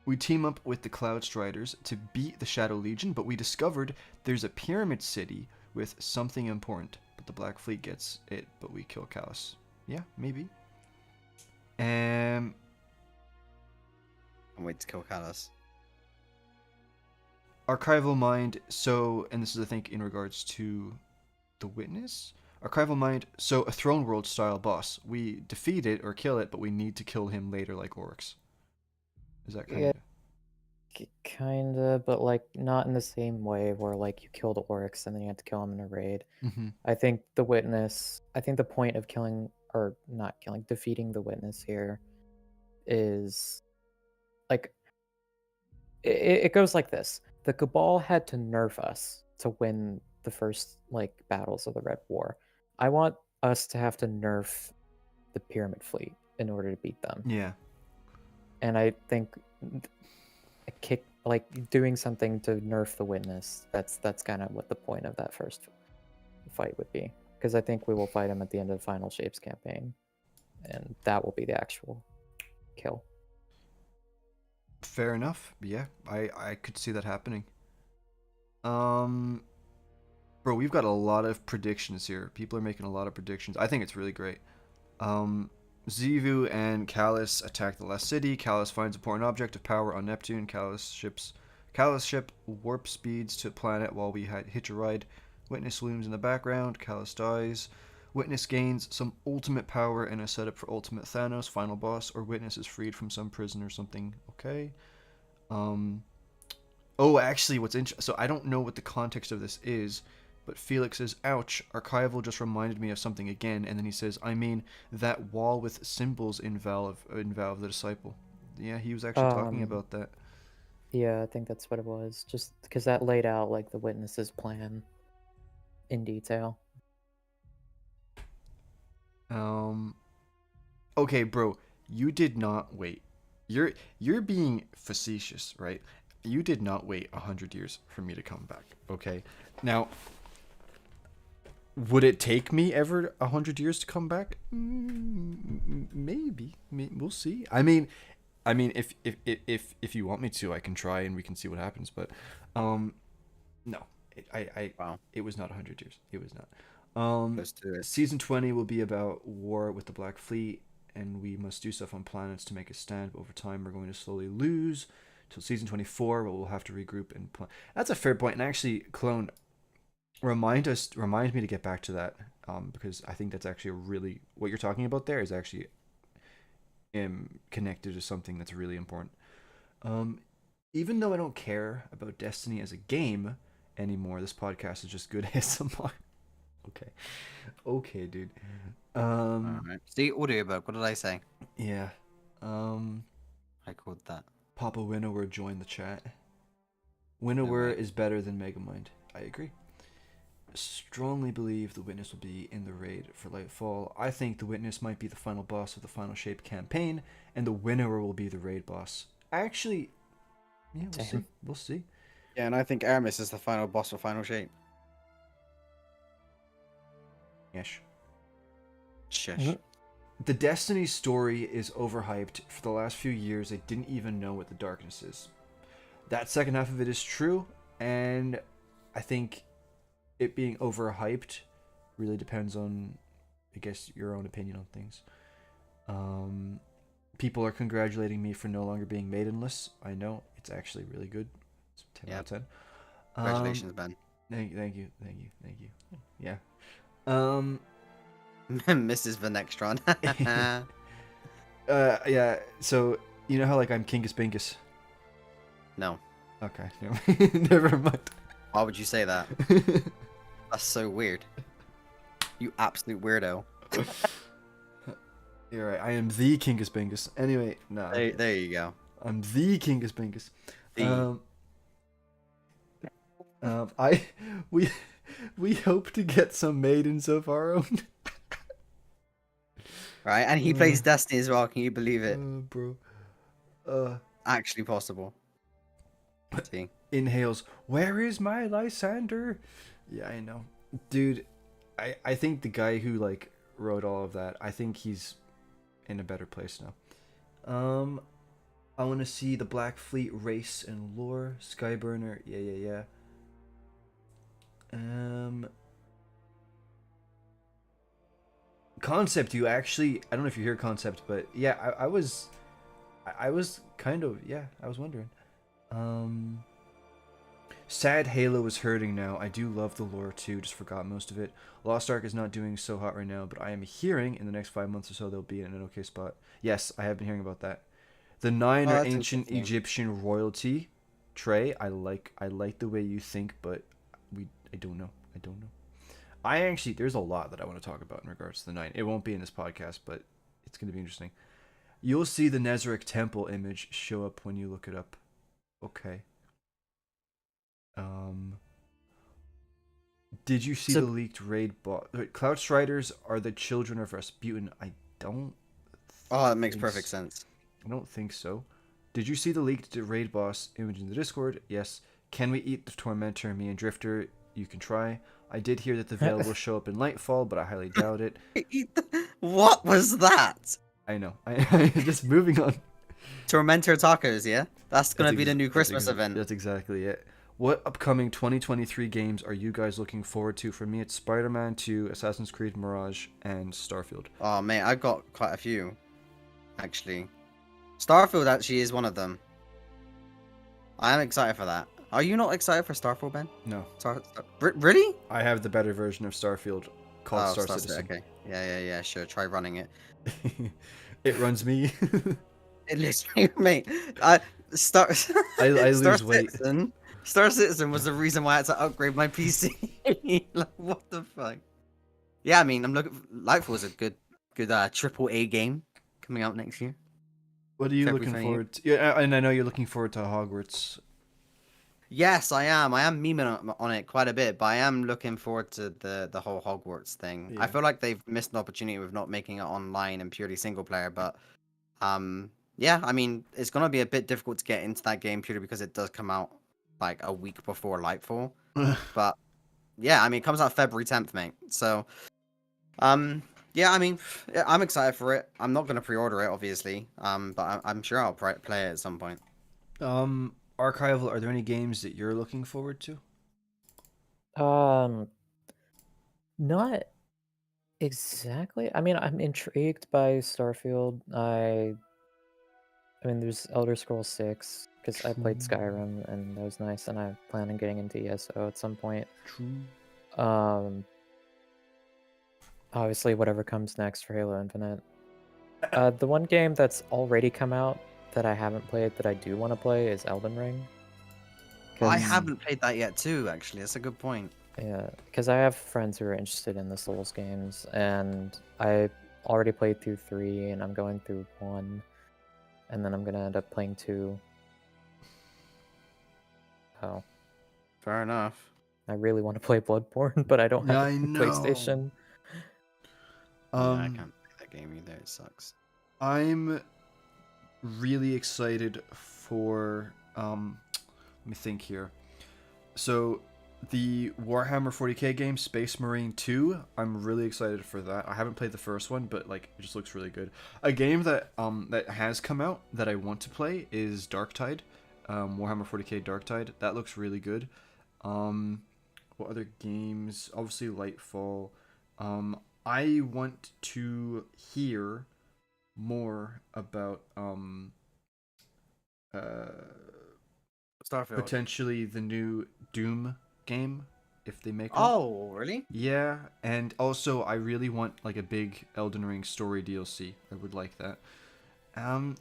We team up with the Cloud Striders to beat the Shadow Legion, but we discovered there's a pyramid city with something important. But the Black Fleet gets it, but we kill Callus. Yeah, maybe. I'm waiting to kill Callus. Archival Mind, and this is I think in regards to the Witness. Archival Mind, so a Throne World style boss. We defeat it or kill it, but we need to kill him later like Oryx. Is that kind of... Kinda, but like not in the same way where like you kill the Oryx and then you have to kill him in a raid. Mm-hmm. I think the Witness, I think the point of defeating the Witness here is like it goes like this. The Cabal had to nerf us to win the first like battles of the Red War. I want us to have to nerf the Pyramid Fleet in order to beat them. Yeah. And I think doing something to nerf the Witness, that's kind of what the point of that first fight would be. Because I think we will fight him at the end of the Final Shapes campaign, and that will be the actual kill. Fair enough. Yeah, I could see that happening. Bro, we've got a lot of predictions here. People are making a lot of predictions. I think it's really great. Xivu and Callus attack the last city. Callus finds important object of power on Neptune. Callus ship warp speeds to planet while we hitch a ride. Witness looms in the background. Callus dies. Witness gains some ultimate power and a setup for ultimate Thanos, final boss, or Witness is freed from some prison or something. Okay. Oh, actually, what's interesting... So I don't know what the context of this is, but Felix says, ouch, Archival just reminded me of something again, and then he says, I mean, that wall with symbols in Valve the Disciple. Yeah, he was actually talking about that. Yeah, I think that's what it was. Just because that laid out, like, the Witness's plan in detail. Okay, bro, you did not wait. You're being facetious, right? You did not wait 100 years for me to come back, okay? Now, would it take me ever 100 years to come back? Maybe. We'll see. I mean, if you want me to, I can try and we can see what happens. But, no, Wow. It was not 100 years. It was not. Let's do it. Season 20 will be about war with the Black Fleet, and we must do stuff on planets to make a stand. But over time, we're going to slowly lose till season 24, where we'll have to regroup and plan. That's a fair point. And actually, Clone, remind me to get back to that, because I think that's actually what you're talking about there is actually connected to something that's really important. Even though I don't care about Destiny as a game anymore, this podcast is just good ASMR. Okay, dude. Alright. See, audiobook. What did I say? Yeah. I called that. Papa Winnower joined the chat. Winnower is better than Megamind. I agree. Strongly believe the Witness will be in the raid for Lightfall. I think the Witness might be the final boss of the Final Shape campaign, and the Winnower will be the raid boss. Actually, yeah, we'll see. Yeah, and I think Aramis is the final boss for Final Shape. Yes. Shush. The Destiny story is overhyped. For the last few years, they didn't even know what the darkness is. That second half of it is true, and I think it being overhyped really depends on, I guess, your own opinion on things. People are congratulating me for no longer being maidenless. I know, it's actually really good. It's 10 out of 10. Congratulations, Ben. Thank you. Yeah. Mrs. Venextron. Yeah, so, you know how, like, I'm Kingus Bingus? No. Okay, never mind. Why would you say that? That's so weird. You absolute weirdo. You're right, I am the Kingus Bingus. Anyway, no. There you go. I'm the Kingus Bingus. We hope to get some maidens of our own. Right, and he plays Destiny as well. Can you believe it? Bro. Actually possible. See. Inhales. Where is my Lysander? Yeah, I know, dude. I think the guy who like wrote all of that, I think he's in a better place now. I want to see the Black Fleet race and lore. Skyburner. Yeah. Concept, you actually, I don't know if you hear Concept, but yeah, I was kind of, yeah, I was wondering. Sad Halo is hurting now. I do love the lore too, just forgot most of it. Lost Ark is not doing so hot right now, but I am hearing in the next 5 months or so they'll be in an okay spot. Yes, I have been hearing about that. The 9 are ancient Egyptian royalty. Trey, I like the way you think, but I don't know. I actually, there's a lot that I want to talk about in regards to the 9. It won't be in this podcast, but it's going to be interesting. You'll see the Nezarec Temple image show up when you look it up. Okay. Did you see So the leaked raid boss? Cloud Striders are the children of Rasputin. I don't oh, that makes think perfect sense. I don't think so. Did you see the leaked raid boss image in the Discord? Yes. Can we eat the Tormentor? Me and Drifter, you can try. I did hear that the Veil will show up in Lightfall, but I highly doubt it. What was that? I know. I just moving on. Tormentor tacos, yeah? That's gonna be the new Christmas event. That's exactly it. What upcoming 2023 games are you guys looking forward to? For me, it's Spider-Man 2, Assassin's Creed Mirage, and Starfield. Oh, mate, I've got quite a few, actually. Starfield actually is one of them. I am excited for that. Are you not excited for Starfield, Ben? No. Really? I have the better version of Starfield called Star Star Citizen. Okay. Yeah, sure. Try running it. It runs me. It literally, mate. I Star lose weight. Star Citizen was the reason why I had to upgrade my PC. Like, what the fuck? Yeah, I mean, I'm looking. Lightfall is a good triple A game coming out next year. What are you February looking 28th. forward to? Yeah, and I know you're looking forward to Hogwarts. Yes, I am. I am memeing on it quite a bit, but I am looking forward to the whole Hogwarts thing. I Yeah. feel like they've missed an opportunity with not making it online and purely single player, but yeah, I mean, it's gonna be a bit difficult to get into that game purely because it does come out like a week before Lightfall. But yeah, I mean, it comes out February 10th, mate. So yeah, I mean, I'm excited for it. I'm not gonna pre-order it, obviously. But I'm sure I'll play it at some point. Archival, are there any games that you're looking forward to? Not exactly. I mean, I'm intrigued by Starfield. I mean, there's Elder Scrolls 6 because I played True. Skyrim and that was nice, and I plan on getting into ESO at some point. True. Obviously, whatever comes next for Halo Infinite. The one game that's already come out that I haven't played that I do want to play is Elden Ring. I 'Cause- haven't played that yet, too. Actually, that's a good point. Yeah, because I have friends who are interested in the Souls games, and I already played through 3, and I'm going through 1, and then I'm gonna end up playing 2. Oh, Fair enough. I really want to play Bloodborne, but I don't have I a know. PlayStation. I can't play that game either. It sucks. I'm really excited for let me think here. So the Warhammer 40k game Space Marine 2, I'm really excited for that. I haven't played the first one, but like it just looks really good. A game that that has come out that I want to play is Darktide. Warhammer 40k Darktide. That looks really good. What other games? Obviously Lightfall. I want to hear more about Starfield. potentially the new Doom game if they make one. Oh, really? Yeah, and also I really want like a big Elden Ring story DLC. I would like that.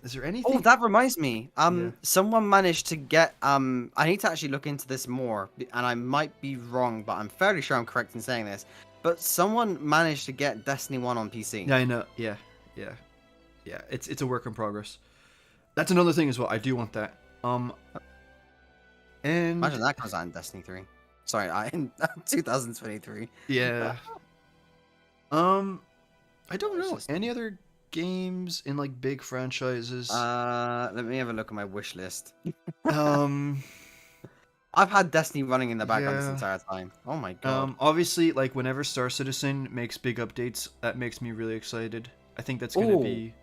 Is there anything? Oh, that reminds me. Yeah. Someone managed to get. I need to actually look into this more, and I might be wrong, but I'm fairly sure I'm correct in saying this. But someone managed to get Destiny 1 on PC. Yeah, I know. Yeah. It's a work in progress. That's another thing as well. I do want that. And Imagine that comes out in Destiny 3. Sorry, in 2023. yeah. I don't What's know. this? Any other games in like big franchises? Let me have a look at my wish list. Um, I've had Destiny running in the background this Yeah. entire time. Oh my god. Obviously, like whenever Star Citizen makes big updates, that makes me really excited. I think that's gonna Ooh. be.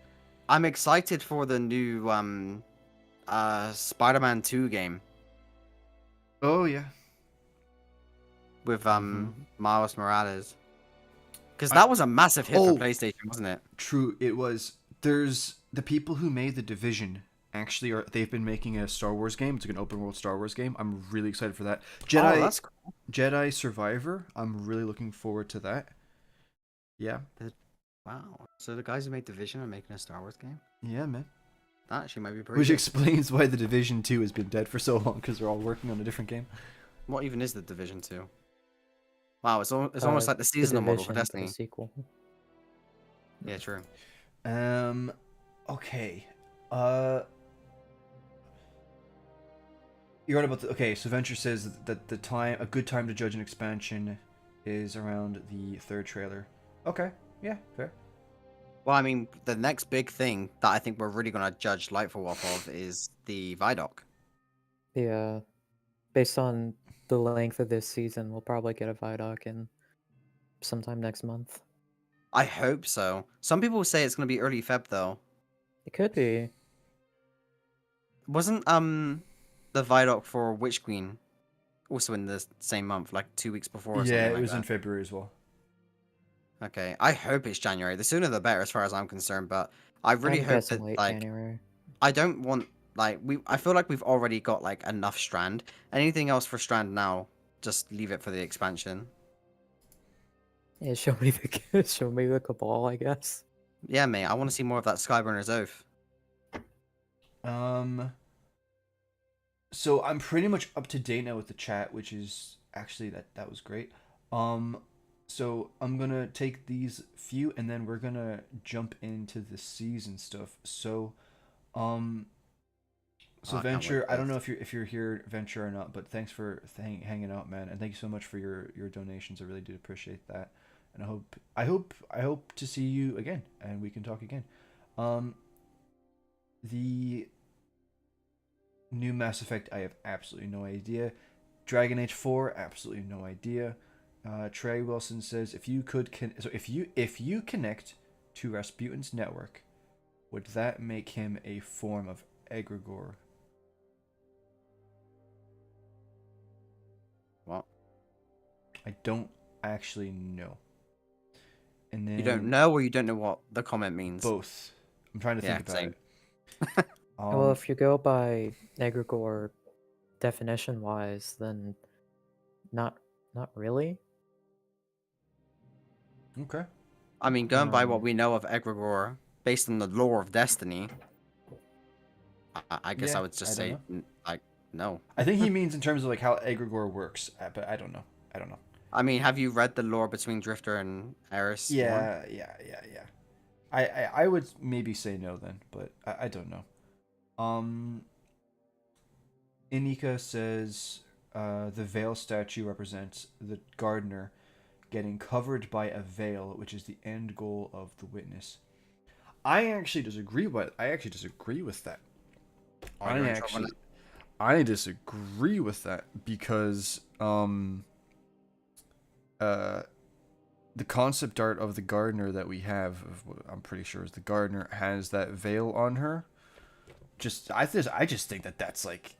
I'm excited for the new Spider-Man 2 game Oh yeah. with Mhm. Miles Morales. Because that was a massive hit Oh. for PlayStation, wasn't it? True, it was. There's the people who made The Division. Actually, they've been making a Star Wars game. It's like an open world Star Wars game. I'm really excited for that. Oh, that's cool. Jedi Survivor. I'm really looking forward to that. Yeah, Wow. So the guys who made Division are making a Star Wars game? yeah, man. That actually might be pretty Which good. explains why The Division 2 has been dead for so long, because they're all working on a different game. What even is the Division 2? Wow, it's almost like the seasonal model for Division, Destiny. the sequel. Yeah, true. Okay. You're right about the. Okay, so Venture says that a good time to judge an expansion is around the third trailer. Okay, yeah, fair. Well, I mean, the next big thing that I think we're really gonna judge Lightfall off of is the Vidoc. Yeah, based on the length of this season, we'll probably get a Vidoc in sometime next month. I hope so. Some people say it's gonna be early Feb though. It could be. Wasn't the Vidoc for Witch Queen also in the same month, like 2 weeks before or Yeah, something it like was in that? February as well. Okay, I hope it's January. The sooner the better, as far as I'm concerned. But I really I'm hope guessing that late like January. I don't want like we. I feel like we've already got like enough Strand. Anything else for Strand now, just leave it for the expansion. Yeah, show me the show me the Cabal, I guess. Yeah, mate. I want to see more of that Skyburner's Oath. So I'm pretty much up to date now with the chat, which is actually that was great. So I'm gonna take these few, and then we're gonna jump into the season stuff. So, um, so Oh, I can't wait Venture, for I don't know this. if you're here, Venture, or not, but thanks for hanging out, man, and thank you so much for your donations. I really do appreciate that, and I hope to see you again, and we can talk again. Um, the new Mass Effect, I have absolutely no idea. Dragon Age 4, absolutely no idea. Trey Wilson says if you could if you connect to Rasputin's network, would that make him a form of egregore? What? I don't actually know. And then You don't know, or you don't know what the comment means. both. I'm trying to Yeah, think about same. it. Well, if you go by egregore definition wise, then not really. Okay. I mean, going by what Um, we know of Egregore, based on the lore of Destiny, I guess Yeah, I would just I don't say, know. like, no. I think he means in terms of like how egregore works, but I don't know. I don't know. I mean, have you read the lore between Drifter and Eris Morn? Yeah. I would maybe say no then, but I don't know. Um, Inika says the veil statue represents the gardener getting covered by a veil, which is the end goal of the witness. I actually disagree with. I actually disagree with that. Oh, you're in trouble now. I disagree with that because the concept art of the gardener that we have, of what I'm pretty sure is the gardener, has that veil on her. I just think that's like,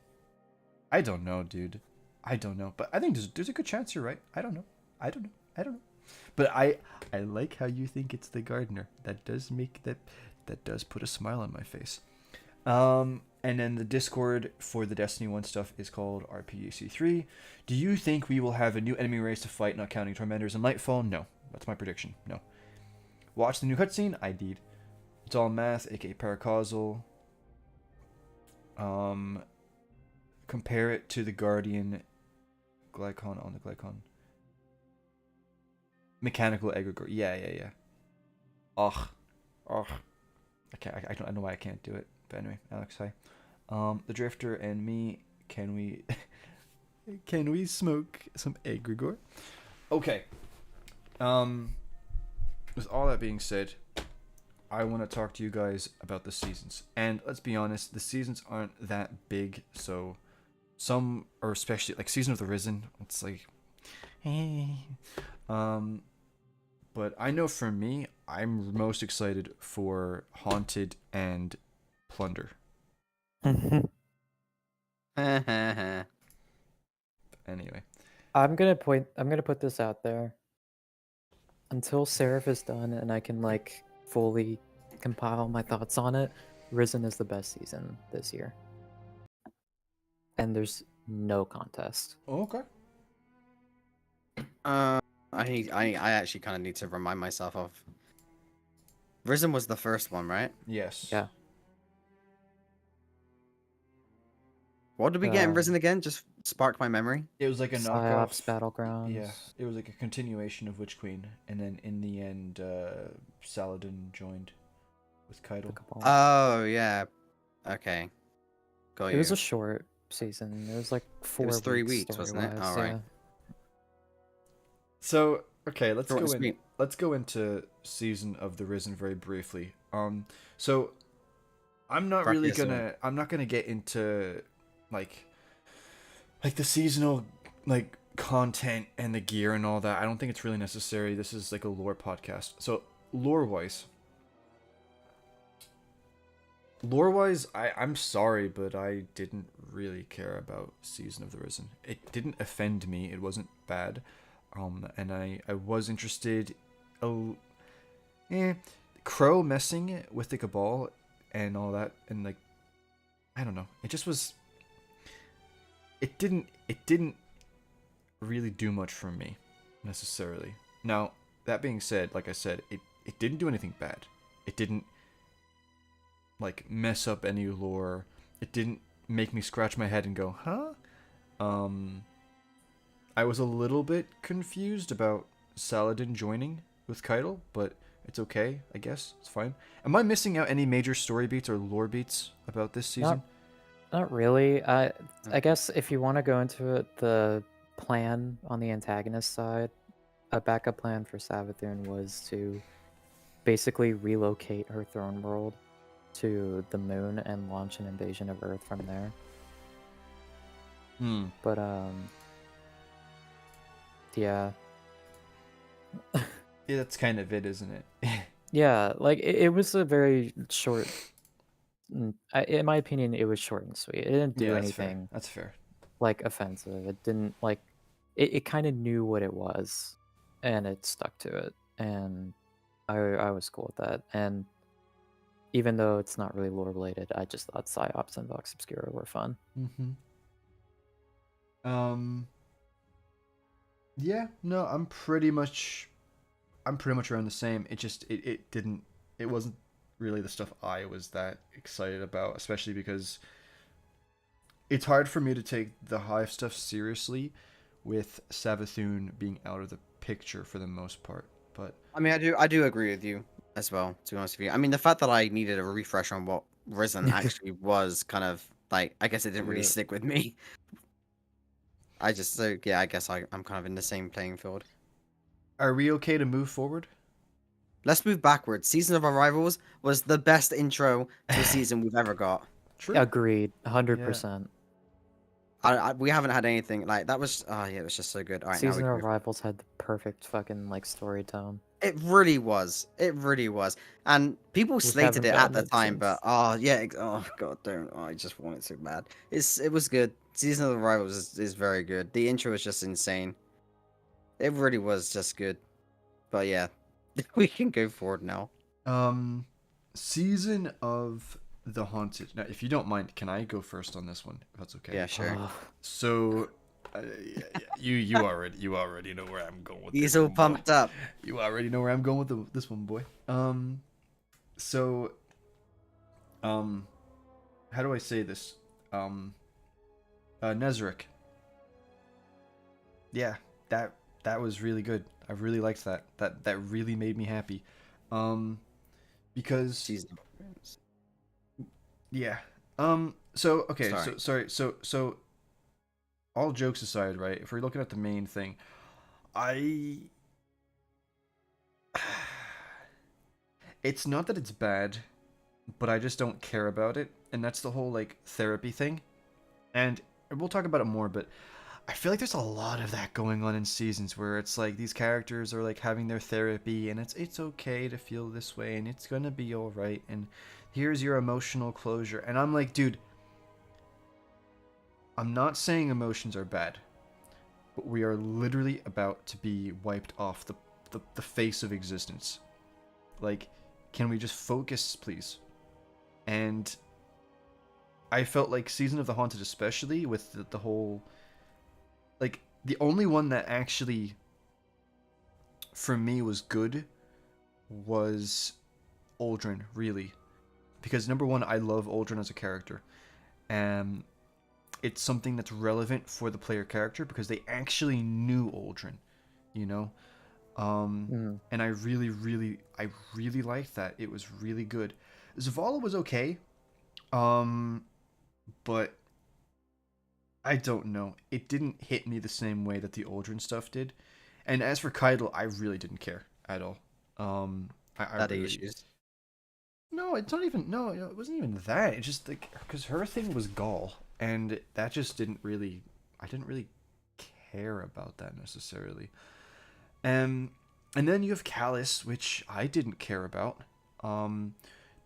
I don't know, dude. I don't know, but I think there's a good chance you're right. I don't know. I don't know. But I like how you think it's the gardener. That does make that does put a smile on my face. And then the Discord for the Destiny 1 stuff is called RPAC3. Do you think we will have a new enemy race to fight, not counting Tormentors and Lightfall? No. That's my prediction. No. Watch the new cutscene? I did. It's all math, aka paracausal. Compare it to the Guardian Glycon on the Glycon. Mechanical egregore. Yeah. Ugh. I can't. I don't know why I can't do it. But anyway, Alex, hi. The Drifter and me. Can we? Can we smoke some egregore? Okay. With all that being said, I want to talk to you guys about the seasons. And let's be honest, the seasons aren't that big. So, some, or especially like Season of the Risen, it's like, but I know for me, I'm most excited for Haunted and Plunder. Anyway, I'm gonna put this out there. Until Seraph is done and I can like fully compile my thoughts on it, Risen is the best season this year. And there's no contest. okay. I actually kind of need to remind myself of. Risen was the first one, right? Yes. Yeah. What did we get in Risen again? Just spark my memory. It was like a Psyops knockoff. Battlegrounds. Yeah, it was like a continuation of Witch Queen, and then in the end, Saladin joined with Keitel. Oh yeah. Okay. Got It was you. a short season. It was like 4 It was 3 weeks weeks, wasn't it? story-wise, All right. yeah. So okay, let's Short and go in. sweet. Let's go into Season of the Risen very briefly. So I'm not really Brachia's gonna. I'm not gonna get into like the seasonal like content and the gear and all that. I don't think it's really necessary. This is like a lore podcast. So lore wise, I'm sorry, but I didn't really care about Season of the Risen. It didn't offend me. It wasn't bad. And I was interested. Oh, Crow messing with the Cabal and all that, and like I don't know. It just was. It didn't really do much for me necessarily. Now that being said, like I said, it didn't do anything bad. It didn't like mess up any lore. It didn't make me scratch my head and go, huh? I was a little bit confused about Saladin joining with Keitel, but it's okay, I guess. It's fine. Am I missing out any major story beats or lore beats about this season? Not really. I guess if you want to go into it, the plan on the antagonist side, a backup plan for Savathun was to basically relocate her throne world to the moon and launch an invasion of Earth from there. But yeah. Yeah, that's kind of it, isn't it? Yeah, like it was a very short. In my opinion, it was short and sweet. It didn't do Yeah, anything That's fair. like offensive. It didn't like. It kind of knew what it was, and it stuck to it. And I was cool with that. And even though it's not really lore related, I just thought Psyops and Vox Obscura were fun. Mm-hmm. Yeah, no, I'm pretty much around the same. It wasn't really the stuff I was that excited about, especially because it's hard for me to take the Hive stuff seriously with Savathun being out of the picture for the most part. But I mean, I do agree with you as well. To be honest with you, I mean, the fact that I needed a refresh on what Risen actually was kind of like, I guess it didn't really Yeah. stick with me. I guess I'm kind of in the same playing field. Are we okay to move forward? Let's move backwards. Season of Arrivals was the best intro to a season we've ever got. True. Agreed, 100%. We haven't had anything like that. It was just so good. All right, Season now we of can Rivals had the perfect fucking like story tone. It really was. It really was. And people slated haven't it at gotten the it time, since. but oh god, don't. Oh, I just want it so bad. It was good. Season of the Rivals is very good. The intro was just insane. It really was just good. But yeah, we can go forward now. Season of the Haunted. Now, if you don't mind, can I go first on this one? If that's okay. Yeah, sure. So, you already know where I'm going with this. He's all one, boy. pumped up. You already know where I'm going with this one, boy. So, how do I say this? Nezric. Yeah, that was really good. I really liked that. That really made me happy. Because Season. yeah. So okay. Sorry. So all jokes aside, right? If we're looking at the main thing, it's not that it's bad, but I just don't care about it, and that's the whole like therapy thing. And we'll talk about it more, but I feel like there's a lot of that going on in seasons where it's like these characters are like having their therapy, and it's okay to feel this way, and it's gonna be all right, and here's your emotional closure. And I'm like, dude, I'm not saying emotions are bad, but we are literally about to be wiped off the face of existence. Like, can we just focus, please? And I felt like Season of the Haunted, especially with the whole, like, the only one that actually for me was good was Aldrin, really, because number one, I love Aldrin as a character, and it's something that's relevant for the player character because they actually knew Aldrin, you know. And I really liked that. It was really good. Zavala was okay, but I don't know. It didn't hit me the same way that the Aldrin stuff did, And as for Keitel, I really didn't care at all. I Daddy really issues. no, it's not even no, it wasn't even that. It's just like because her thing was Gaul, and that just didn't really. I didn't really care about that necessarily. Um, and then you have Callus, which I didn't care about.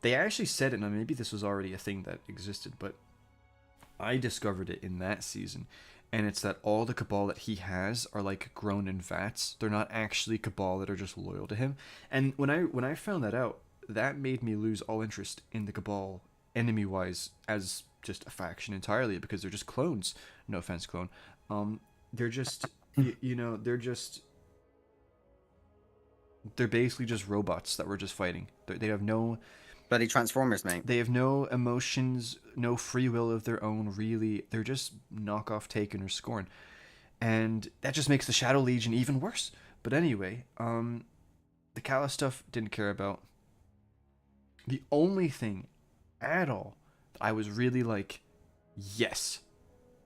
They actually said it, and maybe this was already a thing that existed, but I discovered it in that season. And it's that all the Cabal that he has are like grown in vats. They're not actually Cabal that are just loyal to him. And when I found that out, that made me lose all interest in the Cabal enemy wise as just a faction entirely because they're just clones. No offense, clone. They're just they're basically just robots that were just fighting. They have no Bloody Transformers, mate. they have no emotions, no free will of their own, really. They're just knockoff Taken or Scorn. And that just makes the Shadow Legion even worse. But anyway, the Callus stuff didn't care about. The only thing at all that I was really like, yes,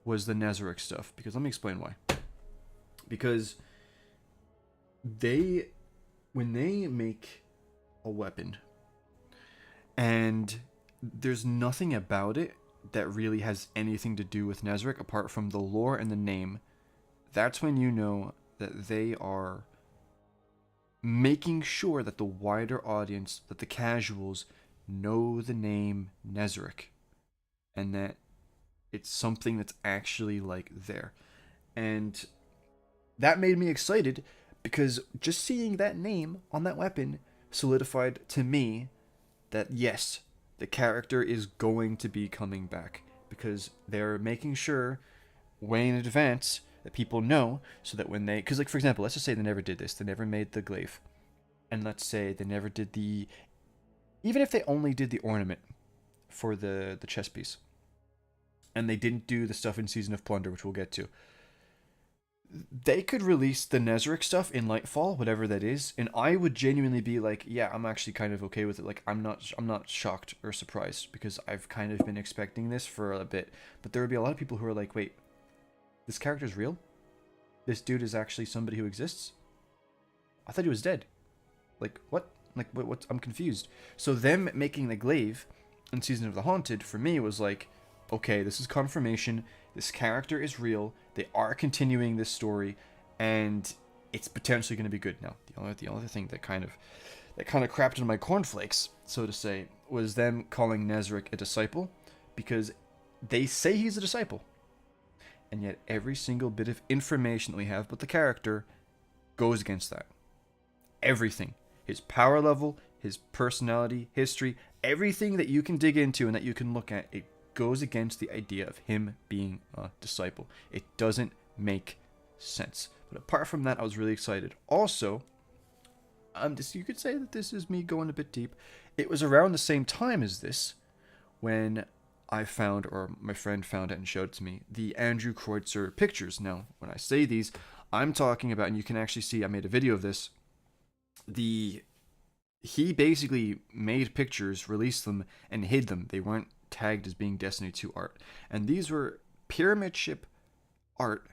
was the Nezarec stuff. Because let me explain why. Because when they make a weapon, and there's nothing about it that really has anything to do with Nezarec apart from the lore and the name, that's when you know that they are making sure that the wider audience, that the casuals, know the name Nezarec. And that it's something that's actually like there. And that made me excited because just seeing that name on that weapon solidified to me that yes, the character is going to be coming back because they're making sure way in advance that people know so that when they, because like for example, let's just say they never did this, they never made the glaive, and let's say they never did the, even if they only did the ornament for the chest piece, and they didn't do the stuff in Season of Plunder, which we'll get to, they could release the Nezarec stuff in Lightfall, whatever that is, and I would genuinely be like, yeah, I'm actually kind of okay with it. Like, I'm not shocked or surprised because I've kind of been expecting this for a bit. But there would be a lot of people who are like, wait, this character's real? This dude is actually somebody who exists? I thought he was dead. Like, what? Like, what? I'm confused. So them making the glaive in Season of the Haunted, for me, was like, okay, this is confirmation. This character is real. They are continuing this story, and it's potentially going to be good. Now, the only thing that kind of crapped into my cornflakes, so to say, was them calling Nezarec a disciple, because they say he's a disciple, and yet every single bit of information that we have about the character goes against that. Everything, his power level, his personality, history, everything that you can dig into and that you can look at, it goes against the idea of him being a disciple. It doesn't make sense. But apart from that, I was really excited. Also, you could say that this is me going a bit deep. It was around the same time as this when I found, or my friend found it and showed it to me, the Andrew Kreutzer pictures. Now, when I say these, I'm talking about, and you can actually see, I made a video of this, he basically made pictures, released them, and hid them. They weren't tagged as being Destiny 2 art. And these were pyramid ship art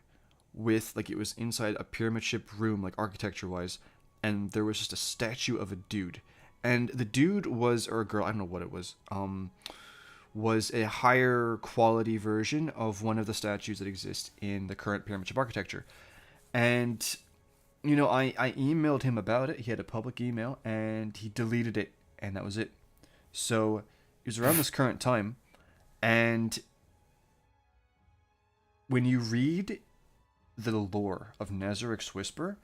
with, like, it was inside a pyramid ship room, like architecture wise, and there was just a statue of a dude. And the dude was, or a girl, I don't know what it was a higher quality version of one of the statues that exist in the current pyramid ship architecture. And, you know, I emailed him about it. He had a public email, and he deleted it, and that was it. So it was around this current time, and when you read the lore of Nezarec's Whisper,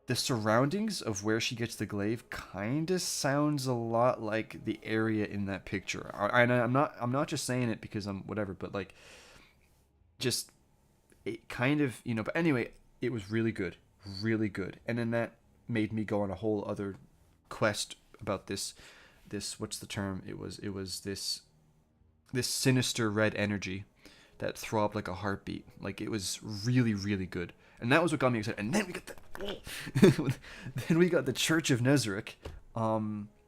the surroundings of where she gets the glaive kind of sounds a lot like the area in that picture. And I'm not just saying it because I'm whatever, but like, just it kind of, you know. But anyway, it was really good, and then that made me go on a whole other quest about this what's the term? It was this sinister red energy that throbbed like a heartbeat. Like, it was really, really good. And that was what got me excited. And then we got the Church of Nezarec,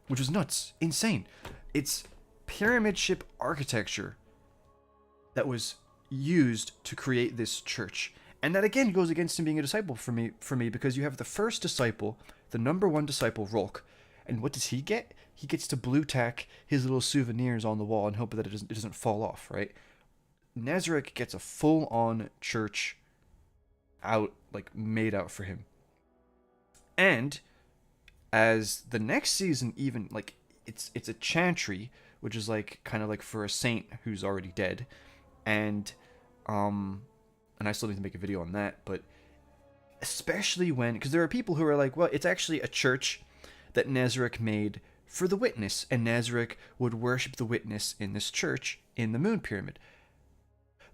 which was nuts, insane. It's pyramid ship architecture that was used to create this church. And that again goes against him being a disciple for me because you have the first disciple, the number one disciple, Rolk. And what does he get? He gets to blue tack his little souvenirs on the wall and hope that it doesn't fall off, right? Nezarec gets a full on church out, like made out for him. And as the next season, even like it's a chantry, which is like kind of like for a saint who's already dead. And and I still need to make a video on that, but especially when, because there are people who are like, well, it's actually a church that Nezarec made for the witness, and Nezarec would worship the witness in this church in the Moon Pyramid.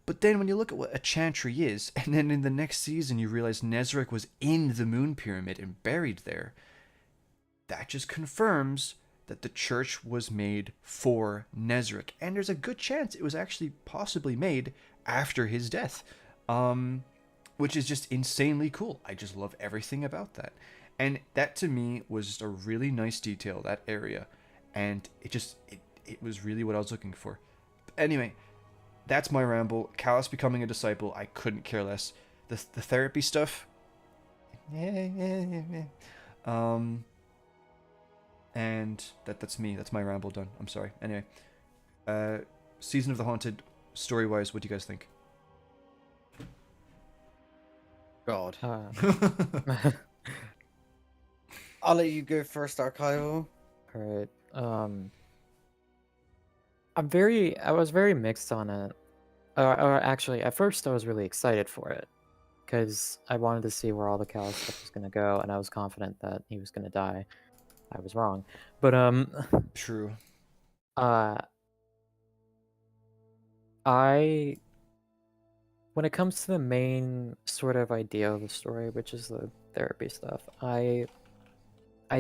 But then when you look at what a chantry is, and then in the next season you realize Nezarec was in the Moon Pyramid and buried there, that just confirms that the church was made for Nezarec. And there's a good chance it was actually possibly made after his death. Which is just insanely cool. I just love everything about that. And that to me was just a really nice detail, that area. And it was really what I was looking for. But anyway, that's my ramble. Callus becoming a disciple, I couldn't care less. The therapy stuff. And that's me. That's my ramble done. I'm sorry. Anyway, Season of the Haunted, story-wise, what do you guys think? God. Uh, I'll let you go first, Archival. Alright. I was very mixed on it. Or actually, at first I was really excited for it. Because I wanted to see where all the Callus stuff was gonna go, and I was confident that he was gonna die. I was wrong. But True. when it comes to the main sort of idea of the story, which is the therapy stuff, I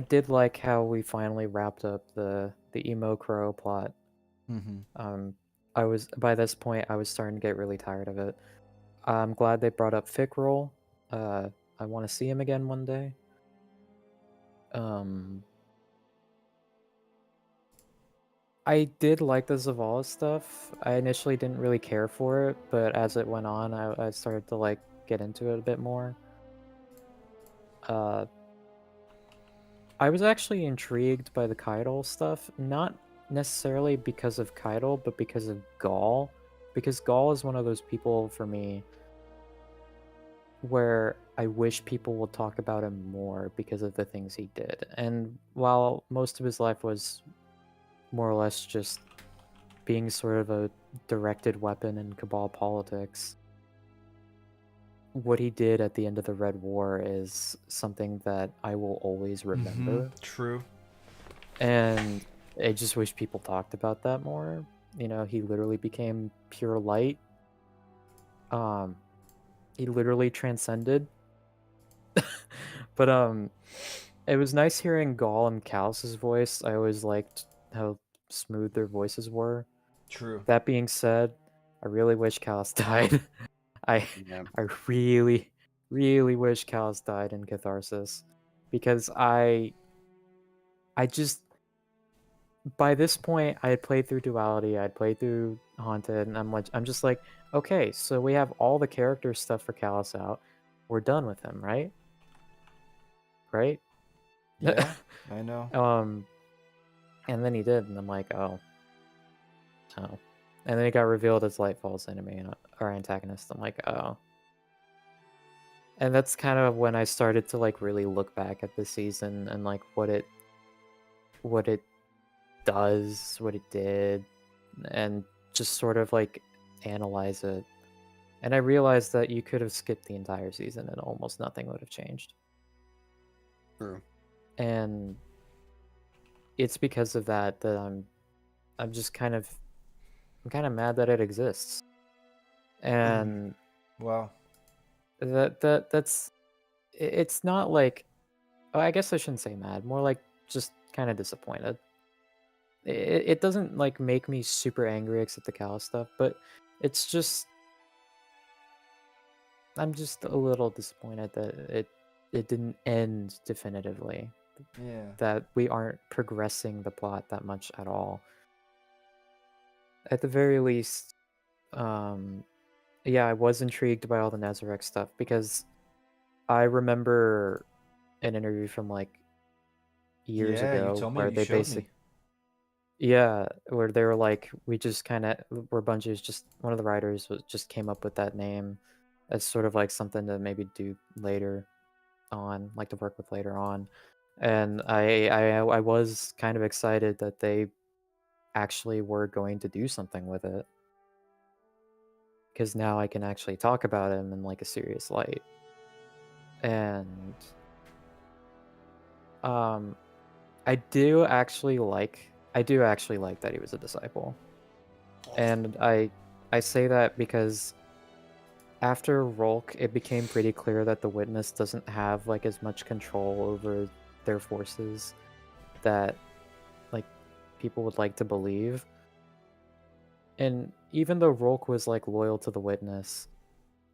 did like how we finally wrapped up the emo crow plot. Mm-hmm. By this point I was starting to get really tired of it. I'm glad they brought up Fickrol. I want to see him again one day. I did like the Zavala stuff. I initially didn't really care for it, but as it went on, I started to like get into it a bit more. I was actually intrigued by the Kydal stuff, not necessarily because of Kydal, but because of Gaul. Because Gaul is one of those people for me where I wish people would talk about him more because of the things he did. And while most of his life was more or less just being sort of a directed weapon in Cabal politics, what he did at the end of the Red War is something that I will always remember. True. And I just wish people talked about that more. You know, he literally became pure light. He literally transcended. But it was nice hearing Gaul and Callus's voice. I always liked how smooth their voices were. True. That being said, I really wish Callus died. I really, really wish Callus died in Catharsis, because I just, by this point I had played through Duality, I had played through Haunted, and I'm just like, okay, so we have all the character stuff for Callus out. We're done with him, right? Right? Yeah, I know. And then he did, and I'm like, oh. And then he got revealed as Lightfall's enemy or antagonist. I'm like, oh. And that's kind of when I started to like really look back at the season and like what it does, what it did, and just sort of like analyze it. And I realized that you could have skipped the entire season and almost nothing would have changed. True. And it's because of that that I'm just kind of mad that it exists. And Wow. that's it's not like, oh, I guess I shouldn't say mad, more like just kind of disappointed. It doesn't like make me super angry except the Callus stuff, but it's just, I'm just a little disappointed that it didn't end definitively. Yeah. That we aren't progressing the plot that much at all. At the very least, yeah, I was intrigued by all the Nazareth stuff because I remember an interview from like years Yeah, you ago told me. where You they showed me. basically, yeah, where they were like, we just kind of were bunches. Just one of the writers just came up with that name as sort of like something to maybe do later on, like to work with later on. And I was kind of excited that they actually were going to do something with it because now I can actually talk about him in like a serious light. And um, I do actually like that he was a disciple. And I say that because after Rolk, it became pretty clear that the Witness doesn't have like as much control over their forces that like people would like to believe. And even though Rolk was like loyal to the Witness,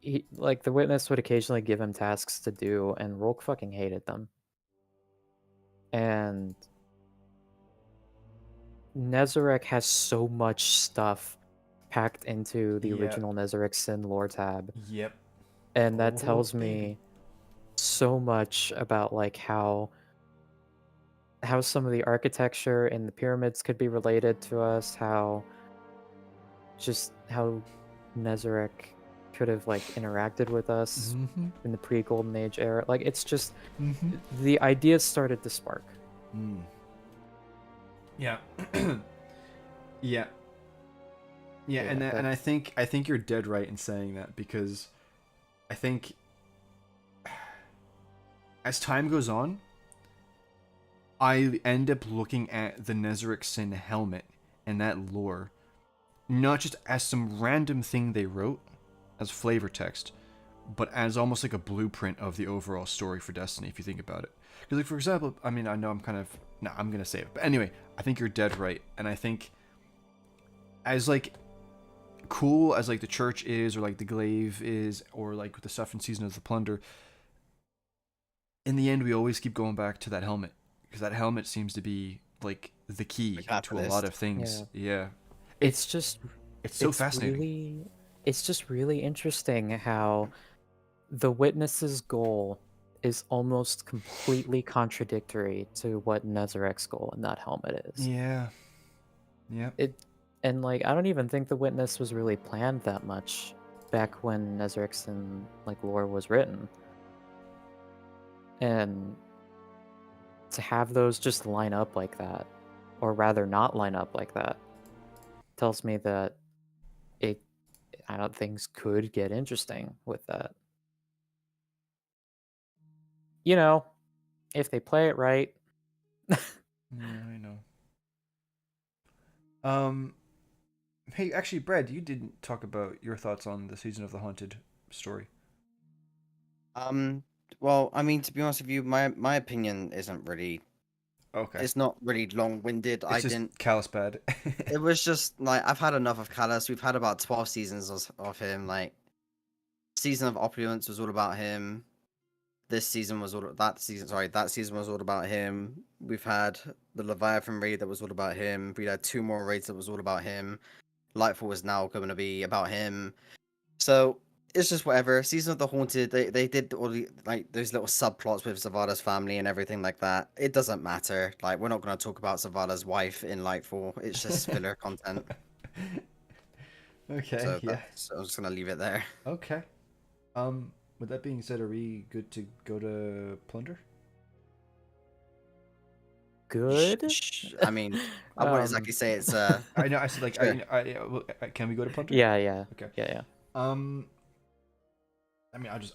he like the Witness would occasionally give him tasks to do, and Rolk fucking hated them. And Nezarec has so much stuff packed into the Yeah. original Nezarec Sin lore tab, Yep. and that Oh, tells baby. me so much about like how some of the architecture in the pyramids could be related to us, how just how Nezarec could have like interacted with us Mm-hmm. in the pre-Golden Age era. Like it's just Mm-hmm. the ideas started to spark. Mm. Yeah. Yeah. Yeah, Yeah, and that's I think you're dead right in saying that because I think as time goes on, I end up looking at the Nezarec Sin helmet and that lore not just as some random thing they wrote as flavor text, but as almost like a blueprint of the overall story for Destiny. If you think about it, because like for example, I mean I know I'm kind of I'm gonna say it, but anyway, I think you're dead right, and I think as like cool as like the church is or like the glaive is or like the stuff in Season of the Plunder, in the end we always keep going back to that helmet because that helmet seems to be like the The key to a lot catalyst. of things. yeah. Yeah, It's it's just it's so it's fascinating. really it's just really interesting how the Witness's goal is almost completely contradictory to what Nezarec's goal in that helmet is. Yeah. Yep. It and like I don't even think the Witness was really planned that much back when Nezarec's and like lore was written. And to have those just line up like that, or rather not line up like that, tells me that it I don't things could get interesting with that. You know, if they play it right. Yeah, I know. Um, hey, actually, Brad, you didn't talk about your thoughts on the Season of the Haunted story. Um, well, I mean, to be honest with you, my opinion isn't really. Okay. It's not really long-winded. It's I just didn't. callous bad. It was just like I've had enough of Callus. We've had about 12 seasons of him. Like season of Opulence was all about him. This season was all that season. Sorry, that season was all about him. We've had the Leviathan raid that was all about him. We had two more raids that was all about him. Lightfall was now going to be about him. So it's just whatever. Season of the Haunted, they did all the like those little subplots with Zavada's family and everything like that. It doesn't matter. Like we're not going to talk about Zavada's wife in Lightfall. It's just filler content. Okay, So yeah. that's I'm just gonna leave it there. Okay. With that being said, are we good to go to Plunder? Good. I mean, I wouldn't um exactly say it's I know. I said like, sure. can we go to Plunder? yeah, yeah. Okay. Yeah, Um, I mean, I'll just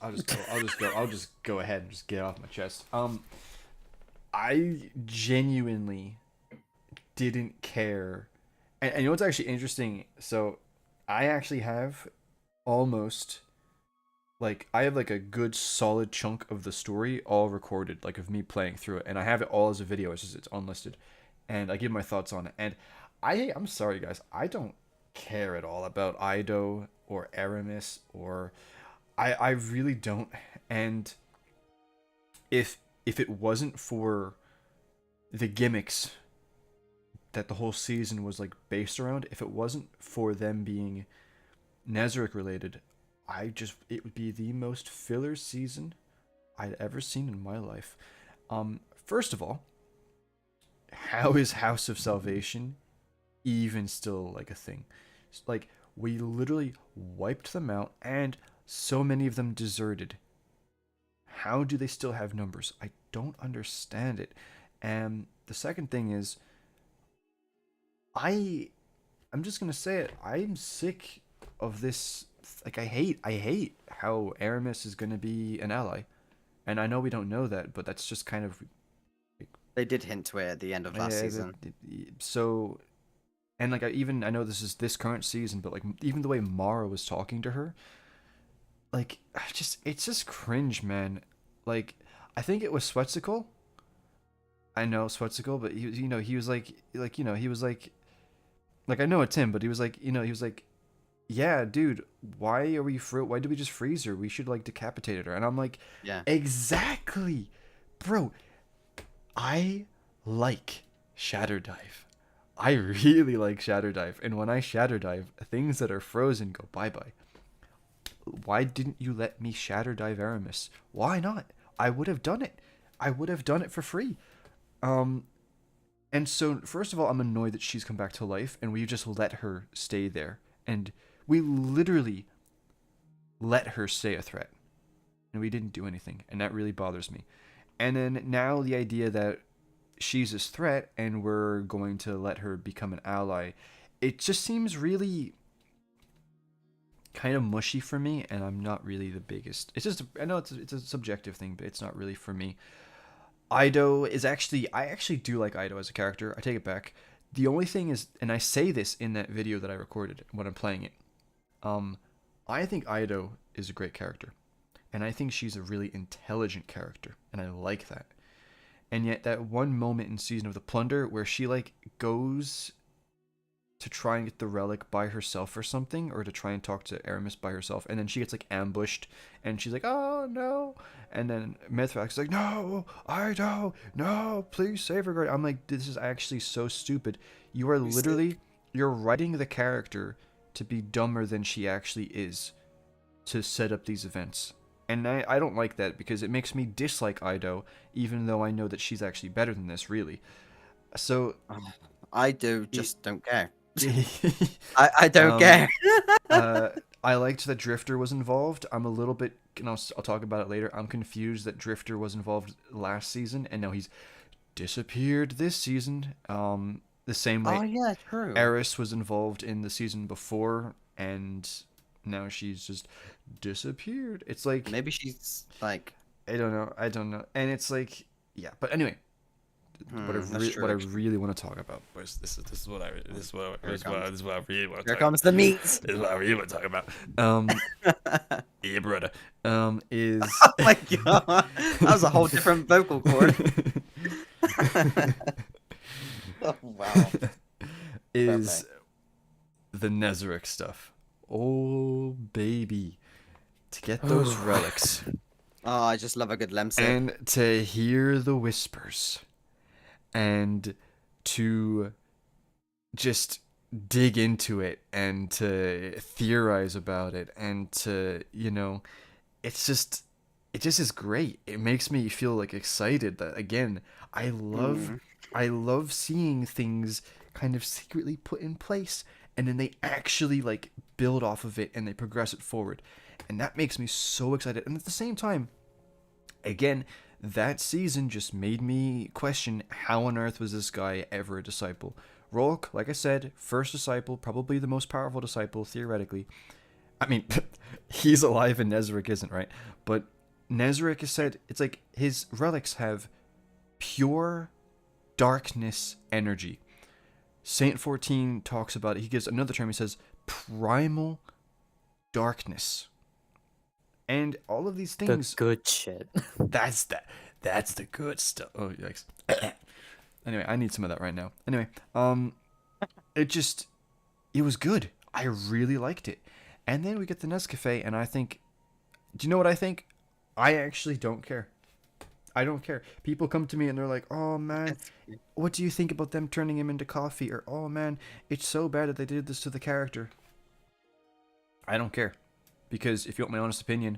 go ahead and just get it off my chest. I genuinely didn't care, and you know what's actually interesting? So, I actually have almost like I have like a good solid chunk of the story all recorded, like of me playing through it, and I have it all as a video. It's just it's unlisted, and I give my thoughts on it. And I'm sorry guys, I don't care at all about Ido or Aramis or I really don't. And if it wasn't for the gimmicks that the whole season was like based around, if it wasn't for them being Nezarec related, it would be the most filler season I'd ever seen in my life. First of all, how is House of Salvation even still like a thing? Like, we literally wiped them out, and so many of them deserted. How do they still have numbers? I don't understand it. And the second thing is, I'm just gonna say it. I'm sick of this. Like, I hate how Aramis is gonna be an ally, and I know we don't know that, but that's just kind of They did hint to it at the end of last season. So, and like I know this is this current season, but like even the way Mara was talking to her, like it's just cringe, man. Like, I think it was Swetsicle. I know Swetsicle, but he was like he was like I know it's him, but he was like he was like, yeah, dude, why did we just freeze her? We should like decapitate her. And I'm like, Yeah. exactly, bro. I like Shatter Dive. I really like Shatter Dive, and when I Shatter Dive, things that are frozen go bye-bye. Why didn't you let me Shatter Dive Aramis? Why not? I would have done it. I would have done it for free. And so, first of all, I'm annoyed that she's come back to life, and we just let her stay there. And we literally let her stay a threat. And we didn't do anything, and that really bothers me. And then now the idea that she's this threat and we're going to let her become an ally, it just seems really kind of mushy for me, and I'm not really the biggest. It's just, I know it's a subjective thing, but it's not really for me. Ido is actually, I actually do like Ido as a character. I take it back. The only thing is, and I say this in that video that I recorded when I'm playing it, I think Ido is a great character. And I think she's a really intelligent character, and I like that. And yet that one moment in Season of the Plunder where she like goes to try and get the relic by herself or something, or to try and talk to Aramis by herself, and then she gets like ambushed, and she's like, oh no, and then Mithrax is like, no, Ido, no, please save her. I'm like, this is actually so stupid. You are literally, you're writing the character to be dumber than she actually is to set up these events. And I don't like that, because it makes me dislike Ido, even though I know that she's actually better than this, really. So I just don't care. I don't care. I liked that Drifter was involved. I'm a little bit, and I'll talk about it later. I'm confused that Drifter was involved last season, and now he's disappeared this season. The same way. Oh yeah, true. Eris was involved in the season before, and now she's just disappeared. It's like, maybe she's like, I don't know, and it's like, yeah. But anyway, what I really want to talk about was this is what I really want to. Here comes the meat. This is what I really want to talk about. Yeah, brother. Is oh my god, that was a whole different vocal cord. Oh wow. Is the Nezarec stuff. Oh baby, to get those relics. Oh, I just love a good lemsip. And to hear the whispers. And to just dig into it and to theorize about it and to, it just is great. It makes me feel like excited that, again, I love seeing things kind of secretly put in place, and then they actually like build off of it and they progress it forward. And that makes me so excited. And at the same time, again, that season just made me question, how on earth was this guy ever a disciple? Rolk, like I said, first disciple, probably the most powerful disciple, theoretically. I mean, he's alive and Nezarec isn't, right? But Nezarec has said, it's like his relics have pure darkness energy. Saint 14 talks about it. He gives another term. He says primal darkness. And all of these things, the good shit. That's the good stuff. Oh, yikes. Anyway, I need some of that right now. Anyway, it was good. I really liked it. And then we get the Nescafe, and I think, do you know what I think? I actually don't care. I don't care. People come to me and they're like, oh man, what do you think about them turning him into coffee? Or, oh man, it's so bad that they did this to the character. I don't care. because if you want my honest opinion,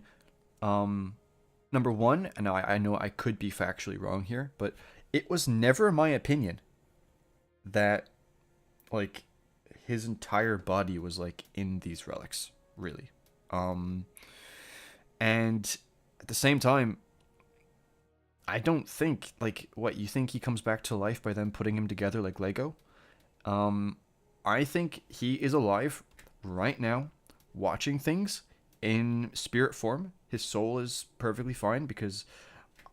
number one, and I know I could be factually wrong here, but it was never my opinion that like his entire body was like in these relics, really. And at the same time, I don't think like what you think he comes back to life by them putting him together like Lego. I think he is alive right now, watching things in spirit form. His soul is perfectly fine because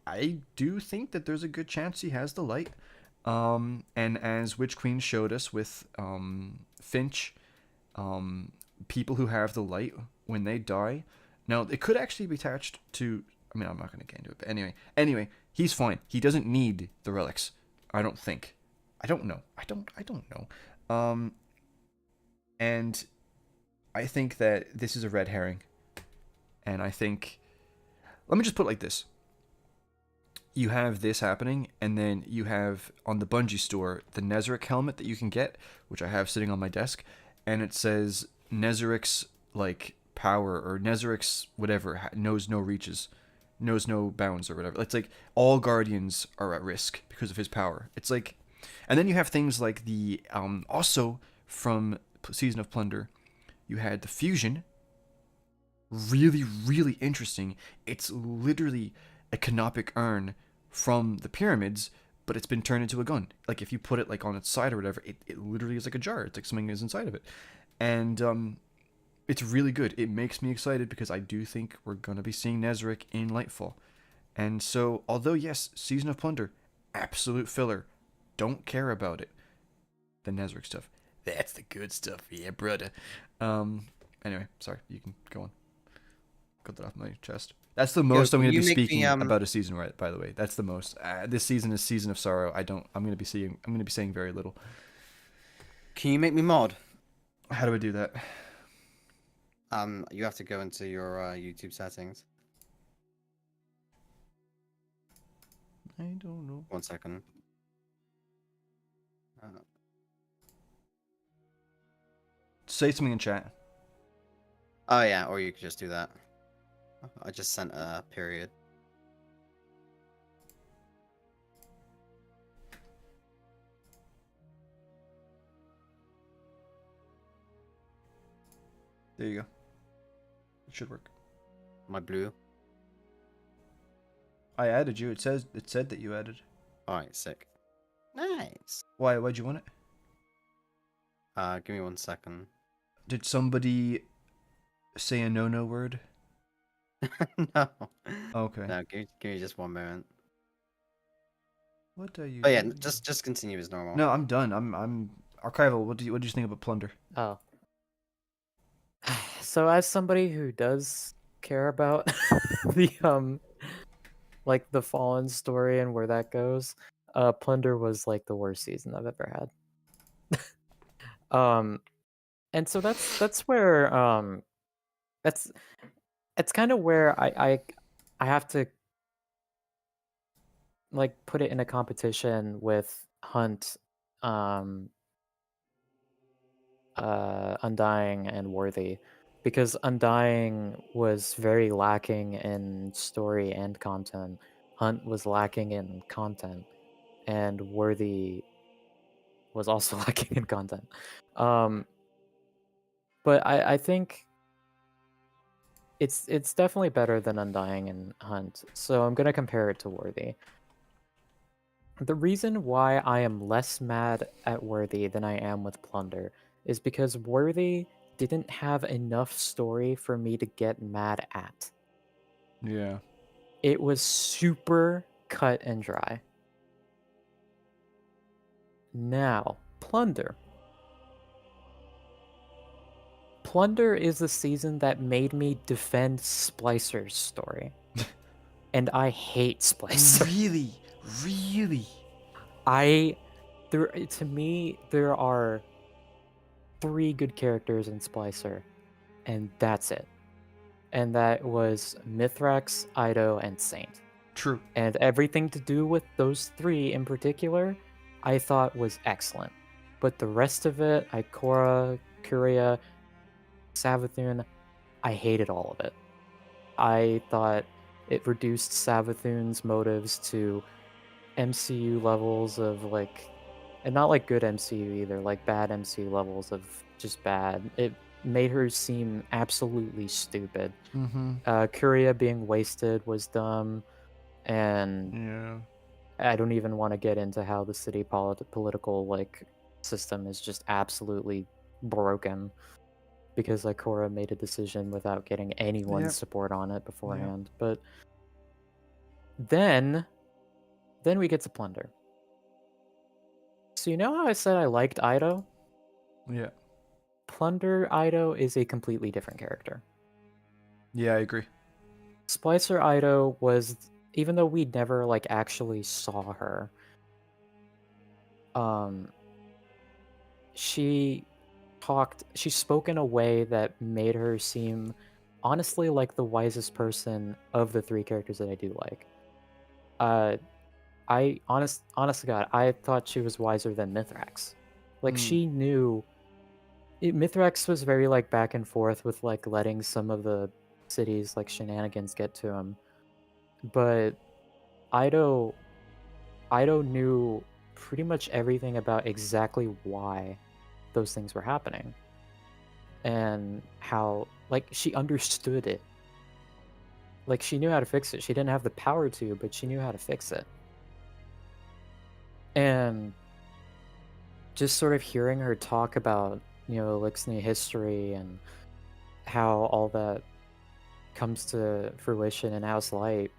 I do think that there's a good chance he has the light. And as Witch Queen showed us with Finch, people who have the light when they die, now it could actually be attached to. I mean, I'm not going to get into it, but anyway, he's fine. He doesn't need the relics. I don't think. I don't know. I don't know. And I think that this is a red herring. And I think, let me just put it like this. You have this happening, and then you have on the Bungie store the Nezarec helmet that you can get, which I have sitting on my desk, and it says Nezarec's like power, or Nezarec's whatever, knows no reaches, knows no bounds, or whatever. It's like all guardians are at risk because of his power. It's like, and then you have things like the also from Season of Plunder, you had the fusion. Really, really interesting. It's literally a canopic urn from the pyramids, but it's been turned into a gun. Like if you put it like on its side or whatever, it literally is like a jar. It's like something is inside of it. And it's really good. It makes me excited because I do think we're going to be seeing Nezarec in Lightfall. And so, although yes, Season of Plunder, absolute filler, don't care about it. The Nezarec stuff, that's the good stuff, yeah, brother. Anyway, sorry, you can go on. Got that off my chest. That's the most I'm going to be speaking about a season, right? By the way, that's the most. This season is Season of Sorrow. I'm going to be saying very little. Can you make me mod? How do I do that? You have to go into your YouTube settings. I don't know. 1 second. Say something in chat. Oh yeah, or you could just do that. I just sent a period. There you go. It should work. My blue. I added you. It said that you added. Alright, sick. Nice. Why? Why'd you want it? Give me 1 second. Did somebody say a no word? No. Okay. No, give me just 1 moment. What are you? Oh yeah, doing? just continue as normal. No, I'm done. I'm Archival. What do you think about Plunder? Oh. So as somebody who does care about the like the Fallen story and where that goes, Plunder was like the worst season I've ever had. And so that's where it's kind of where I have to like put it in a competition with Hunt, Undying, and Worthy, because Undying was very lacking in story and content. Hunt was lacking in content, and Worthy was also lacking in content. But I think it's definitely better than Undying and Hunt, so I'm gonna compare it to Worthy. The reason why I am less mad at Worthy than I am with Plunder is because Worthy didn't have enough story for me to get mad at. Yeah. It was super cut and dry. Now, Plunder. Plunder is the season that made me defend Splicer's story. And I hate Splicer. Really? To me, there are 3 good characters in Splicer, and that's it. And that was Mithrax, Ido, and Saint. True. And everything to do with those 3 in particular, I thought was excellent. But the rest of it, Ikora, Curia, Savathun, I hated all of it. I thought it reduced Savathun's motives to MCU levels of like, and not like good MCU either, like bad MCU levels of just bad. It made her seem absolutely stupid. Curia being wasted was dumb, and Yeah. I don't even want to get into how the city political like system is just absolutely broken because like Korra made a decision without getting anyone's Yep. support on it beforehand. But then we get to Plunder. So you know how I said I liked Ido? Yeah. Plunder Ido is a completely different character. Yeah, I agree. Splicer Ido was, even though we never like actually saw her, she spoke in a way that made her seem honestly like the wisest person of the three characters that I do like. Honest to God, I thought she was wiser than Mithrax. Like she knew Mithrax was very like back and forth with like letting some of the cities like shenanigans get to him. But Ido knew pretty much everything about exactly why those things were happening. And how like she understood it. Like she knew how to fix it. She didn't have the power to, but she knew how to fix it. And just sort of hearing her talk about, Elixir history and how all that comes to fruition in House Light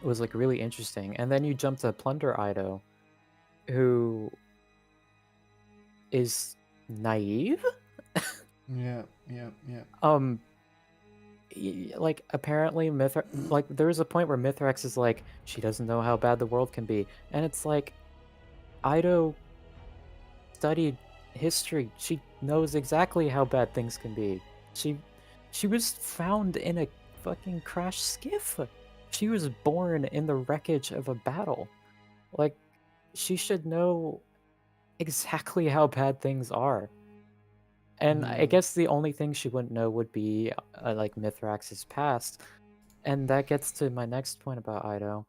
was like really interesting. And then you jump to Plunder Ido, who is naive. Yeah. Like apparently like there's a point where Mithrax is like, she doesn't know how bad the world can be, and it's like, Ido studied history. She knows exactly how bad things can be. She was found in a fucking crashed skiff. She was born in the wreckage of a battle. Like, she should know exactly how bad things are. And I guess the only thing she wouldn't know would be like Mithrax's past. And that gets to my next point about Ido.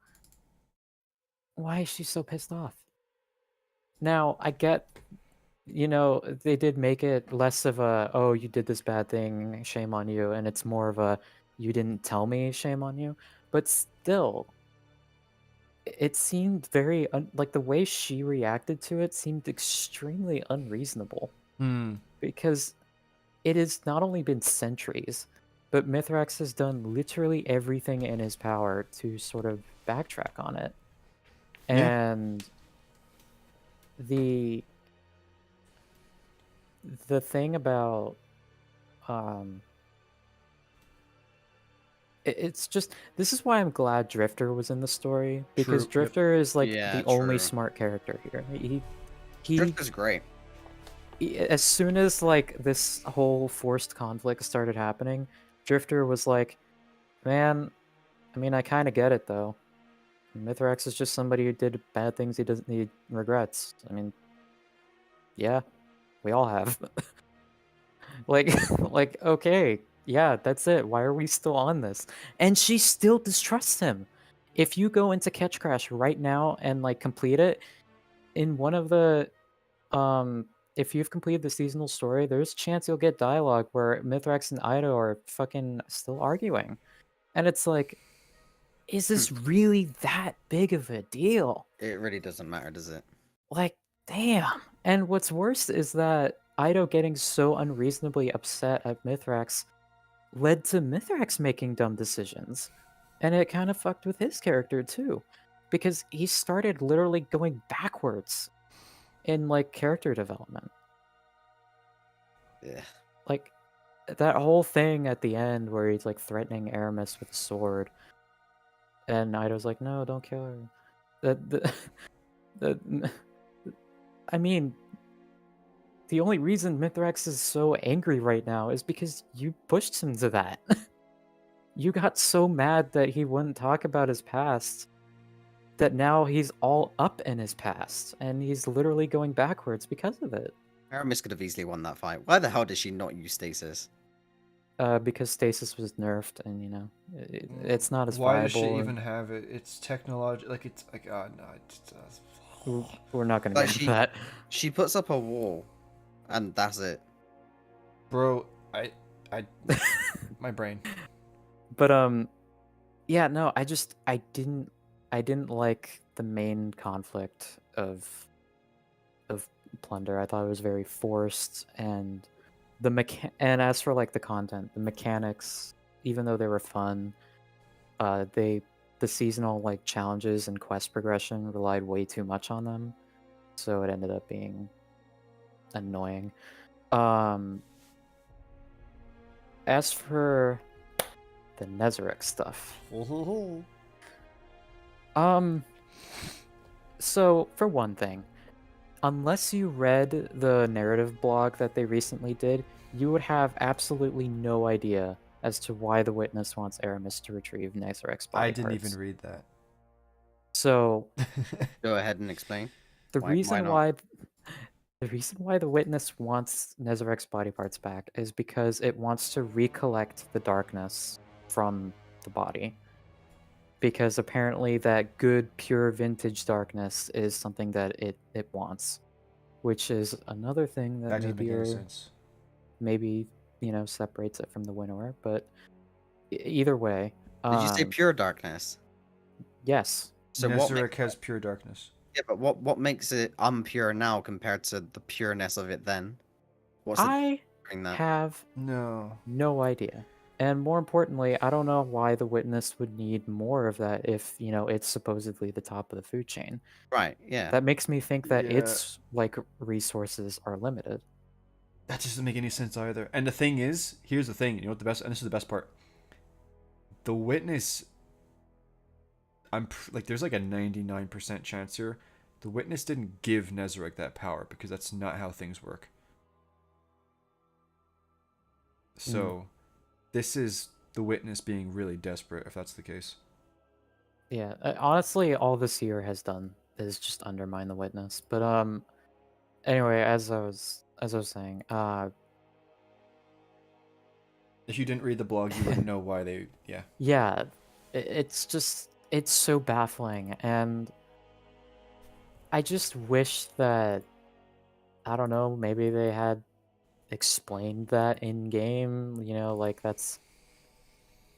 Why is she so pissed off? Now, I get, they did make it less of a, oh, you did this bad thing, shame on you. And it's more of a, you didn't tell me, shame on you. But still, it seemed very, like the way she reacted to it seemed extremely unreasonable. Because it has not only been centuries, but Mithrax has done literally everything in his power to sort of backtrack on it. And the thing about it's just, this is why I'm glad Drifter was in the story, because True, yep. Drifter is like Yeah, the only true. smart character here. He Drifter's great. As soon as like this whole forced conflict started happening, Drifter was like, man, I mean, I kind of get it though. Mithrax is just somebody who did bad things. He doesn't need regrets. I mean, yeah, we all have. like okay, yeah, that's it. Why are we still on this? And she still distrusts him. If you go into Catch Crash right now and like complete it, in one of the if you've completed the seasonal story, there's a chance you'll get dialogue where Mithrax and Ido are fucking still arguing. And it's like, is this really that big of a deal? It really doesn't matter, does it? Like, damn. And what's worse is that Ido getting so unreasonably upset at Mithrax led to Mithrax making dumb decisions. And it kind of fucked with his character too. Because he started literally going backwards in like character development. Yeah. Like that whole thing at the end where he's like threatening Aramis with a sword, and Ido's like, "No, don't kill her." I mean, the only reason Mithrax is so angry right now is because you pushed him to that. You got so mad that he wouldn't talk about his past that now he's all up in his past, and he's literally going backwards because of it. Aramis could have easily won that fight. Why the hell did she not use stasis? because stasis was nerfed, and it's not as Why does she viable. even have it? It's technology. Like it's like no. We're not gonna Like get into that. she puts up a wall, and that's it. Bro, I, my brain. But yeah, no, I didn't like the main conflict of Plunder. I thought it was very forced, and and as for like the content, the mechanics, even though they were fun, the seasonal like challenges and quest progression relied way too much on them, so it ended up being annoying. As for the Nezarec stuff, so for one thing, unless you read the narrative blog that they recently did, you would have absolutely no idea as to why the Witness wants Aramis to retrieve Nezarec's body I didn't parts. even read that. So Go ahead and explain. the Why reason not? why the Witness wants Nezarec's body parts back is because it wants to recollect the darkness from the body. Because apparently that good, pure vintage darkness is something that it wants. Which is another thing that That doesn't make any sense. maybe separates it from the Winnower. But either way, Did you say pure darkness? yes. So Nezarec has pure darkness. Yeah, but what makes it impure now compared to the pureness of it then? What's I that? have no idea. And more importantly, I don't know why the Witness would need more of that if, it's supposedly the top of the food chain. Right, yeah. That makes me think that Yeah. its like resources are limited. That just doesn't make any sense either. And the thing is, here's the thing. You know what the best? And this is the best part. The Witness. There's like a 99% chance here. The Witness didn't give Nezarec that power because that's not how things work. So, this is the Witness being really desperate, if that's the case. Yeah, honestly, all this year has done is just undermine the Witness. But anyway, as I was saying, if you didn't read the blog, you wouldn't know why they. Yeah. Yeah, it's so baffling, and I just wish that, I don't know, maybe they had explained that in game. Like that's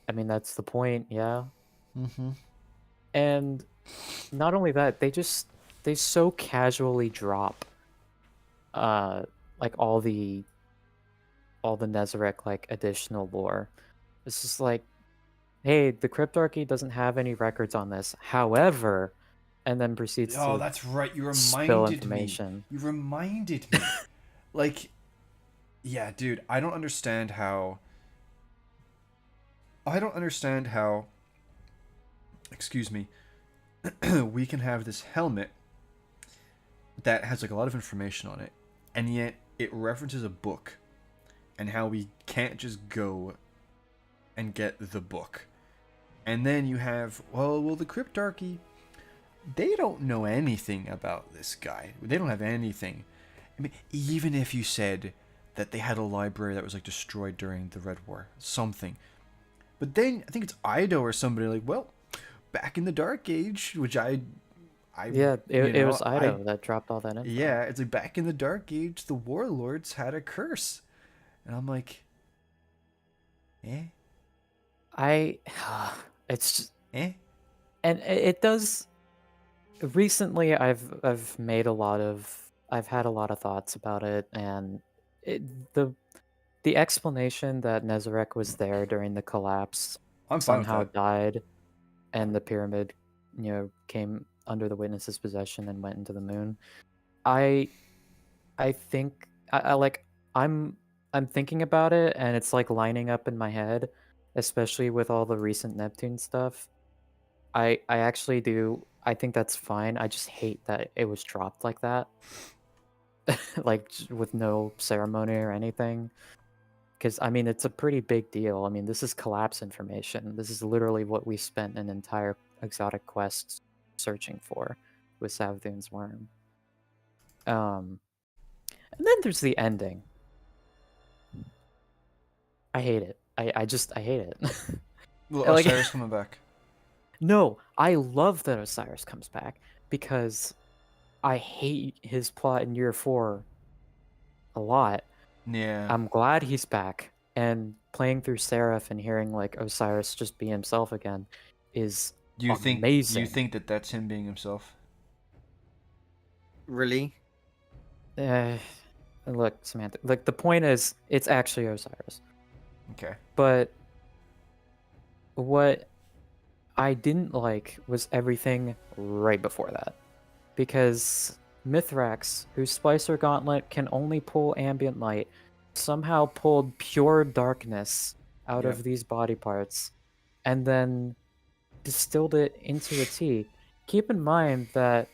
the point, yeah. Mm-hmm. And not only that, they so casually drop like all the Nezarec like additional lore. It's just like, hey, the Cryptarchy doesn't have any records on this. However, and then proceeds to that's right. You spill reminded information. me. You reminded me. Like, yeah, dude. I don't understand how. Excuse me. We can have this helmet that has like a lot of information on it, and yet it references a book, and how we can't just go and get the book. And then you have the Cryptarchy, they don't know anything about this guy. They don't have anything. I mean, even if you said that they had a library that was like destroyed during the Red War, something. But then I think it's Ido or somebody like, well, back in the Dark Age, which it was Ido that dropped all that info. Yeah, it's like back in the Dark Age, the warlords had a curse, and I'm like, it's just, and it does. Recently, I've had a lot of thoughts about it, and the explanation that Nezarec was there during the collapse somehow died, and the pyramid, came under the Witness's possession and went into the moon. I think I'm thinking about it, and it's like lining up in my head, especially with all the recent Neptune stuff. I actually do. I think that's fine. I just hate that it was dropped like that. Like with no ceremony or anything. Because it's a pretty big deal. This is collapse information. This is literally what we spent an entire exotic quest searching for with Savthun's worm. And then there's the ending. I hate it. I hate it. Well, Like, Osiris coming back. no, I love that Osiris comes back because I hate his plot in year 4 a lot. Yeah. I'm glad he's back, and playing through Seraph and hearing like Osiris just be himself again is Do you amazing. think that that's him being himself? Really? Uh, look, Samantha. Like the point is, it's actually Osiris. Okay. But what I didn't like was everything right before that, because Mithrax, whose Splicer Gauntlet can only pull ambient light, somehow pulled pure darkness out Yep. of these body parts, and then distilled it into a tea. Keep in mind that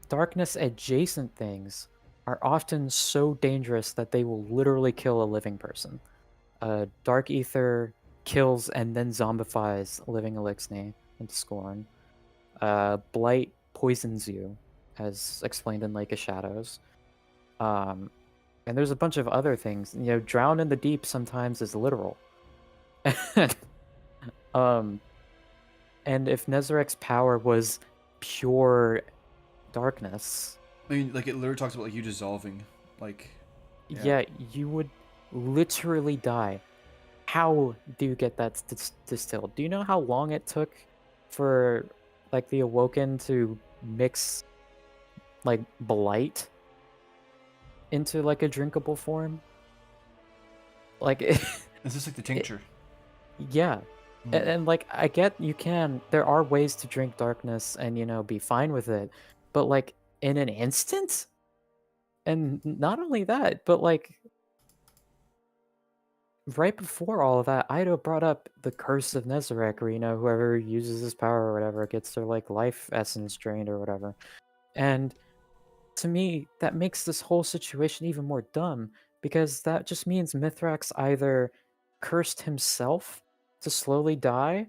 darkness adjacent things are often so dangerous that they will literally kill a living person. Dark Ether kills and then zombifies living Elixni into scorn. Blight poisons you, as explained in Lake of Shadows. And there's a bunch of other things. Drown in the deep sometimes is literal. um, and if Nezarek's power was pure darkness, I mean, like it literally talks about like you dissolving, like. yeah, you would literally die. How do you get that distilled? Do you know how long it took for like the Awoken to mix like blight into like a drinkable form? Like Is this like the tincture? yeah. Hmm. And like I get there are ways to drink darkness and be fine with it, but like in an instant? And not only that, but like right before all of that, Ido brought up the curse of Nezarec, where whoever uses his power or whatever gets their like life essence drained or whatever. And to me, that makes this whole situation even more dumb, because that just means Mithrax either cursed himself to slowly die,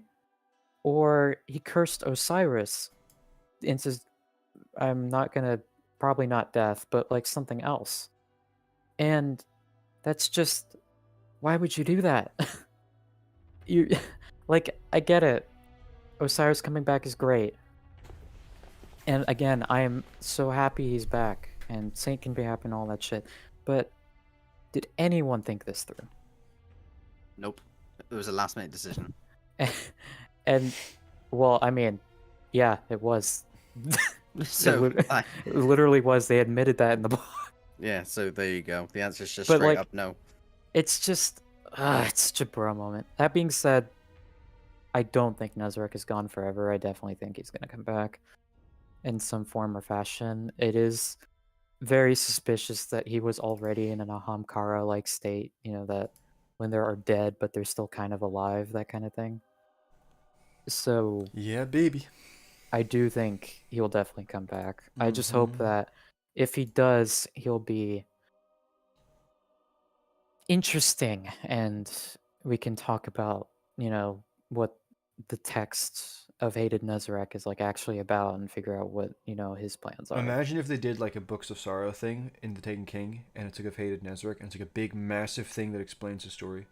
or he cursed Osiris into, I'm not gonna, probably not death, but like something else. And that's just, why would you do that? You like, I get it. Osiris coming back is great. And again, I am so happy he's back, and Saint can be happy and all that shit. But did anyone think this through? Nope. It was a last minute decision. And well, I mean, yeah, it was. So it literally was. They admitted that in the book. yeah, so there you go. The answer is just But, straight like, up no. It's just, it's such a bro moment. That being said, I don't think Nezarec is gone forever. I definitely think he's gonna come back in some form or fashion. It is very suspicious that he was already in an Ahamkara like state, that when they are dead but they're still kind of alive, that kind of thing. So Yeah, baby. I do think he'll definitely come back. I just hope Mhm. that if he does, he'll be interesting, and we can talk about, what the text of Hated Nezarec is like actually about, and figure out what, his plans are. Imagine if they did like a Books of Sorrow thing in The Taken King, and it's like of Hated Nezarec, and it's like a big, massive thing that explains the story.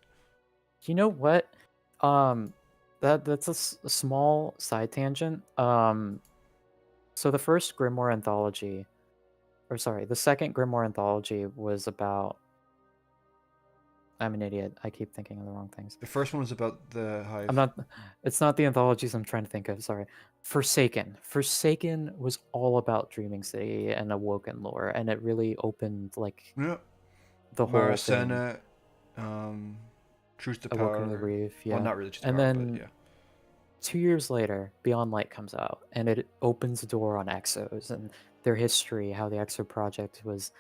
You know what? That's a small side tangent. So the first Grimoire anthology, or sorry, the second Grimoire anthology was about. I'm an idiot. I keep thinking of the wrong things. The first one was about the Hive. I'm not. It's not the anthologies I'm trying to think of. Sorry. Forsaken. Forsaken was all about Dreaming City and Awoken lore, and it really opened like Yeah. the whole thing. Maracena, Truth to Awoken of the Power. Reef, yeah. Well, not really Truth to And Power, then but yeah. 2 years later, Beyond Light comes out, and it opens the door on Exos and their history, how the Exo project was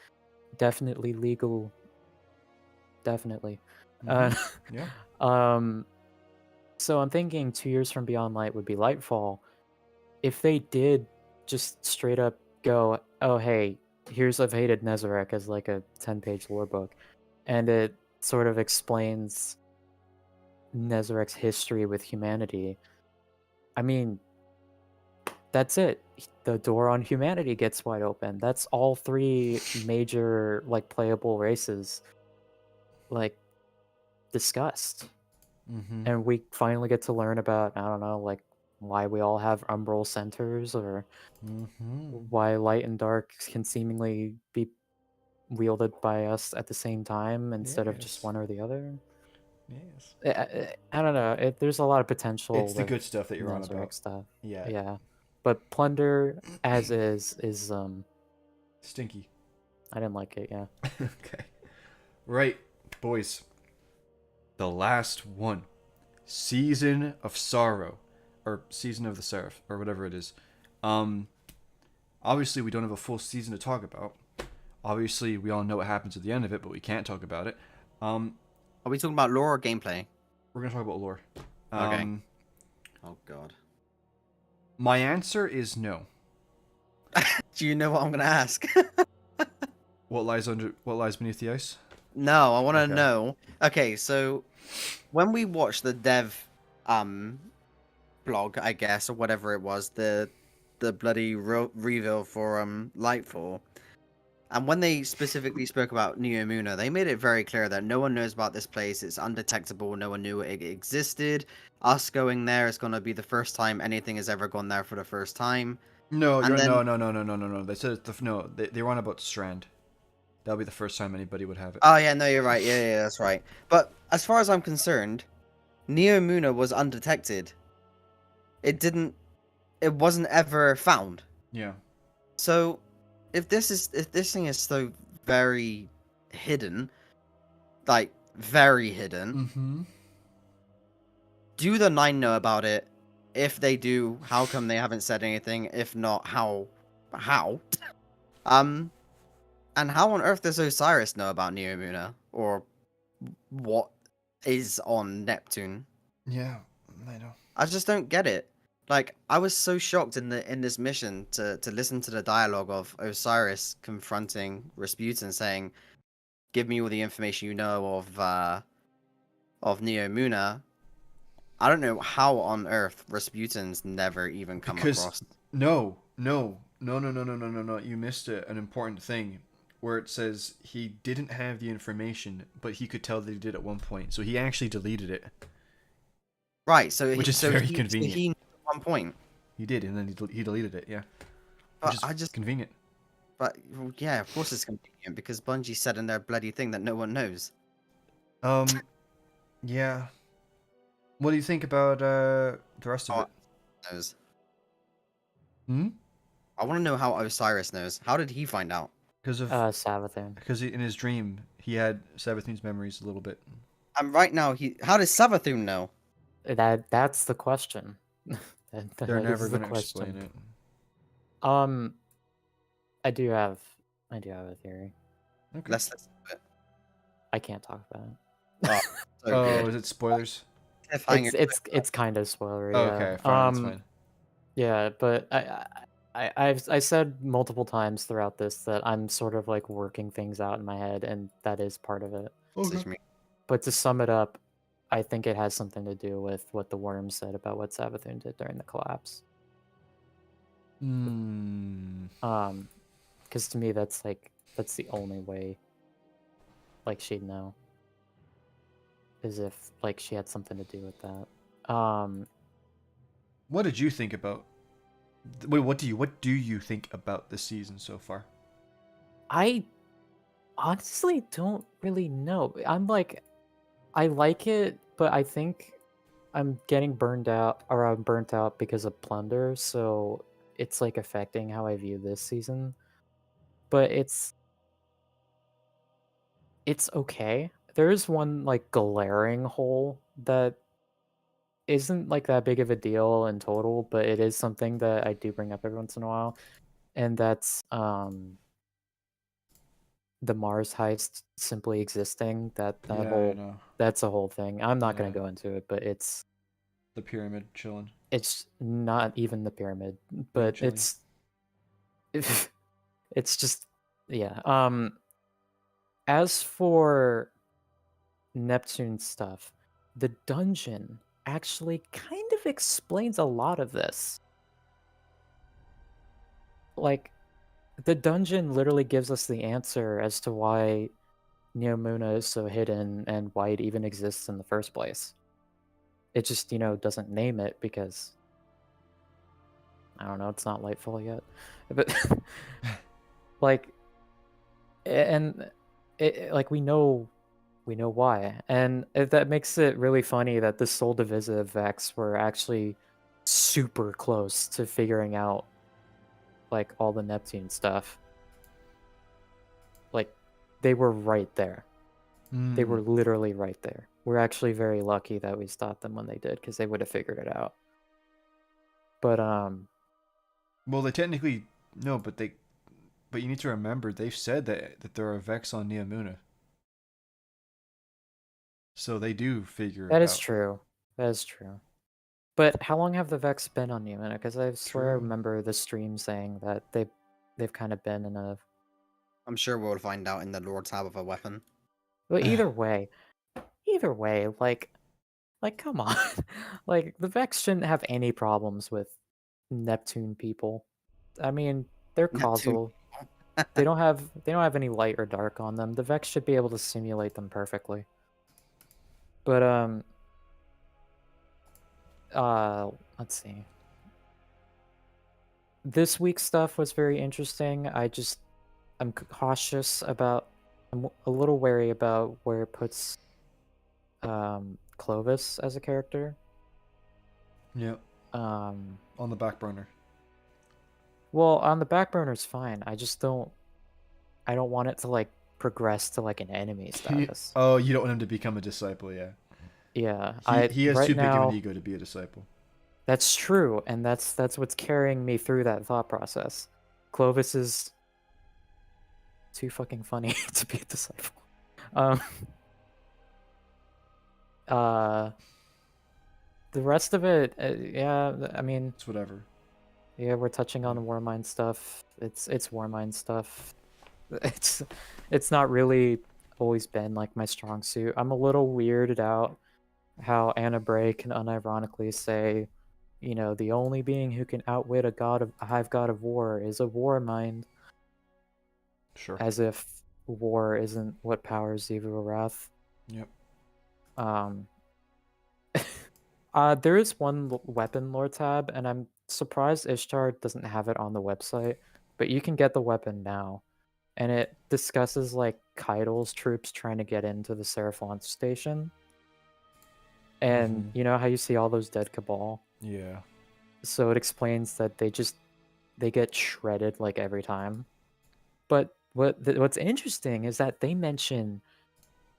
definitely legal. Definitely. Yeah. So I'm thinking 2 years from Beyond Light would be Lightfall. If they did just straight up go, oh hey, here's I've Hated Nezarec as like a 10-page lore book, and it sort of explains Nezarec's history with humanity, I mean, that's it. The door on humanity gets wide open. That's all 3 major like playable races. Like, discussed. Mm-hmm. And we finally get to learn about, I don't know, like why we all have umbral centers, or Mm-hmm. why light and dark can seemingly be wielded by us at the same time instead of just Yes. one or the other. Yes. I don't know. There's a lot of potential It's the with good stuff that you're on Nazareth about. stuff. Yeah. Yeah, but Plunder as is Stinky. I didn't like it. Yeah. Okay. Right, boys. The last one. Season of Sorrow. Or Season of the Seraph, or whatever it is. Obviously we don't have a full season to talk about. Obviously we all know what happens at the end of it, but we can't talk about it. Are we talking about lore or gameplay? We're gonna talk about lore. Okay. Oh god. My answer is no. Do you know what I'm gonna ask? What lies beneath the ice? No, I want to Okay. know. Okay, so when we watched the dev blog, I guess, or whatever it was, the bloody reveal for Lightfall, and when they specifically spoke about Neomuna, they made it very clear that no one knows about this place. It's undetectable. No one knew it existed. Us going there is going to be the first time anything has ever gone there for the first time. No, And then, no. They said they were on about Strand. That'll be the first time anybody would have it. oh yeah, no, you're right. Yeah, that's right. But as far as I'm concerned, Neomuna was undetected. It wasn't ever found. Yeah. So if this thing is so very hidden, like very hidden, Mm-hmm. do the Nine know about it? If they do, how come they haven't said anything? If not, how? And how on earth does Osiris know about Neomuna? Or what is on Neptune? Yeah, I know. I just don't get it. Like, I was so shocked in this mission to listen to the dialogue of Osiris confronting Rasputin, saying, "Give me all the information you know of Neomuna." I don't know how on earth Rasputin's never even come across. No. You missed an important thing, where it says he didn't have the information, but he could tell that he did at one point. So he actually deleted it. Right, so Which is very convenient. So he knew at one point. He did, and then he deleted it. Yeah. But Which is convenient. But well, yeah, of course it's convenient because Bungie said in their bloody thing that no one knows. Yeah. What do you think about the rest of it? Knows. Hmm. I want to know how Osiris knows. How did he find out? Because of Savathun. because in his dream he had Savathun's memories a little bit. And right now, how does Savathun know? That's the question. They're never is the going to explain it. I do have a theory. Okay. Let's listen to it. I can't talk about it. Oh, so Oh, good. is it spoilers? Cliffhanger. It's kind of spoilery. Oh, Yeah. okay, fine, that's fine. Yeah, but I said multiple times throughout this that I'm sort of like working things out in my head, and that is part of it. Message me. But to sum it up, I think it has something to do with what the Worm said about what Savathun did during the collapse. Because to me that's the only way, like, she'd know, is if like she had something to do with that. What did you think about? Wait, what do you think about this season so far? I honestly don't really know. I like it, but I think I'm getting burned out, or I'm burnt out because of Plunder, so it's like affecting how I view this season. But it's okay. There is one like glaring hole that isn't like that big of a deal in total, but it is something that I do bring up every once in a while, and that's the Mars heist simply existing. That's a whole thing. I'm not gonna go into it, but it's the pyramid chilling. It's not even the pyramid, but Chilling. it's just, yeah. As for Neptune stuff, the dungeon actually kind of explains a lot of this. Like, the dungeon literally gives us the answer as to why Neomuna is so hidden and why it even exists in the first place. It just, doesn't name it because I don't know, it's not Lightfall yet. But like and like we know why. And that makes it really funny that the Soul Divisive Vex were actually super close to figuring out like all the Neptune stuff. Like they were right there. They were literally right there. We're actually very lucky that we stopped them when they did, because they would have figured it out. But Well, they technically no, but you need to remember they've said that there are Vex on Neomuna, so they do figure that it is out. true. That is true. But how long have the Vex been on Neomuna? Because I swear I True. remember the stream saying that they've kind of been in a. I'm sure we'll find out in the lore tab of a weapon. Well, either way, like come on, like the Vex shouldn't have any problems with Neptune people. I mean, they're Neptune. causal. They don't have any light or dark on them. The Vex should be able to simulate them perfectly. But let's see. This week's stuff was very interesting. I'm cautious about. I'm a little wary about where it puts Clovis as a character. Yep. Um, On the back burner. well, on the back burner is fine. I don't want it to like progress to like an enemy status. Oh, you don't want him to become a disciple, yeah. Yeah, He has right too big of an now ego to be a disciple. that's true, and that's what's carrying me through that thought process. Clovis is too fucking funny to be a disciple. Um, the rest of it, yeah, I mean, It's whatever. yeah, we're touching on Warmind stuff. It's Warmind stuff. It's not really always been like my strong suit. I'm a little weirded out how Anna Bray can unironically say, the only being who can outwit a hive god of war is a war mind, Sure. as if war isn't what powers Xivu Arath. Yep. There is one weapon lore tab, and I'm surprised Ishtar doesn't have it on the website, but you can get the weapon now. And it discusses like Kaido's troops trying to get into the Seraphon station. And you know how you see all those dead Cabal? Yeah. So it explains that they get shredded like every time. But what's interesting is that they mention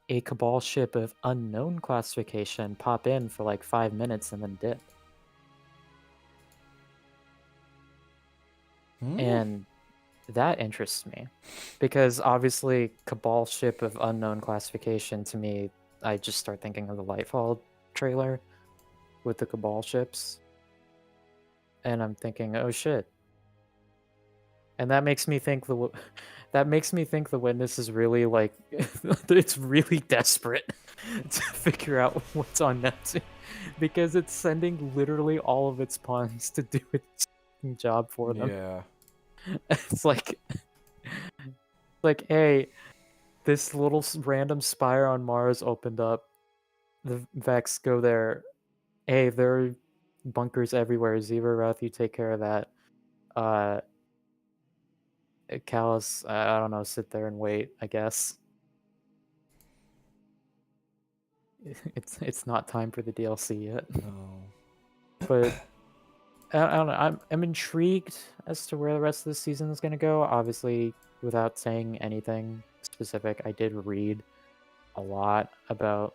a Cabal ship of unknown classification pop in for like 5 minutes and then dip. And that interests me, because obviously Cabal ship of unknown classification, to me, I just start thinking of the Lightfall trailer with the Cabal ships, and I'm thinking, oh shit. And that makes me think the Witness is really like it's really desperate to figure out what's on Neptune, because it's sending literally all of its pawns to do its job for them. Yeah. It's like hey, this little random spire on Mars opened up. The Vex go there. Hey, there are bunkers everywhere. Xivu Arath, you take care of that. Callus, I don't know, sit there and wait, I guess. It's not time for the DLC yet. No. But I don't know. I'm intrigued as to where the rest of the season is going to go. Obviously, without saying anything specific, I did read a lot about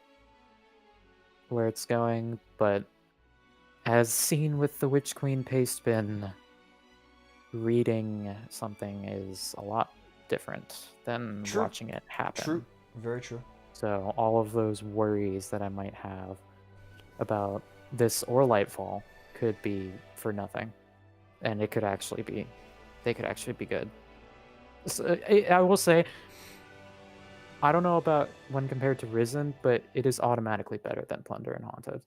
where it's going, but as seen with the Witch Queen paste bin, reading something is a lot different than True. watching it happen. True. Very true. So all of those worries that I might have about this or Lightfall could be for nothing, and they could actually be good. So, I will say, I don't know about when compared to Risen, but it is automatically better than Plunder and Haunted.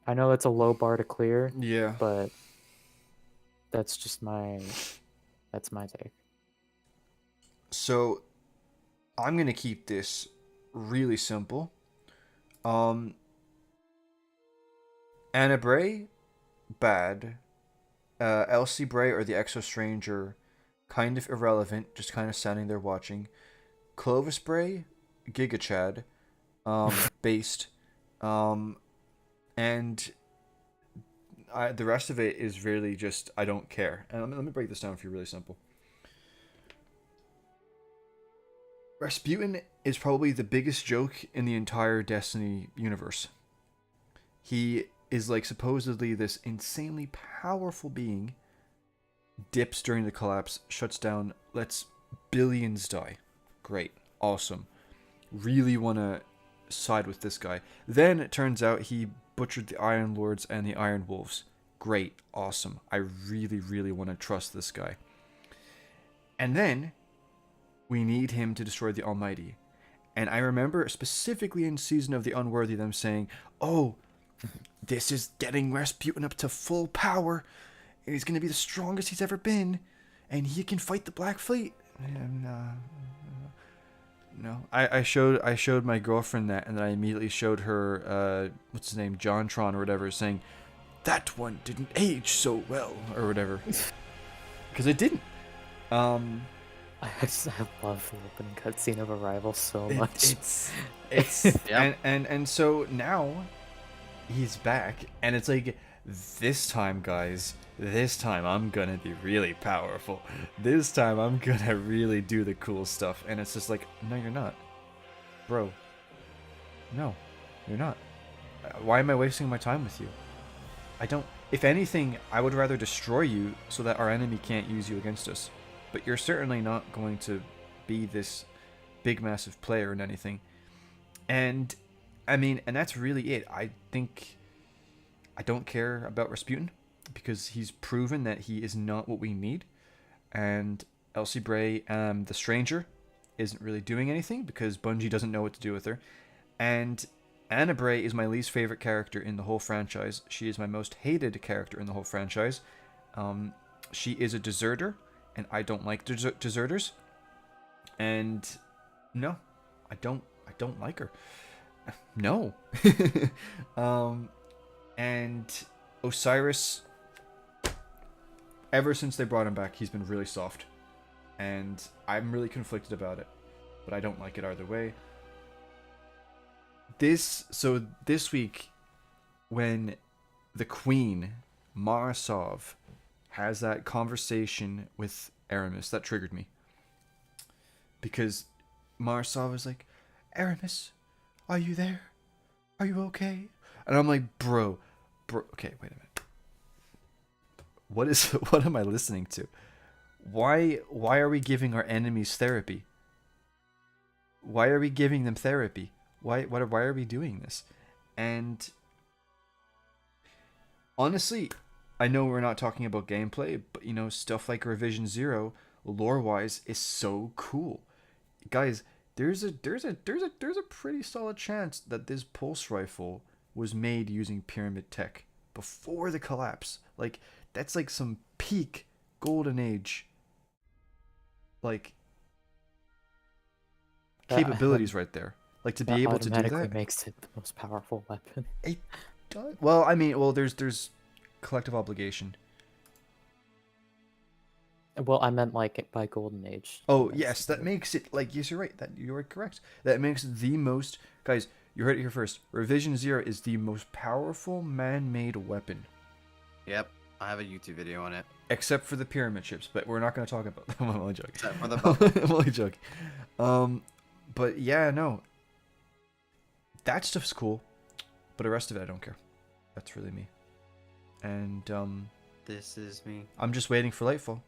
I know it's a low bar to clear, Yeah. but that's my take. So I'm gonna keep this really simple. Anna Bray, bad. Elsie Bray or the Exo Stranger, kind of irrelevant, just kind of standing there watching. Clovis Bray, Giga Chad, based. And the rest of it is really just, I don't care. And let me break this down for you really simple. Rasputin is probably the biggest joke in the entire Destiny universe. He is like supposedly this insanely powerful being, dips during the collapse, shuts down, lets billions die. Great. Awesome. Really want to side with this guy. Then it turns out he butchered the Iron Lords and the Iron Wolves. Great. Awesome. I really, really want to trust this guy. And then we need him to destroy the Almighty. And I remember specifically in Season of the Unworthy them saying, oh, this is getting Rasputin up to full power. He's going to be the strongest he's ever been. And he can fight the Black Fleet. And, no. I showed my girlfriend that, and then I immediately showed her, what's his name, Jontron or whatever, saying, that one didn't age so well, or whatever. Because it didn't. I love the opening cutscene of Arrival so much. It's Yep. and so now he's back, and it's like, this time, guys, this time I'm gonna be really powerful. This time I'm gonna really do the cool stuff. And it's just like, no, you're not, bro. No, you're not. Why am I wasting my time with you? I don't. If anything, I would rather destroy you so that our enemy can't use you against us. But you're certainly not going to be this big, massive player in anything. And, I mean, and that's really it. I think I don't care about Rasputin because he's proven that he is not what we need. And Elsie Bray, the Stranger, isn't really doing anything because Bungie doesn't know what to do with her. And Anna Bray is my least favorite character in the whole franchise. She is my most hated character in the whole franchise. She is a deserter, and I don't like deserters. And no, I don't like her. No. And Osiris, ever since they brought him back, he's been really soft. And I'm really conflicted about it, but I don't like it either way. This week, when the Queen, Marasov, has that conversation with Aramis, that triggered me. Because Marasov is like, Aramis, are you there? Are you okay? And I'm like, bro, okay, wait a minute. What am I listening to? Why are we giving our enemies therapy? Why are we giving them therapy? Why are we doing this? And honestly, I know we're not talking about gameplay, but you know, stuff like Revision Zero, lore-wise, is so cool. Guys, there's a pretty solid chance that this pulse rifle was made using pyramid tech before the collapse. Like, that's like some peak golden age, like, capabilities right there. Like, to be able to do that makes it the most powerful weapon. It does. Well, I mean, there's collective obligation. Well, I meant like by Golden Age. Oh yes, that makes it like, yes, you're right. That you are correct. That makes it the most, guys. You heard it here first. Revision Zero is the most powerful man-made weapon. Yep. I have a YouTube video on it. Except for the pyramid ships, but we're not going to talk about them. I'm only joking. Except for the I'm only joking. But yeah, no. That stuff's cool, but the rest of it, I don't care. That's really me. And This is me. I'm just waiting for Lightfall.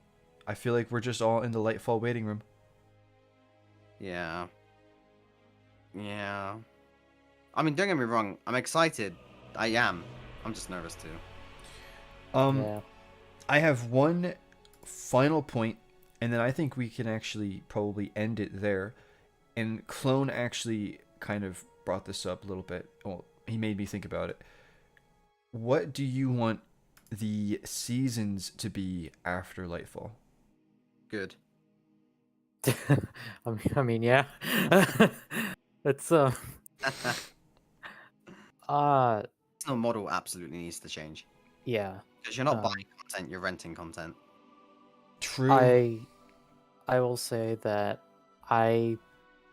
I feel like we're just all in the Lightfall waiting room. Yeah. Yeah. I mean, don't get me wrong. I'm excited. I am. I'm just nervous too. Yeah. I have one final point, and then I think we can actually probably end it there. And Clone actually kind of brought this up a little bit. Well, he made me think about it. What do you want the seasons to be after Lightfall? Good. Yeah. It's uh No model absolutely needs to change yeah. because you're not Um, buying content, you're renting content. True. I will say that I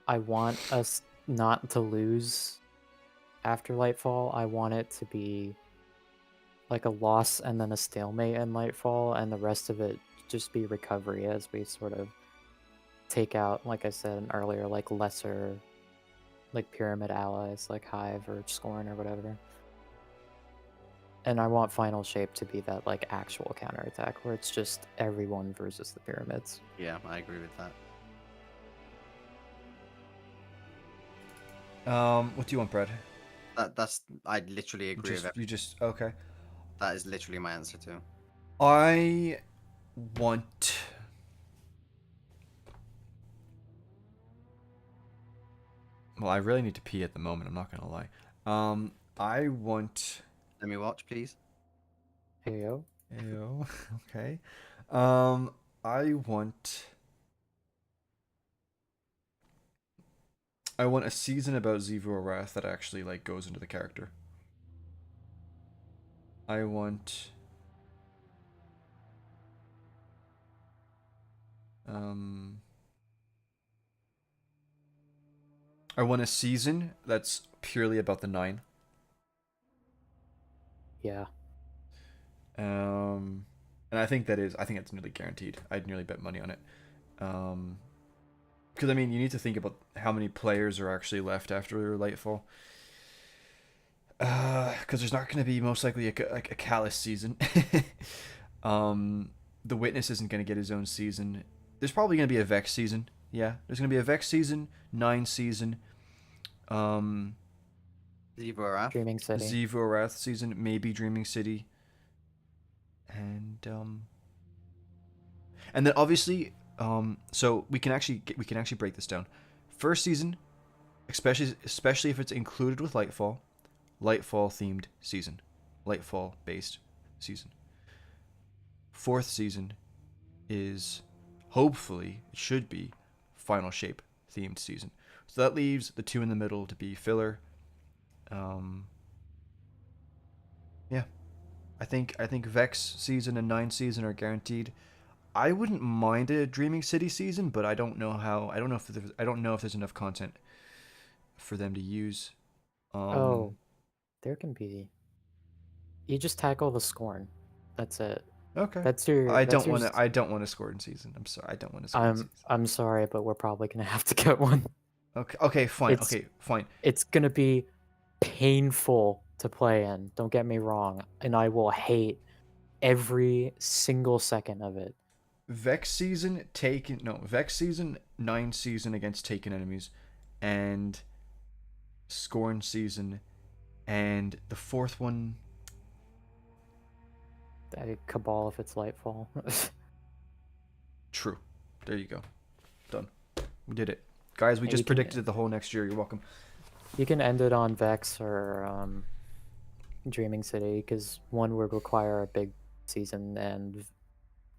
I want us not to lose after Lightfall. I want it to be like a loss and then a stalemate in Lightfall, and the rest of it just be recovery as we sort of take out, like I said earlier, like lesser, like pyramid allies like Hive or Scorn or whatever. And I want Final Shape to be that like actual counterattack where it's just everyone versus the pyramids. Yeah, I agree with that. What do you want, Brad? That's I literally agree with You everything. just okay. That is literally my answer too. I want. Well, I really need to pee at the moment. I'm not gonna lie. I want. Let me watch, please. Heyo. Ew, okay. Um, I want. I want a season about Xivu Arath that actually like goes into the character. I want. Um. I want a season that's purely about the nine. Yeah. And I think it's nearly guaranteed. I'd nearly bet money on it. Because I mean, you need to think about how many players are actually left after Lightfall. Because there's not going to be most likely a Callus season. The Witness isn't going to get his own season. There's probably going to be a Vex season. Yeah, there's going to be a Vex season, 9 season. Xivu Arath. Dreaming City. Xivu Arath season, maybe Dreaming City, and then obviously, so we can actually break this down. First season, especially if it's included with Lightfall themed season, Lightfall based season. Fourth season is hopefully it should be Final Shape themed season. So that leaves the two in the middle to be filler. Yeah, I think Vex season and 9 season are guaranteed. I wouldn't mind a Dreaming City season, but I don't know how. I don't know if there's enough content for them to use. Oh, there can be. You just tackle the Scorn. That's it. Okay. That's your. I That's don't your. want to. I don't want to score in season. I'm sorry. I don't want to score in season. I'm sorry, but we're probably gonna have to get one. Okay. Okay. Fine. It's Okay. Fine. it's gonna be painful to play in. Don't get me wrong, and I will hate every single second of it. Vex season taken. No. Vex season 9 season against taken enemies, and Scorn season, and the fourth one. Cabal if it's Lightfall. True. There you go. Done. We did it. Guys, we And just predicted it the whole next year. You're welcome. You can end it on Vex or Dreaming City because one would require a big season, and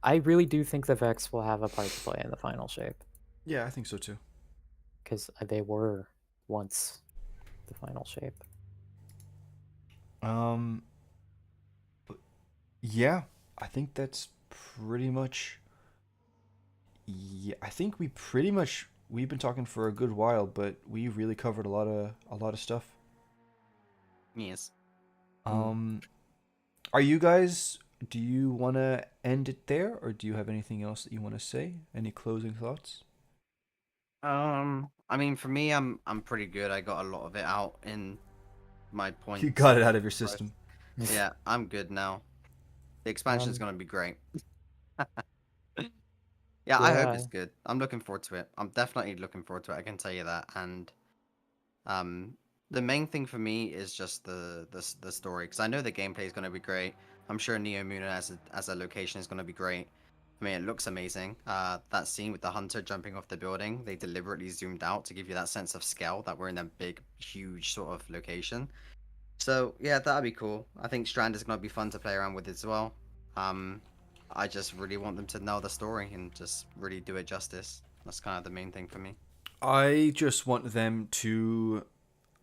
I really do think the Vex will have a part to play in the Final Shape Yeah, I think so too. because they were once the Final Shape. But yeah, I think that's pretty much. Yeah, I think we've been talking for a good while, but we really covered a lot of stuff. Yes. Are you guys? Do you want to end it there, or do you have anything else that you want to say? Any closing thoughts? I mean, for me, I'm pretty good. I got a lot of it out in my points. You got it out of your system. Yeah, I'm good now. The expansion is gonna be great. Yeah, I hope it's good. I'm looking forward to it. I'm definitely looking forward to it. I can tell you that. And the main thing for me is just the story, because I know the gameplay is gonna be great. I'm sure Neo Moon as a location is gonna be great. I mean, it looks amazing. That scene with the hunter jumping off the building, they deliberately zoomed out to give you that sense of scale that we're in a big, huge sort of location. So yeah, that'd be cool. I think Strand is gonna be fun to play around with as well. I just really want them to know the story and just really do it justice. That's kind of the main thing for me. I just want them to.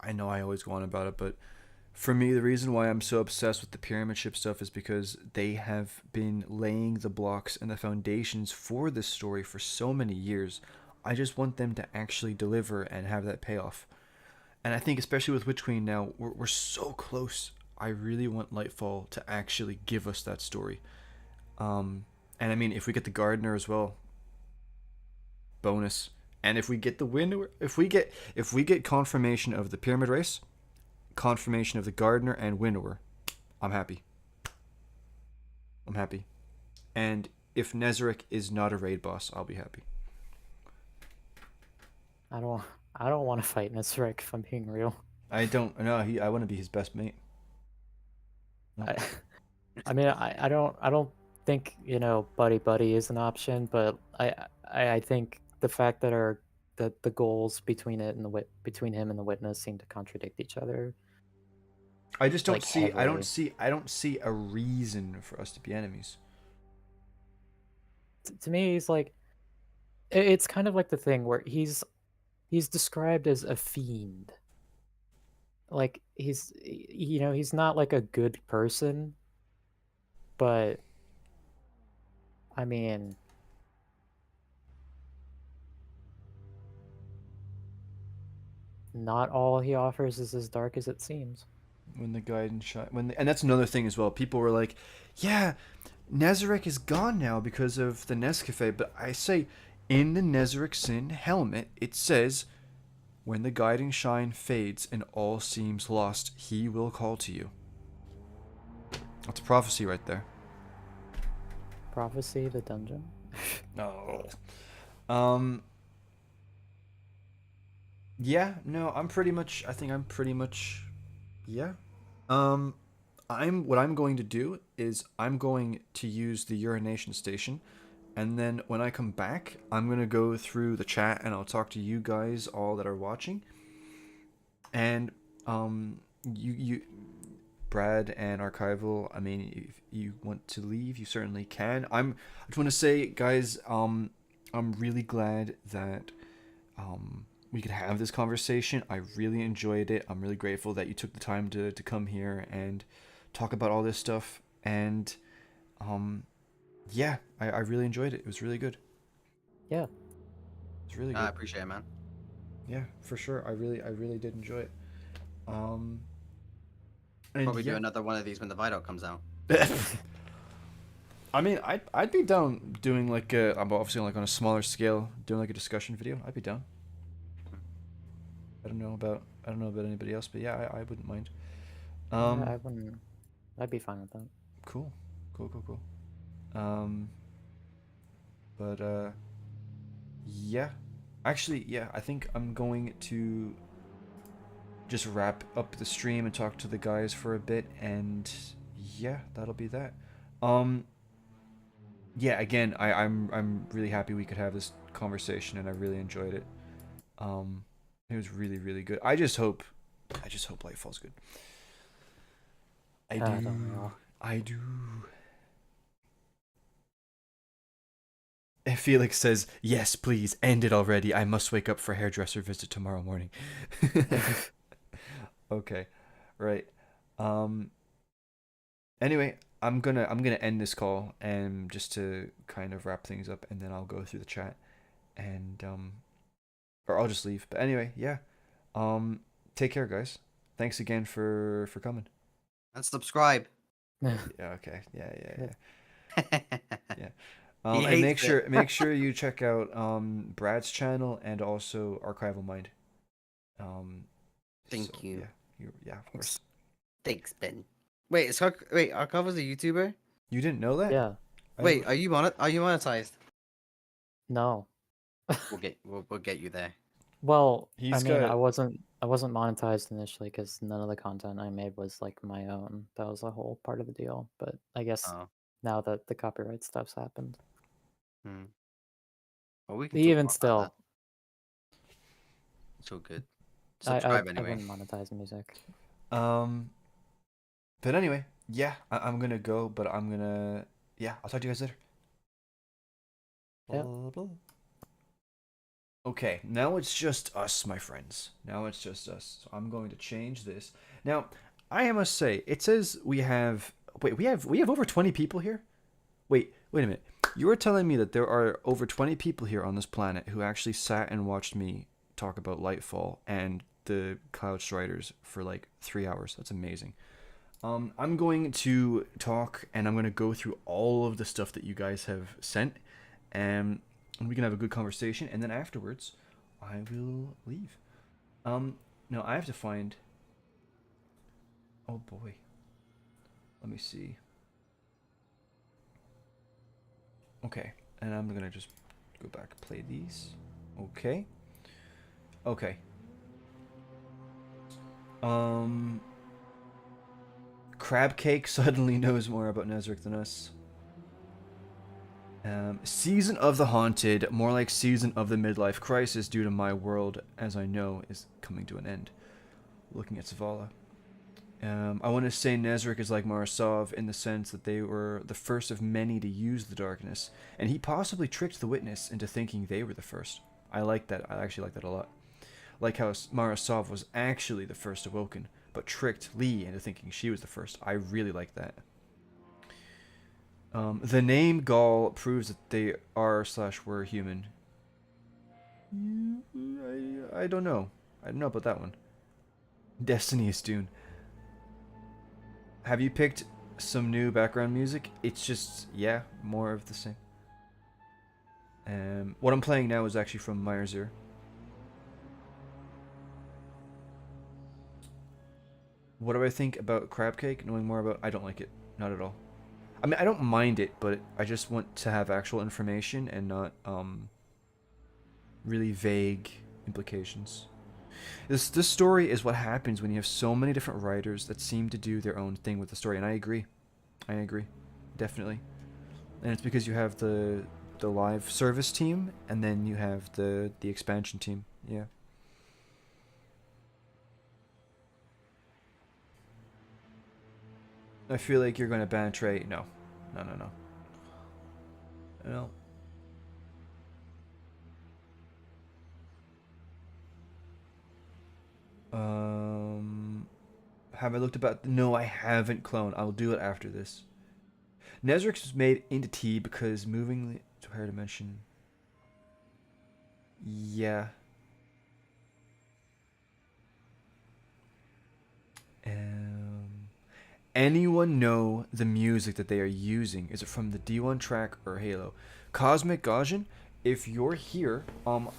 I know I always go on about it, but for me, the reason why I'm so obsessed with the pyramid ship stuff is because they have been laying the blocks and the foundations for this story for so many years. I just want them to actually deliver and have that payoff. And I think, especially with Witch Queen now, we're so close. I really want Lightfall to actually give us that story. And I mean, if we get the Gardener as well, bonus. And if we get the winner, if we get confirmation of the Pyramid Race, confirmation of the Gardener and Winnower, I'm happy. I'm happy. And if Nezarec is not a raid boss, I'll be happy. I don't want to fight Nesric if I'm being real. I don't know. I want to be his best mate. No. I mean, I don't think, you know, buddy buddy is an option, but I think the fact that the goals between between him and the witness seem to contradict each other. I just don't Like, see. heavily. I don't see a reason for us to be enemies. To me, he's like, it's kind of like the thing where he's described as a fiend. Like he's, you know, he's not like a good person, but I mean, not all he offers is as dark as it seems. When the guidance shot, and that's another thing as well. People were like, "Yeah, Nezarec is gone now because of the Nescafe." But I say, in the Nezarec Sin helmet, it says, "When the guiding shine fades and all seems lost, he will call to you." That's a prophecy right there. Prophecy, the dungeon. No. Yeah, no, I'm pretty much. I think I'm pretty much. Yeah. Um, what I'm going to do is I'm going to use the urination station, and then when I come back, I'm gonna go through the chat and I'll talk to you guys all that are watching. And you, Brad and Archival. I mean, if you want to leave, you certainly can. I just want to say, guys, I'm really glad that we could have this conversation. I really enjoyed it. I'm really grateful that you took the time to come here and talk about all this stuff. And yeah, I really enjoyed it. It was really good. Yeah. It's really I good. appreciate it, man. Yeah, for sure. I really did enjoy it. And Probably do yeah. another one of these when the Vidoc comes out. I mean, I'd be down doing like I'm obviously like on a smaller scale, doing like a discussion video. I'd be down. I don't know about anybody else, but yeah, I wouldn't mind. Yeah, I wouldn't. I'd be fine with that. Cool. But yeah, actually, yeah, I think I'm going to just wrap up the stream and talk to the guys for a bit, and yeah, that'll be that. Yeah, again, I'm really happy we could have this conversation, and I really enjoyed it. It was really good. I just hope Lightfall's good. I do. don't know. I do. And Felix says, "Yes, please, end it already. I must wake up for hairdresser visit tomorrow morning." Okay, right. Anyway, I'm gonna end this call and just to kind of wrap things up, and then I'll go through the chat, and or I'll just leave. But anyway, yeah. Take care, guys. Thanks again for coming. And subscribe. Yeah. Okay. Yeah. Yeah. He And hates it. make sure you check out Brad's channel and also Archival Mind. Thank you. Yeah, of course. Thanks, Ben. Wait, Archival's a YouTuber? You didn't know that? Yeah. Wait, are you monetized? No. We'll get you there. Well, He's I mean, got- I wasn't monetized initially because none of the content I made was like my own. That was a whole part of the deal. But I guess Oh. now that the copyright stuff's happened, Well, we can even talk about still, that. So good. I Subscribe anyway. wouldn't monetize music. But anyway, yeah, I'm gonna go, but I'll talk to you guys later. Yeah. Blah, blah. Okay, now it's just us, my friends. Now it's just us. So I'm going to change this. Now, I must say, it says we have. Wait, we have over 20 people here. Wait a minute. You were telling me that there are over 20 people here on this planet who actually sat and watched me talk about Lightfall and the Cloud Striders for like 3 hours. That's amazing. I'm going to talk and I'm going to go through all of the stuff that you guys have sent, and we can have a good conversation. And then afterwards, I will leave. Now I have to find. Oh boy. Let me see. Okay, and I'm gonna just go back, play these. Okay. Okay. Crab Cake suddenly knows more about Nezric than us. Season of the Haunted, more like Season of the Midlife Crisis, due to my world, as I know, is coming to an end. Looking at Zavala. I want to say Nezric is like Marasov in the sense that they were the first of many to use the darkness, and he possibly tricked the witness into thinking they were the first. I like that. I actually like that a lot. Like how Marasov was actually the first awoken, but tricked Lee into thinking she was the first. I really like that. The name Gaul proves that they are/were human. I don't know. I don't know about that one. Destiny is Dune. Have you picked some new background music? It's just, yeah, more of the same. What I'm playing now is actually from Meyer's. What do I think about Crab Cake? Knowing more about, I don't like it, not at all. I mean, I don't mind it, but I just want to have actual information and not really vague implications. This story is what happens when you have so many different writers that seem to do their own thing with the story, and I agree, definitely. And it's because you have the live service team, and then you have the expansion team. Yeah. I feel like you're gonna ban Trey. No. No. Have I looked about? No, I haven't cloned. I'll do it after this. Nezrix was made into tea because moving to higher dimension. Yeah. Anyone know the music that they are using? Is it from the D1 track or Halo? Cosmic Gaussian, if you're here,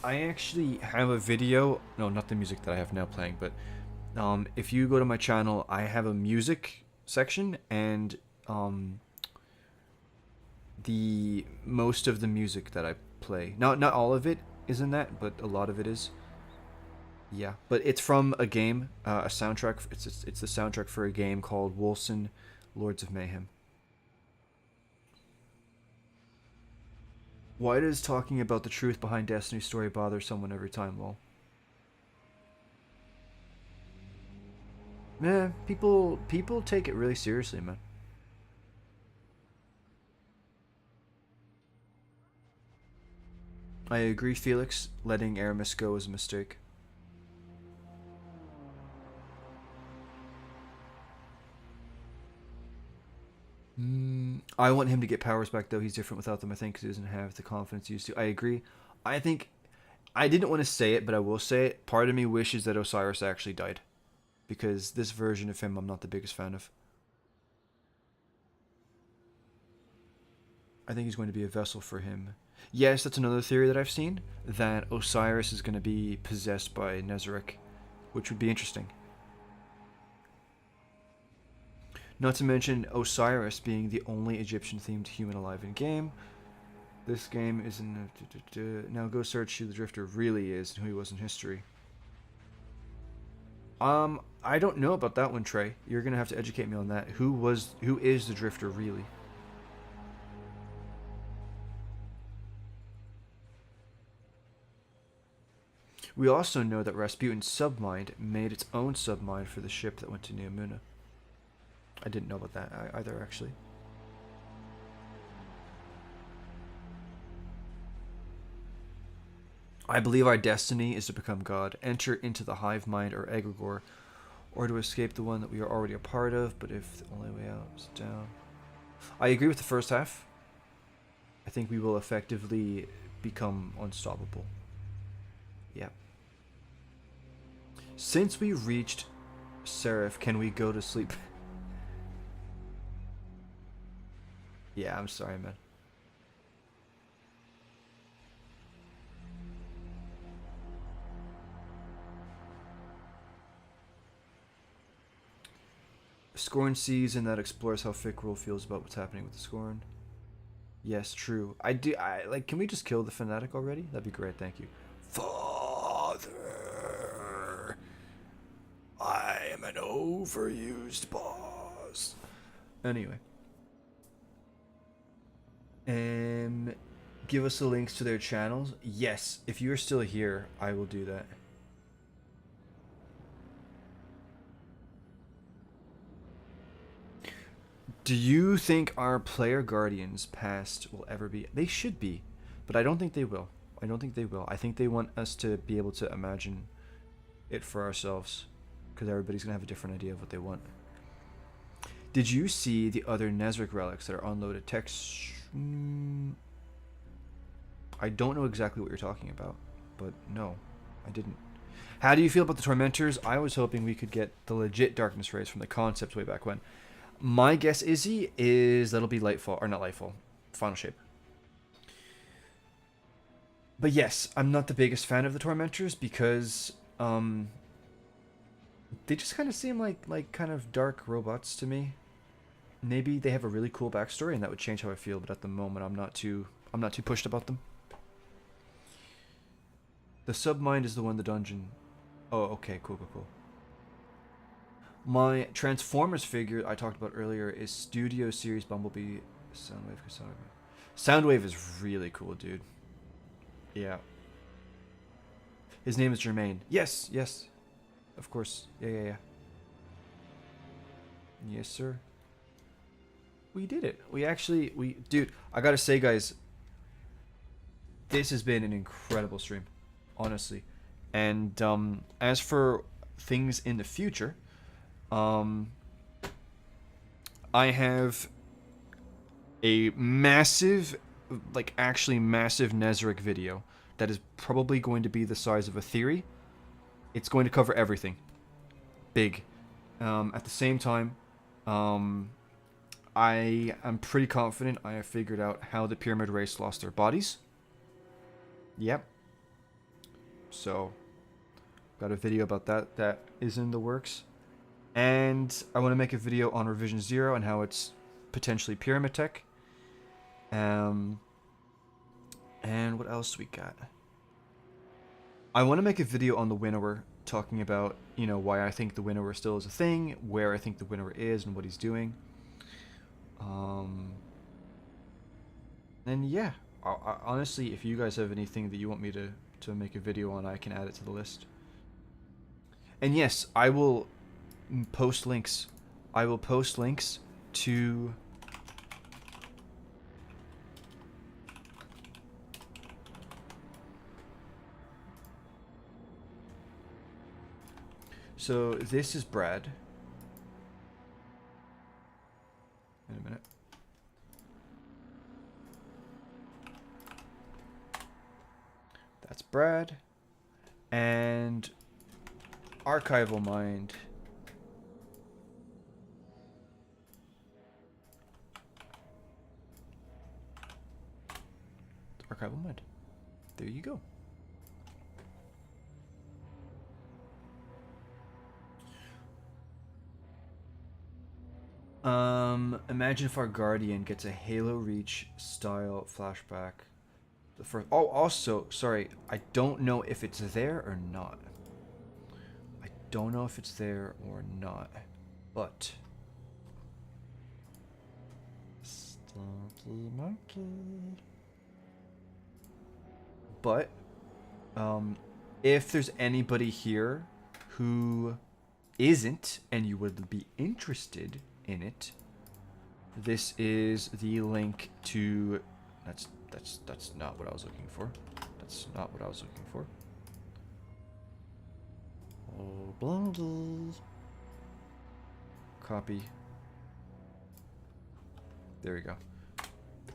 I actually have a video. No, not the music that I have now playing, but if you go to my channel, I have a music section, and the most of the music that I play, not all of it is in that, but a lot of it is. Yeah, but it's from a game, a soundtrack. It's the soundtrack for a game called Wolcen Lords of Mayhem. Why does talking about the truth behind Destiny's story bother someone every time, lol? Man, people take it really seriously, man. I agree, Felix. Letting Aramis go is a mistake. I want him to get powers back, though. He's different without them, I think, because he doesn't have the confidence he used to. I agree. I think... I didn't want to say it, but I will say it. Part of me wishes that Osiris actually died. Because this version of him I'm not the biggest fan of. I think he's going to be a vessel for him. Yes, that's another theory that I've seen. That Osiris is going to be possessed by Nezarec. Which would be interesting. Not to mention Osiris being the only Egyptian-themed human alive in game. This game is in... Now go search who the Drifter really is and who he was in history. I don't know about that one, Trey. You're gonna have to educate me on that. Who is the Drifter really? We also know that Rasputin's submind made its own submind for the ship that went to Neomuna. I didn't know about that either, actually. I believe our destiny is to become God, enter into the hive mind or egregore, or to escape the one that we are already a part of, but if the only way out is down. I agree with the first half. I think we will effectively become unstoppable. Yeah. Since we reached Seraph, can we go to sleep? Yeah, I'm sorry, man. Scorn sees and that explores how Fickrul feels about what's happening with the Scorn. Yes, true. I like, can we just kill the fanatic already? That'd be great, thank you. Father, I am an overused boss. Anyway. Give us the links to their channels. Yes, if you're still here, I will do that. Do you think our player guardians past will ever be? They should be, but I don't think they will. I don't think they will. I think they want us to be able to imagine it for ourselves, because everybody's gonna have a different idea of what they want. Did you see the other Nezric relics that are unloaded? Text. I don't know exactly what you're talking about, but no, I didn't. How do you feel about the Tormentors? I was hoping we could get the legit Darkness Rays from the concept way back when. My guess, Izzy, is that'll be Lightfall, or not Lightfall, Final Shape. But yes, I'm not the biggest fan of the Tormentors because they just kind of seem like kind of dark robots to me. Maybe they have a really cool backstory and that would change how I feel, but at the moment I'm not too pushed about them. The Submind is the one in the dungeon. Oh, okay, cool. My Transformers figure I talked about earlier is Studio Series Bumblebee Soundwave. Soundwave is really cool, dude. Yeah. His name is Jermaine. Yes. Of course. Yeah. Yes, sir. We did it. Dude, I gotta say, guys, this has been an incredible stream, honestly. And as for things in the future, I have a massive, actually massive Nezric video that is probably going to be the size of a theory. It's going to cover everything. Big. At the same time, I am pretty confident I have figured out how the Pyramid race lost their bodies. Yep. So, got a video about that is in the works. And I want to make a video on Revision 0 and how it's potentially Pyramid Tech. And what else we got? I want to make a video on the Winnower, talking about, why I think the Winnower still is a thing, where I think the Winnower is, and what he's doing. And yeah, I, honestly, if you guys have anything that you want me to make a video on, I can add it to the list. And yes, I will post links. I will post links to so this is Brad. In a minute. That's Brad. And Archival Mind. Archival Mind. There you go. Imagine if our Guardian gets a Halo Reach style flashback. The first. Oh, also, sorry, I don't know if it's there or not. I don't know if it's there or not, but. Stinky monkey. But, if there's anybody here who isn't and you would be interested in it, this is the link to. That's not what I was looking for. That's not what I was looking for. Oh, blondie. Copy. There we go.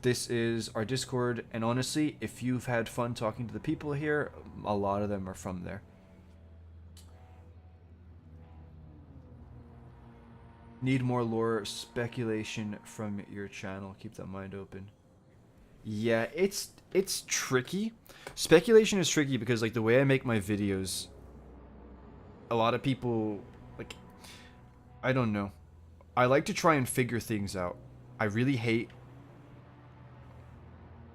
This is our Discord, and honestly, if you've had fun talking to the people here, a lot of them are from there. Need more lore speculation from your channel. Keep that mind open. Yeah, it's tricky. Speculation is tricky because like the way I make my videos, a lot of people like, I don't know. I like to try and figure things out. I really hate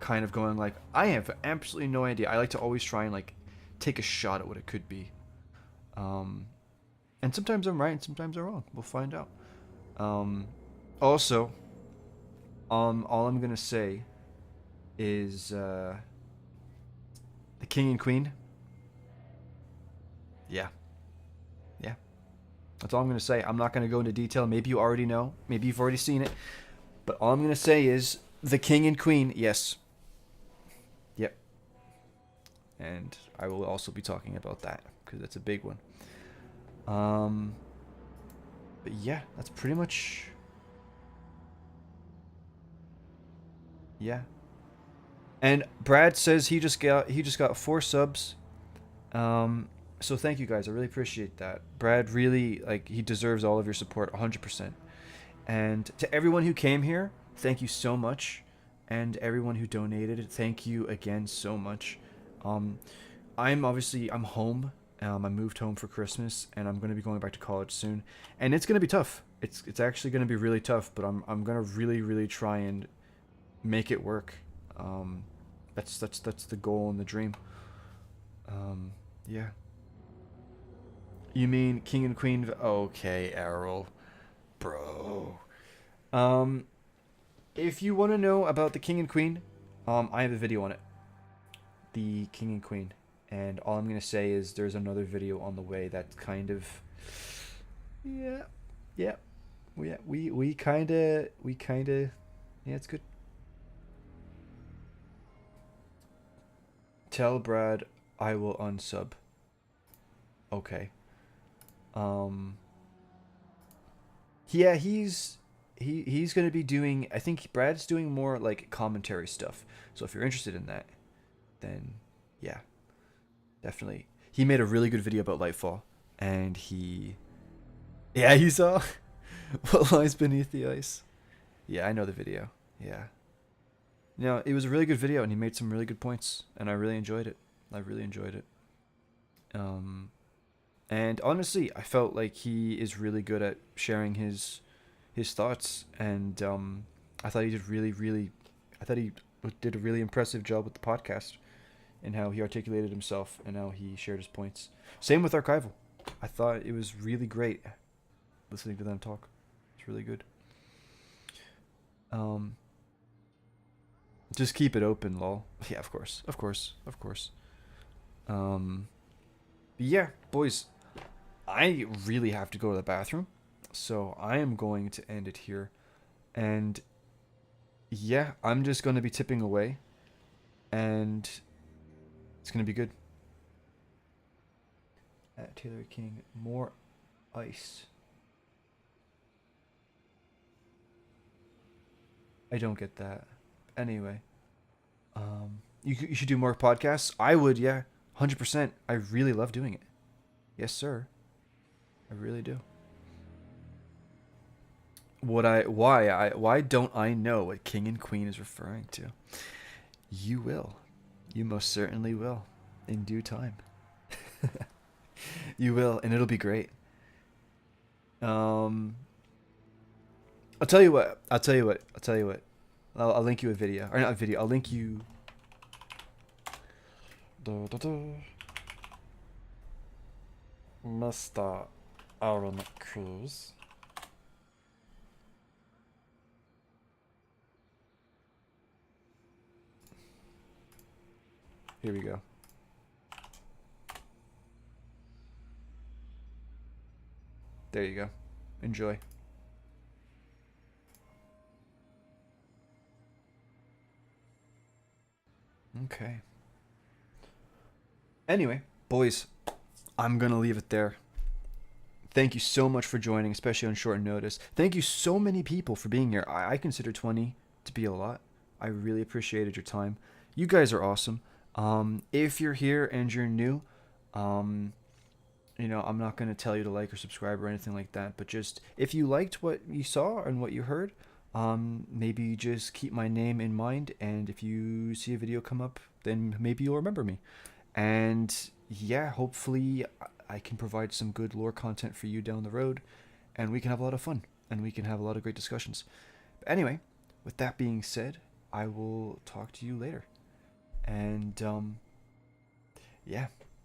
kind of going like, I have absolutely no idea. I like to always try and like take a shot at what it could be. And sometimes I'm right and sometimes I'm wrong. We'll find out. Also, all I'm gonna say is the king and queen. Yeah. Yeah. That's all I'm gonna say. I'm not gonna go into detail. Maybe you already know. Maybe you've already seen it. But all I'm gonna say is the king and queen, yes. Yep. And I will also be talking about that because that's a big one. But yeah, that's pretty much. Yeah. And Brad says he just got 4 subs. So thank you guys. I really appreciate that. Brad really he deserves all of your support 100%. And to everyone who came here, thank you so much. And everyone who donated, thank you again so much. I'm home. I moved home for Christmas, and I'm going to be going back to college soon. And it's going to be tough. It's actually going to be really tough, but I'm going to really try and make it work. That's the goal and the dream. Yeah. You mean King and Queen? Okay, Errol. Bro. If you want to know about the King and Queen, I have a video on it. The King and Queen. And all I'm going to say is there's another video on the way that's kind of... Yeah. We kind of... Yeah, it's good. Tell Brad I will unsub. Okay. Yeah, he's going to be doing... I think Brad's doing more like commentary stuff. So if you're interested in that, then yeah. Definitely. He made a really good video about Lightfall. And yeah, you saw what lies beneath the ice. Yeah, I know the video. Yeah. No, it was a really good video, and he made some really good points, and I really enjoyed it. And honestly, I felt like he is really good at sharing his thoughts, and I thought he did he did a really impressive job with the podcast, and how he articulated himself, and how he shared his points. Same with Archival. I thought it was really great listening to them talk. It's really good. Just keep it open, lol. Yeah, of course. But yeah, boys, I really have to go to the bathroom, so I am going to end it here. And yeah, I'm just going to be tipping away, and it's going to be good. At Taylor King, more ice. I don't get that. Anyway, you should do more podcasts. I would, yeah, 100%. I really love doing it. Yes, sir. I really do. Why don't I know what King and Queen is referring to? You will. You most certainly will. In due time. You will, and it'll be great. I'll tell you what. I'll link you a video. Or not a video. I'll link you... Mr. Aaron Cruz. Here we go. There you go. Enjoy. Okay. Anyway, boys, I'm gonna leave it there. Thank you so much for joining, especially on short notice. Thank you so many people for being here. I consider 20 to be a lot. I really appreciated your time. You guys are awesome. If you're here and you're new, I'm not going to tell you to like or subscribe or anything like that, but just if you liked what you saw and what you heard, maybe just keep my name in mind, and if you see a video come up, then maybe you'll remember me. And yeah, hopefully I can provide some good lore content for you down the road, and we can have a lot of fun, and we can have a lot of great discussions. But anyway, with that being said, I will talk to you later. And yeah,